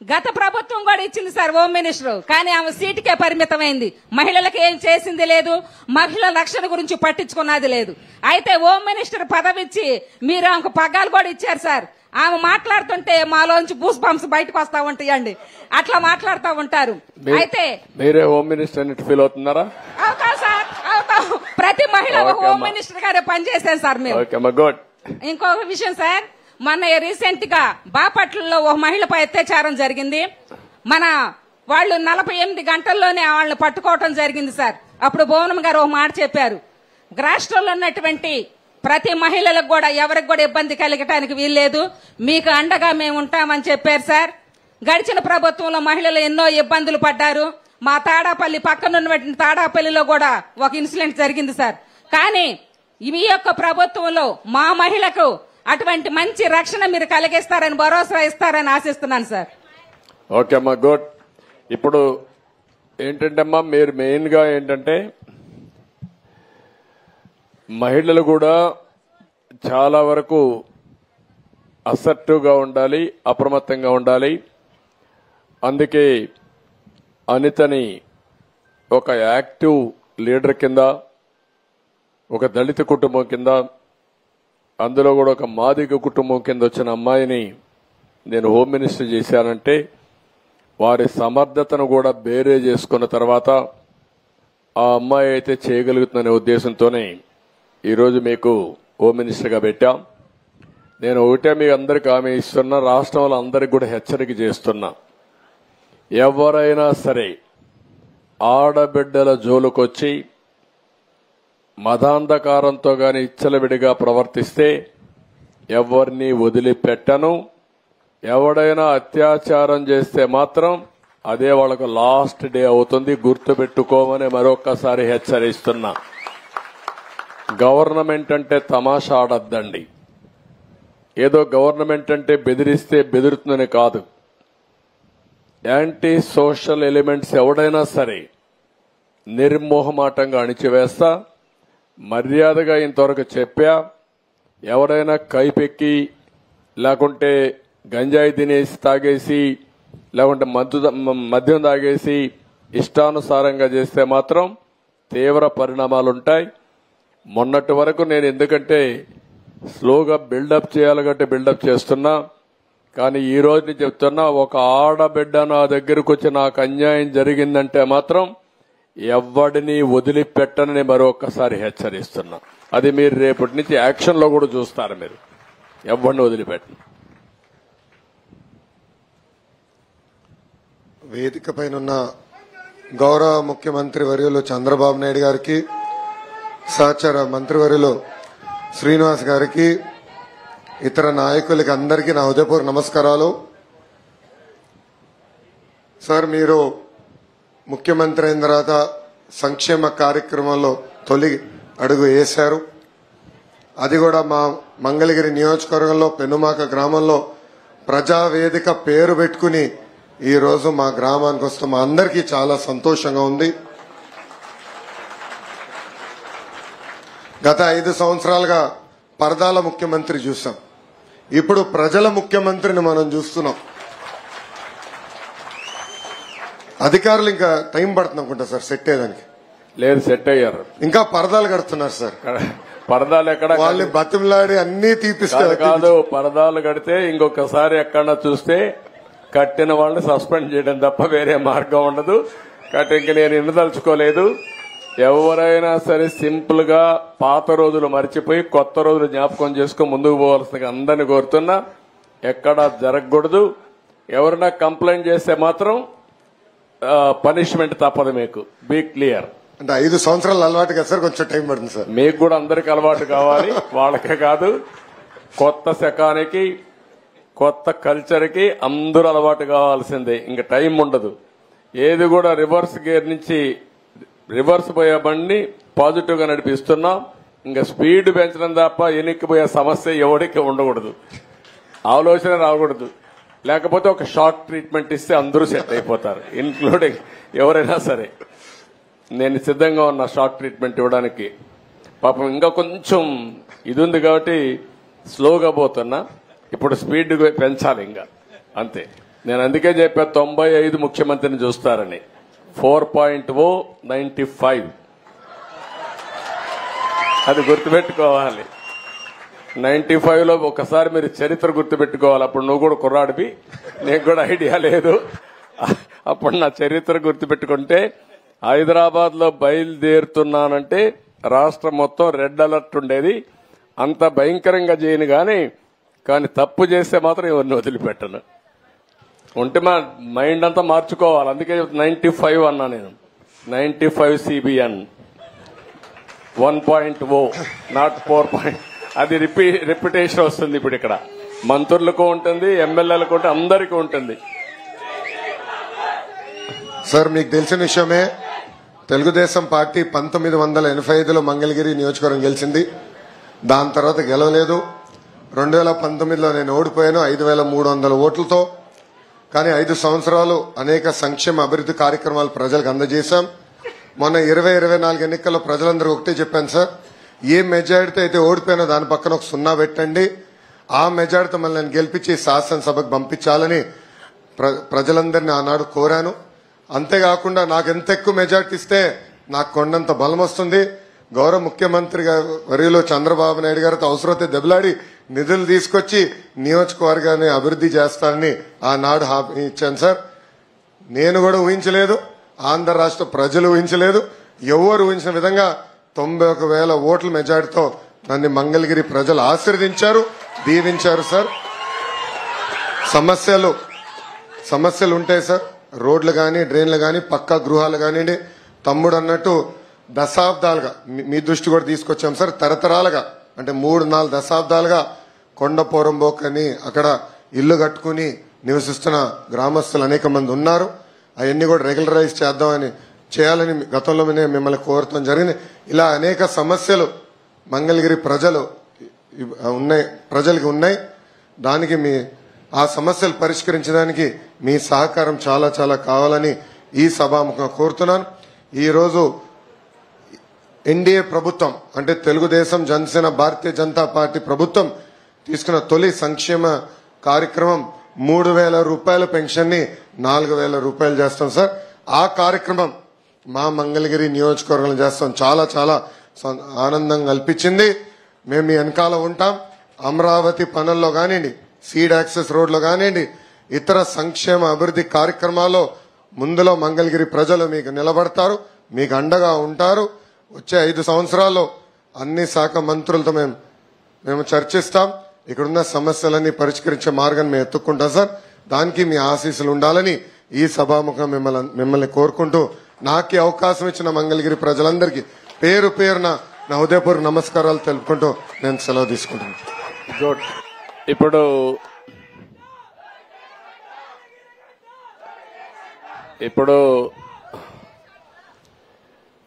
గత ప్రభుత్వం కూడా ఇచ్చింది సార్ హోమ్ మినిస్టర్, కానీ ఆమె సీటుకే పరిమితమైంది. మహిళలకు ఏం చేసింది లేదు, మహిళల రక్షణ గురించి పట్టించుకున్నది లేదు. అయితే హోమ్ మినిస్టర్ పదవి ఇచ్చి మీరు ఆమెకు పగ్గాలు కూడా ఇచ్చారు సార్. ఆమె మాట్లాడుతుంటే మాలోంచి బూస్ బంప్స్ బయటకు వస్తా ఉంటాయండి, అట్లా మాట్లాడుతూ ఉంటారు. అయితే మీరే హోమ్ మినిస్టర్ ఫీల్ అవుతున్నారా? అవుతాం సార్, అవుతాం. ప్రతి మహిళ హోమ్ మినిస్టర్ గారే పనిచేశాను సార్ మేము. ఇంకొక విషయం సార్, మొన్న రీసెంట్ గా బాపట్లలో ఒక మహిళపై అత్యాచారం జరిగింది. మన వాళ్ళు 48 గంటల్లోనే వాళ్ళని పట్టుకోవటం జరిగింది సార్. అప్పుడు భువనం గారు ఒక మాట చెప్పారు, రాష్ట్రంలో ఉన్నటువంటి ప్రతి మహిళలకు కూడా ఎవరికి కూడా ఇబ్బంది కలగటానికి వీల్లేదు, మీకు అండగా మేము ఉంటామని చెప్పారు సార్. గడిచిన ప్రభుత్వంలో మహిళలు ఎన్నో ఇబ్బందులు పడ్డారు. మా తాడాపల్లి పక్కనున్నటువంటి తాడాపల్లిలో కూడా ఒక ఇన్సిడెంట్ జరిగింది సార్. కానీ మీ యొక్క ప్రభుత్వంలో మా మహిళకు అటువంటి మంచి రక్షణ మీరు కలిగిస్తారని భరోసా ఇస్తారని ఆశిస్తున్నాను సార్. ఓకే అమ్మా, గుడ్. ఇప్పుడు ఏంటంటే అమ్మా, మీరు మెయిన్ గా ఏంటంటే మహిళలు కూడా చాలా వరకు అసర్టివ్ గా ఉండాలి, అప్రమత్తంగా ఉండాలి. అందుకే అనితని ఒక యాక్టివ్ లీడర్ కింద, ఒక దళిత కుటుంబం కింద, అందులో కూడా ఒక మాదిగ కుటుంబం కింద వచ్చిన అమ్మాయిని నేను హోమ్ మినిస్టర్ చేశానంటే వారి సమర్థతను కూడా బేరే చేసుకున్న తర్వాత ఆ అమ్మాయి అయితే చేయగలుగుతుందనే ఉద్దేశంతోనే ఈరోజు మీకు హోమ్ మినిస్టర్గా పెట్టాం. నేను ఒకటే మీ అందరికి హామీ ఇస్తున్నా, రాష్ట్రంలో అందరికి కూడా హెచ్చరిక చేస్తున్నా, ఎవరైనా సరే ఆడబిడ్డల జోలుకొచ్చి మదాంధకారంతో గాని ఇచ్చలవిడిగా ప్రవర్తిస్తే ఎవరిని వదిలిపెట్టను. ఎవడైనా అత్యాచారం చేస్తే మాత్రం అదే వాళ్ళకు లాస్ట్ డే అవుతుంది, గుర్తుపెట్టుకోమని మరొక్కసారి హెచ్చరిస్తున్నా. గవర్నమెంట్ అంటే తమాషా ఆడద్దండి. ఏదో గవర్నమెంట్ అంటే బెదిరిస్తే బెదురుతుందని కాదు. యాంటీ సోషల్ ఎలిమెంట్స్ ఎవడైనా సరే నిర్మోహమాటంగా అణిచివేస్తా. మర్యాదగా ఇంతవరకు చెప్పా, ఎవరైనా కైపెక్కి లేకుంటే గంజాయి తినేసి తాగేసి లేకుంటే మద్యం తాగేసి ఇష్టానుసారంగా చేస్తే మాత్రం తీవ్ర పరిణామాలుంటాయి. మొన్నటి వరకు నేను ఎందుకంటే స్లోగా బిల్డప్ చేయాలి కాబట్టి బిల్డప్ చేస్తున్నా, కానీ ఈ రోజు చెప్తున్నా, ఒక ఆడబిడ్డ నా దగ్గరకు వచ్చి నాకు అన్యాయం జరిగిందంటే మాత్రం ఎవడిని వదిలిపెట్టనని మరొకసారి హెచ్చరిస్తున్నా. అది మీరు రేపటి నుంచి యాక్షన్ లో కూడా చూస్తారు. మీరు ఎవడిని వదిలిపెట్టను. వేదిక పైన గౌరవ ముఖ్యమంత్రి వర్యులు చంద్రబాబు నాయుడు గారికి, సహచర మంత్రివర్యులు శ్రీనివాస్ గారికి, ఇతర నాయకులకి అందరికీ నా హృదయపూర్వక నమస్కారాలు. సార్, మీరు ముఖ్యమంత్రి అయిన తర్వాత సంక్షేమ కార్యక్రమంలో తొలి అడుగు వేశారు. అది కూడా మా మంగళగిరి నియోజకవర్గంలో పెనుమాక గ్రామంలో ప్రజావేదిక పేరు పెట్టుకుని ఈ రోజు మా గ్రామానికి వస్తాం. మా అందరికీ చాలా సంతోషంగా ఉంది. గత 5 సంవత్సరాలుగా పరదాల ముఖ్యమంత్రి చూసాం, ఇప్పుడు ప్రజల ముఖ్యమంత్రిని మనం చూస్తున్నాం. అధికారులు ఇంకా టైం పడుతుంది అనుకుంటా సార్ సెట్ అయ్యేదానికి. లేదు, సెట్ అయ్యారు. ఇంకా పరదాలు కడుతున్నారు సార్. పరదాలు ఎక్కడ వాళ్ళని బతిమలాడి అన్ని తీపిస్తారు. కాదు, పరదాలు కడితే ఇంకొకసారి ఎక్కడన్నా చూస్తే కట్టిన వాళ్ళని సస్పెండ్ చేయడం తప్ప వేరే మార్గం ఉండదు. కాబట్టి ఇంక నేను ఇన్నదలుచుకోలేదు. ఎవరైనా సరే సింపుల్ గా పాత రోజులు మర్చిపోయి కొత్త రోజులు జ్ఞాపకం చేసుకుని ముందుకు పోవాల్సిందిగా అందరినీ కోరుతున్నా. ఎక్కడా జరగకూడదు. ఎవరైనా కంప్లైంట్ చేస్తే మాత్రం పనిష్మెంట్ తప్పదు. మీకు బీ క్లియర్. అంటే 5 సంవత్సరాలు అలవాటు కదా సార్, కొంచెం టైం పడుతుంది సార్. మీకు కూడా అందరికి అలవాటు కావాలి, వాళ్ళకే కాదు, కొత్త శకానికి కొత్త కల్చర్కి అందరూ అలవాటు కావాల్సిందే. ఇంకా టైం ఉండదు. ఏది కూడా రివర్స్ గేర్ నుంచి రివర్స్ పోయే బండిని పాజిటివ్ గా నడిపిస్తున్నాం. ఇంకా స్పీడ్ పెంచడం తప్ప ఎనిక్కిపోయే సమస్య ఎవరికి ఉండకూడదు, ఆలోచన రాకూడదు. లేకపోతే ఒక షాక్ ట్రీట్మెంట్ ఇస్తే అందరూ సెట్ అయిపోతారు, ఇన్క్లూడింగ్ ఎవరైనా సరే. నేను సిద్ధంగా ఉన్నా షాక్ ట్రీట్మెంట్ ఇవ్వడానికి. పాపం ఇంకా కొంచెం ఇది ఉంది కాబట్టి స్లోగా పోతున్నా. ఇప్పుడు స్పీడ్ పెంచాలి ఇంకా, అంతే. నేను అందుకే చెప్పా 95 ముఖ్యమంత్రిని చూస్తారని. 4.0 95 అది గుర్తుపెట్టుకోవాలి. 95లో ఒకసారి మీరు చరిత్ర గుర్తుపెట్టుకోవాలి. అప్పుడు నువ్వు కూడా కుర్రాడివి, నీకు కూడా ఐడియా లేదు. అప్పుడు నా చరిత్ర గుర్తుపెట్టుకుంటే హైదరాబాద్ లో బయలుదేరుతున్నానంటే రాష్ట్రం మొత్తం రెడ్ అలర్ట్ ఉండేది. అంత భయంకరంగా చేయను కానీ తప్పు చేస్తే మాత్రం ఎవరిని వదిలిపెట్టను. ఉంటే మా మైండ్ అంతా మార్చుకోవాలి. అందుకే 95 అన్నా నేను. 95 CBN 1.0 నాట్ 4. అది రిపిటేషన్ వస్తుంది. ఇప్పుడు ఇక్కడ మంత్రులకు ఉంటుంది, ఎమ్మెల్యేలకు ఉంటుంది, అందరికీ ఉంటుంది. సార్ మీకు తెలిసిన విషయమే, తెలుగుదేశం పార్టీ 1985లో మంగళగిరి నియోజకవర్గం గెలిచింది. దాని తర్వాత గెలవలేదు. 2019లో నేను ఓడిపోయాను 5300 ఓట్లతో. కానీ 5 సంవత్సరాలు అనేక సంక్షేమ అభివృద్ధి కార్యక్రమాలు ప్రజలకు అందజేశాం. మొన్న 2024 ఎన్నికల్లో ప్రజలందరూ ఒకటే చెప్పాను సార్, ఏ మెజారిటీ అయితే ఓడిపోయినా దాని పక్కన ఒక 0 పెట్టండి. ఆ మెజారిటీ మళ్ళీ నేను గెలిపించి శాసనసభకు పంపించాలని ప్రజలందరినీ ఆనాడు కోరాను. అంతేకాకుండా నాకు ఎంత ఎక్కువ మెజారిటీ ఇస్తే నాకు కొండంత బలం వస్తుంది. గౌరవ ముఖ్యమంత్రి వర్యులు చంద్రబాబు నాయుడు గారితో అవసరమైతే దెబ్బలాడి నిధులు తీసుకొచ్చి నియోజకవర్గాన్ని అభివృద్ధి చేస్తానని ఆనాడు హామీ ఇచ్చాను సార్. నేను కూడా ఊహించలేదు, ఆంధ్ర రాష్ట్ర ప్రజలు ఊహించలేదు, ఎవరు ఊహించిన విధంగా 91,000 ఓట్ల మెజారిటీతో నన్ను మంగళగిరి ప్రజలు ఆశీర్వదించారు, దీవించారు సార్. సమస్యలు ఉంటాయి సార్, రోడ్లు కానీ, డ్రైన్లు కానీ, పక్కా గృహాలు కానివ్వండి. తమ్ముడు అన్నట్టు దశాబ్దాలుగా మీ దృష్టి కూడా తీసుకొచ్చాం సార్. తరతరాలుగా అంటే 3-4 దశాబ్దాలుగా కొండపోరంబోక్ అని అక్కడ ఇల్లు కట్టుకుని నివసిస్తున్న గ్రామస్తులు అనేక మంది ఉన్నారు. అవన్నీ కూడా రెగ్యులరైజ్ చేయాలని గతంలో మిమ్మల్ని కోరటం జరిగింది. ఇలా అనేక సమస్యలు మంగళగిరి ప్రజలకి ఉన్నాయి. దానికి ఆ సమస్యలు పరిష్కరించడానికి మీ సహకారం చాలా చాలా కావాలని ఈ సభాముఖంగా కోరుతున్నాను. ఈరోజు ఎన్డీఏ ప్రభుత్వం అంటే తెలుగుదేశం, జనసేన, భారతీయ జనతా పార్టీ ప్రభుత్వం తీసుకున్న తొలి సంక్షేమ కార్యక్రమం 3,000 రూపాయల పెన్షన్ ని 4,000 రూపాయలు చేస్తాం సార్. ఆ కార్యక్రమం మా మంగళగిరి నియోజకవర్గంలో చేస్తాం. చాలా చాలా ఆనందం కల్పించింది. మేము మీ వెనకాల ఉంటాం. అమరావతి పనుల్లో కానివ్వండి, సీడ్ యాక్సెస్ రోడ్లో కానివ్వండి, ఇతర సంక్షేమ అభివృద్ధి కార్యక్రమాల్లో ముందులో మంగళగిరి ప్రజలు మీకు నిలబడతారు, మీకు అండగా ఉంటారు. వచ్చే 5 సంవత్సరాల్లో అన్ని శాఖ మంత్రులతో మేము చర్చిస్తాం. ఇక్కడున్న సమస్యలన్నీ పరిష్కరించే మార్గాన్ని మేము ఎత్తుక్కుంటాం సార్. దానికి మీ ఆశీస్సులు ఉండాలని ఈ సభాముఖం మిమ్మల్ని కోరుకుంటూ నాకు అవకాశం ఇచ్చిన మంగళగిరి ప్రజలందరికీ పేరు పేరున నా హృదయపూర్వక నమస్కారాలు తెలుపుకుంటూ నేను సెలవు తీసుకుంటున్నాను. ఇప్పుడు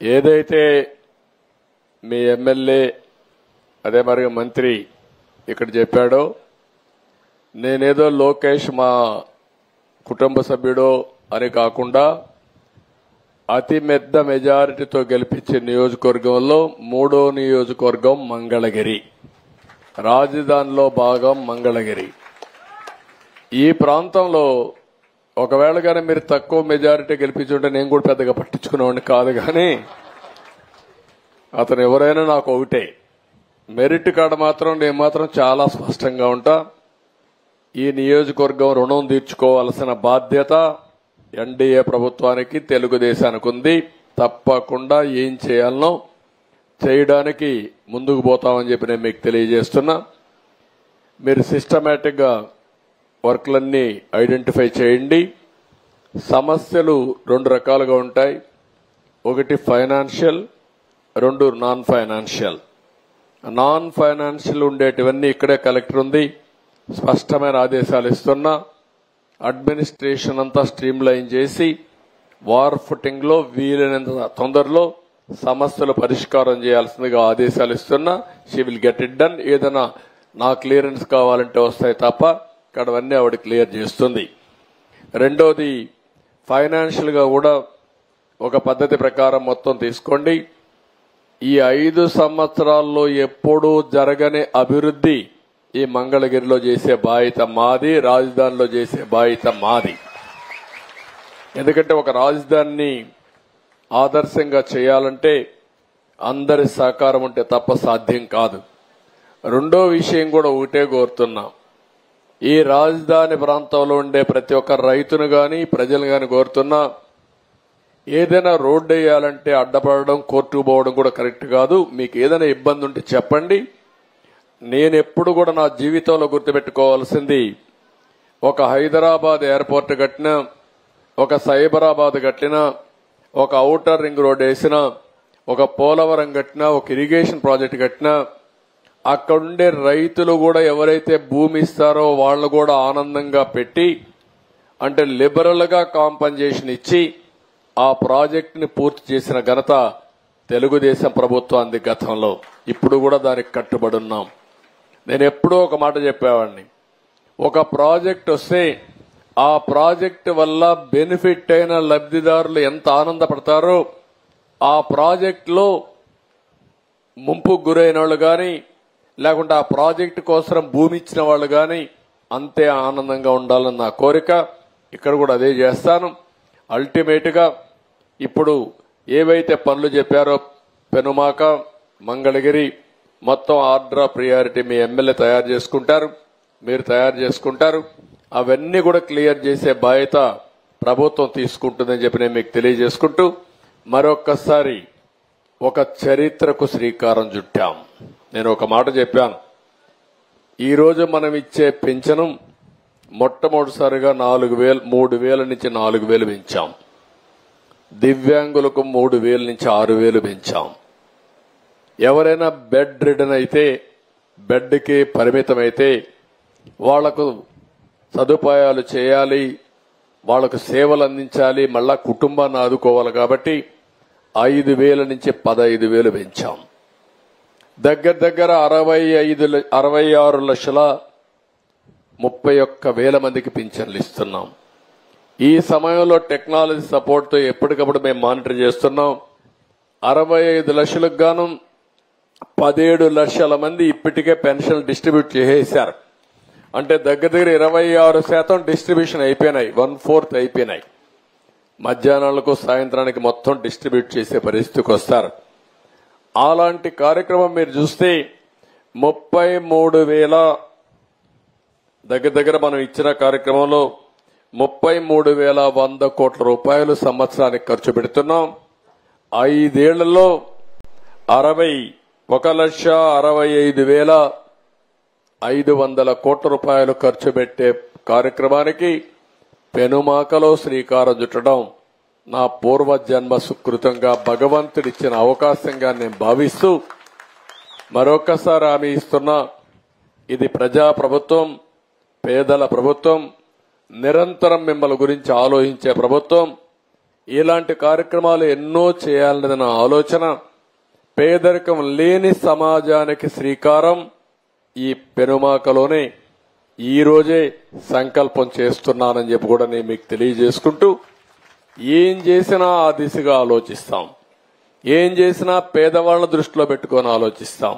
ఏదైతే మీ ఎమ్మెల్యే అదే మరి మంత్రి ఇక్కడ చెప్పాడో, నేనేదో లోకేష్ మా కుటుంబ సభ్యుడో అని కాకుండా అతి పెద్ద మెజారిటీతో గెలిపించే నియోజకవర్గంలో 3వ నియోజకవర్గం మంగళగిరి, రాజధానిలో భాగం మంగళగిరి. ఈ ప్రాంతంలో ఒకవేళ కానీ మీరు తక్కువ మెజారిటీ గెలిపించుంటే నేను కూడా పెద్దగా పట్టించుకునేవాడిని కాదు. కానీ అతను ఎవరైనా నాకు ఒకటే. మెరిట్ కార్డు మాత్రం నేను మాత్రం చాలా స్పష్టంగా ఉంటా. ఈ నియోజకవర్గం రుణం తీర్చుకోవాల్సిన బాధ్యత ఎన్డీఏ ప్రభుత్వానికి, తెలుగుదేశానికి ఉంది. తప్పకుండా ఏం చేయాలనో చేయడానికి ముందుకు పోతామని చెప్పి నేను మీకు తెలియజేస్తున్నా. మీరు సిస్టమేటిక్ గా వర్క్లన్నీ ఐడెంటిఫై చేయండి. సమస్యలు 2 రకాలుగా ఉంటాయి. ఒకటి financial, 2 non financial. Non financial ఉండేటివన్నీ ఇక్కడే కలెక్టర్ ఉంది స్పష్టమైన ఆదేశాలు ఇస్తున్నా. అడ్మినిస్ట్రేషన్ అంతా స్ట్రీమ్ లైన్ చేసి వార్ ఫుటింగ్ లో వీలైనంత తొందరలో సమస్యలు పరిష్కారం చేయాల్సిందిగా ఆదేశాలు ఇస్తున్నా. She will get it done. ఏదైనా నా క్లియరెన్స్ కావాలంటే వస్తాయి తప్ప ఇక్కడవన్నీ ఆవిడ క్లియర్ చేస్తుంది. రెండోది ఫైనాన్షియల్ గా కూడా ఒక పద్ధతి ప్రకారం మొత్తం తీసుకోండి. ఈ 5 సంవత్సరాల్లో ఎప్పుడూ జరగని అభివృద్ధి ఈ మంగళగిరిలో చేసే బాధ్యత మాది, రాజధానిలో చేసే బాధ్యత మాది. ఎందుకంటే ఒక రాజధానిని ఆదర్శంగా చేయాలంటే అందరి సహకారం ఉంటే తప్ప సాధ్యం కాదు. రెండో విషయం కూడా ఒకటే కోరుతున్నా, ఈ రాజధాని ప్రాంతంలో ఉండే ప్రతి ఒక్క రైతును గాని ప్రజలు గాని కోరుతున్నా, ఏదైనా రోడ్డు వేయాలంటే అడ్డపడడం, కోర్టుకు పోవడం కూడా కరెక్ట్ కాదు. మీకు ఏదైనా ఇబ్బంది ఉంటే చెప్పండి. నేను ఎప్పుడు కూడా నా జీవితంలో గుర్తుపెట్టుకోవాల్సింది, ఒక హైదరాబాద్ ఎయిర్పోర్ట్ కట్టినా, ఒక సైబరాబాద్ కట్టినా, ఒక ఔటర్ రింగ్ రోడ్ వేసినా, ఒక పోలవరం కట్టినా, ఒక ఇరిగేషన్ ప్రాజెక్ట్ కట్టినా, అక్కడుండే రైతులు కూడా ఎవరైతే భూమి ఇస్తారో వాళ్ళు కూడా ఆనందంగా పెట్టి, అంటే లిబరల్ గా కాంపన్సేషన్ ఇచ్చి ఆ ప్రాజెక్ట్ ని పూర్తి చేసిన ఘనత తెలుగుదేశం ప్రభుత్వానికి గతంలో. ఇప్పుడు కూడా దానికి కట్టుబడి ఉన్నాం. నేను ఎప్పుడూ ఒక మాట చెప్పేవాడిని, ఒక ప్రాజెక్ట్ వస్తే ఆ ప్రాజెక్టు వల్ల బెనిఫిట్ అయిన లబ్ధిదారులు ఎంత ఆనందపడతారో, ఆ ప్రాజెక్టులో ముంపుకు గురైన వాళ్ళు గాని, లేకుంటే ఆ ప్రాజెక్టు కోసం భూమి ఇచ్చిన వాళ్ళు గాని అంతే ఆనందంగా ఉండాలని నా కోరిక. ఇక్కడ కూడా అదే చేస్తాను. అల్టిమేట్ గా ఇప్పుడు ఏవైతే పనులు చెప్పారో పెనుమాక, మంగళగిరి మొత్తం order of priority me MLA తయారు చేసుకుంటారు, మీరు తయారు చేసుకుంటారు. అవన్నీ కూడా క్లియర్ చేసే బాధ్యత ప్రభుత్వం తీసుకుంటుందని చెప్పి నేను మీకు తెలియజేసుకుంటూ మరొక్కసారి ఒక చరిత్రకు శ్రీకారం చుట్టాం. నేను ఒక మాట చెప్పాను, ఈ రోజు మనం ఇచ్చే పింఛను మొట్టమొదటిసారిగా 3,000 నుంచి 4,000 పెంచాం. దివ్యాంగులకు 3,000 నుంచి 6,000 పెంచాం. ఎవరైనా బెడ్ రిడన్ అయితే, బెడ్కి పరిమితమైతే వాళ్లకు సదుపాయాలు చేయాలి, వాళ్లకు సేవలు అందించాలి, మళ్ళా కుటుంబాన్ని ఆదుకోవాలి. కాబట్టి 5,000 నుంచి 15,000 పెంచాం. దగ్గర 66,31,000 మందికి పింఛన్లు ఇస్తున్నాం. ఈ సమయంలో టెక్నాలజీ సపోర్ట్ తో ఎప్పటికప్పుడు మేము మానిటర్ చేస్తున్నాం. 65 లక్షలకు గాను 17 లక్షల మంది ఇప్పటికే పెన్షన్ డిస్ట్రిబ్యూట్ చేసేశారు. అంటే దగ్గర 26% డిస్ట్రిబ్యూషన్ అయిపోయినాయి, 1/4 అయిపోయినాయి. మధ్యాహ్నాలకు సాయంత్రానికి మొత్తం డిస్ట్రిబ్యూట్ చేసే పరిస్థితికి వస్తారు. అలాంటి కార్యక్రమం మీరు చూస్తే 33,000 దగ్గర మనం ఇచ్చిన కార్యక్రమంలో 33,100 కోట్ల రూపాయలు సంవత్సరానికి ఖర్చు పెడుతున్నాం. 5 ఏళ్లలో 1,65,500 కోట్ల రూపాయలు ఖర్చు పెట్టే కార్యక్రమానికి పెనుమాకలో శ్రీకారం చుట్టడం నా పూర్వజన్మ సుకృతంగా భగవంతుడిచ్చిన అవకాశంగా నేను భావిస్తూ మరొకసారి హామీ ఇస్తున్నా, ఇది ప్రజా ప్రభుత్వం, పేదల ప్రభుత్వం, నిరంతరం మిమ్మల్ని గురించి ఆలోచించే ప్రభుత్వం. ఇలాంటి కార్యక్రమాలు ఎన్నో చేయాలన్న ఆలోచన, పేదరికం లేని సమాజానికి శ్రీకారం ఈ పెనుమాకలోనే ఈ రోజే సంకల్పం చేస్తున్నానని చెప్పి కూడా నేను మీకు తెలియజేసుకుంటూ, ఏం చేసినా ఆ దిశగా ఆలోచిస్తాం, ఏం చేసినా పేదవాళ్ల దృష్టిలో పెట్టుకొని ఆలోచిస్తాం.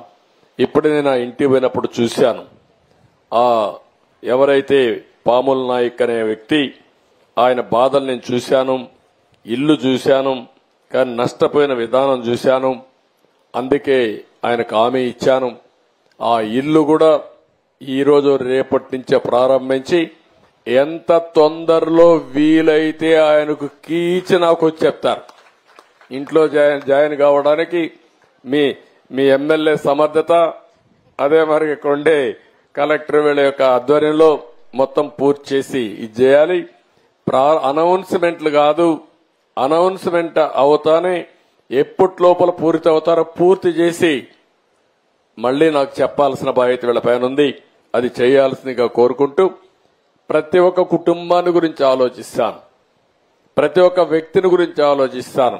ఇప్పుడు నేను ఆ ఇంటికి పోయినప్పుడు చూశాను, ఆ ఎవరైతే పాముల నాయక్ అనే వ్యక్తి, ఆయన బాధలు నేను చూశాను, ఇల్లు చూశాను, కానీ నష్టపోయిన విధానం చూశాను. అందుకే ఆయనకు హామీ ఇచ్చాను, ఆ ఇల్లు కూడా ఈ రోజు రేపటి నుంచే ప్రారంభించి ఎంత తొందరలో వీలైతే ఆయనకు కీచి నాకు వచ్చి చెప్తారు. ఇంట్లో జాయిన్ కావడానికి మీ ఎమ్మెల్యే సమర్థత, అదే మరి ఇక్కడ ఉండే కలెక్టర్ వీళ్ళ యొక్క ఆధ్వర్యంలో మొత్తం పూర్తి చేసి ఇది చేయాలి. అనౌన్స్మెంట్లు కాదు, అనౌన్స్మెంట్ అవుతానే ఎప్పటి పూర్తి అవుతారో పూర్తి చేసి మళ్లీ నాకు చెప్పాల్సిన బాధ్యత వీళ్ళపైన ఉంది. అది చేయాల్సిందిగా కోరుకుంటూ ప్రతి ఒక్క కుటుంబాన్ని గురించి ఆలోచిస్తాను, ప్రతి ఒక్క వ్యక్తిని గురించి ఆలోచిస్తాను,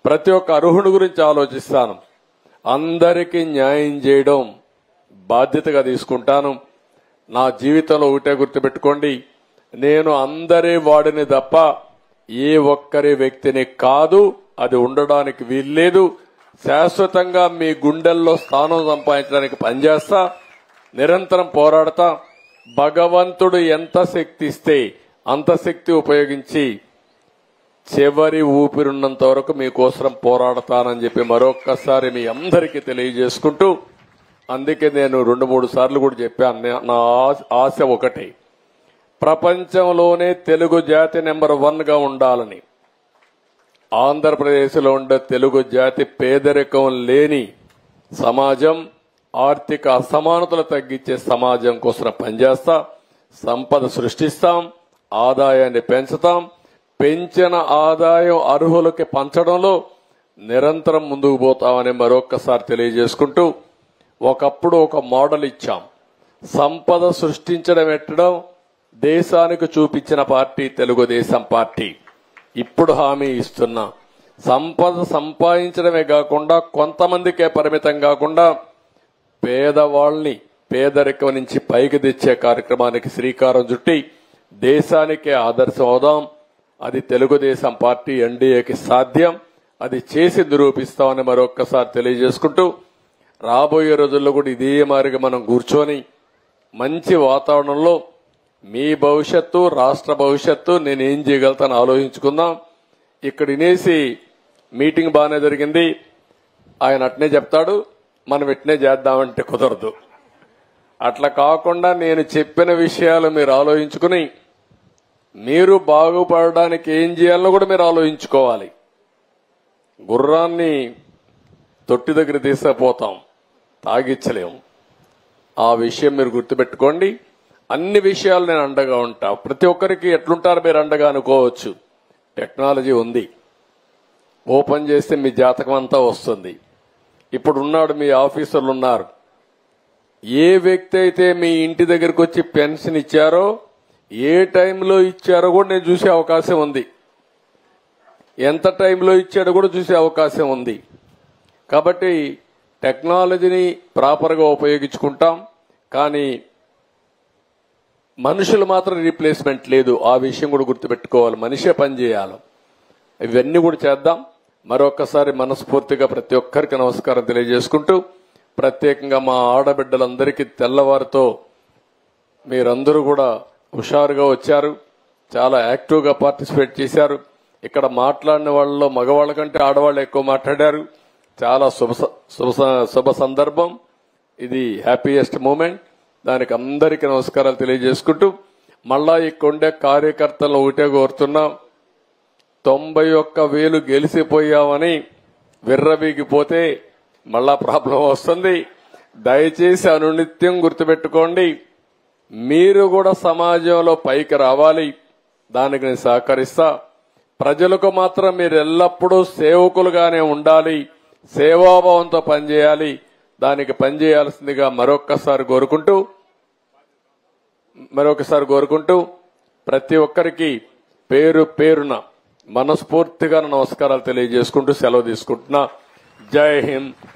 ప్రతి ఒక్క అర్హుని గురించి ఆలోచిస్తాను. అందరికీ న్యాయం చేయడం బాధ్యతగా తీసుకుంటాను. నా జీవితంలో ఒకటే గుర్తుపెట్టుకోండి, నేను అందరి వాడిని తప్ప ఏ ఒక్కరి వ్యక్తిని కాదు. అది ఉండడానికి వీల్లేదు. శాశ్వతంగా మీ గుండెల్లో స్థానం సంపాదించడానికి పనిచేస్తా, నిరంతరం పోరాడతా. భగవంతుడు ఎంత శక్తి ఇస్తే అంత శక్తి ఉపయోగించి చివరి ఊపిరున్నంత వరకు మీకోసం పోరాడతానని చెప్పి మరొక్కసారి మీ అందరికీ తెలియజేసుకుంటూ, అందుకే నేను 2-3 సార్లు కూడా చెప్పాను, నా ఆశ ఒకటే, ప్రపంచంలోనే తెలుగు జాతి నెంబర్ 1 గా ఉండాలని. ఆంధ్రప్రదేశ్లో ఉండే తెలుగు జాతి పేదరికం లేని సమాజం, ఆర్థిక అసమానతలు తగ్గించే సమాజం కోసం పనిచేస్తా. సంపద సృష్టిస్తాం, ఆదాయాన్ని పెంచుతాం. పెంచిన ఆదాయం అర్హులకి పంచడంలో నిరంతరం ముందుకు పోతామని మరొక్కసారి తెలియజేసుకుంటూ, ఒకప్పుడు ఒక మోడల్ ఇచ్చాం. సంపద సృష్టించడం ఎట్టడం దేశానికి చూపించిన పార్టీ తెలుగుదేశం పార్టీ. ఇప్పుడు హామీ ఇస్తున్నా, సంపద సంపాదించడమే కాకుండా కొంతమందికే పరిమితం కాకుండా పేదవాళ్ని పేదరికం నుంచి పైకి తెచ్చే కార్యక్రమానికి శ్రీకారం చుట్టి దేశానికే ఆదర్శం అవుదాం. అది తెలుగుదేశం పార్టీ ఎన్డీఏకి సాధ్యం. అది చేసి నిరూపిస్తామని మరొక్కసారి తెలియజేసుకుంటూ, రాబోయే రోజుల్లో కూడా ఇదే మాదిరిగా మనం కూర్చొని మంచి వాతావరణంలో మీ భవిష్యత్తు, రాష్ట్ర భవిష్యత్తు నేనేం చేయగలుగుతాను ఆలోచించుకుందాం. ఇక్కడ వినేసి మీటింగ్ బాగానే జరిగింది, ఆయన అట్నే చెప్తాడు, మనం ఇట్నే చేద్దామంటే కుదరదు. అట్లా కాకుండా నేను చెప్పిన విషయాలు మీరు ఆలోచించుకుని మీరు బాగుపడడానికి ఏం చేయాలో కూడా మీరు ఆలోచించుకోవాలి. గుర్రాన్ని తొట్టి దగ్గర తీసుకుపోతాం, తాగిచ్చలేము. ఆ విషయం మీరు గుర్తుపెట్టుకోండి. అన్ని విషయాలు నేను అండగా ఉంటా. ప్రతి ఒక్కరికి ఎట్లుంటారు మీరు అండగా అనుకోవచ్చు. టెక్నాలజీ ఉంది, ఓపెన్ చేస్తే మీ జాతకం అంతా వస్తుంది. ఇప్పుడు ఉన్నాడు, మీ ఆఫీసర్లు ఉన్నారు. ఏ వ్యక్తి అయితే మీ ఇంటి దగ్గరకు వచ్చి పెన్షన్ ఇచ్చారో, ఏ టైంలో ఇచ్చారో కూడా నేను చూసే అవకాశం ఉంది. ఎంత టైంలో ఇచ్చాడో కూడా చూసే అవకాశం ఉంది. కాబట్టి టెక్నాలజీని ప్రాపర్గా ఉపయోగించుకుంటాం, కానీ మనుషులు మాత్రం రీప్లేస్మెంట్ లేదు. ఆ విషయం కూడా గుర్తుపెట్టుకోవాలి. మనిషే పని చేయాలి. ఇవన్నీ కూడా చేద్దాం. మరొకసారి మనస్ఫూర్తిగా ప్రతి ఒక్కరికి నమస్కారం తెలియజేసుకుంటూ, ప్రత్యేకంగా మా ఆడబిడ్డలందరికీ తెల్లవారితో మీరందరూ కూడా హుషారుగా వచ్చారు, చాలా యాక్టివ్గా పార్టిసిపేట్ చేశారు. ఇక్కడ మాట్లాడిన వాళ్ళలో మగవాళ్ళ కంటే ఆడవాళ్ళు ఎక్కువ మాట్లాడారు. చాలా శుభ సందర్భం ఇది, హ్యాపీయెస్ట్ మూమెంట్. దానికి అందరికీ నమస్కారాలు తెలియజేసుకుంటూ, మళ్ళా ఇక్కడుండే కార్యకర్తలను ఒకటే కోరుతున్నాం, 91,000 గెలిచిపోయామని విర్రవీగిపోతే మళ్ళా ప్రాబ్లం వస్తుంది. దయచేసి అనునిత్యం గుర్తుపెట్టుకోండి, మీరు కూడా సమాజంలో పైకి రావాలి. దానికి నేను సహకరిస్తా. ప్రజలకు మాత్రం మీరు ఎల్లప్పుడూ సేవకులుగానే ఉండాలి, సేవాభావంతో పనిచేయాలి. దానికి పనిచేయాల్సిందిగా మరొకసారి కోరుకుంటూ ప్రతి ఒక్కరికి పేరు పేరున మనస్ఫూర్తిగా నమస్కారాలు తెలియజేసుకుంటూ సెలవు తీసుకుంటున్నా. జై హింద్.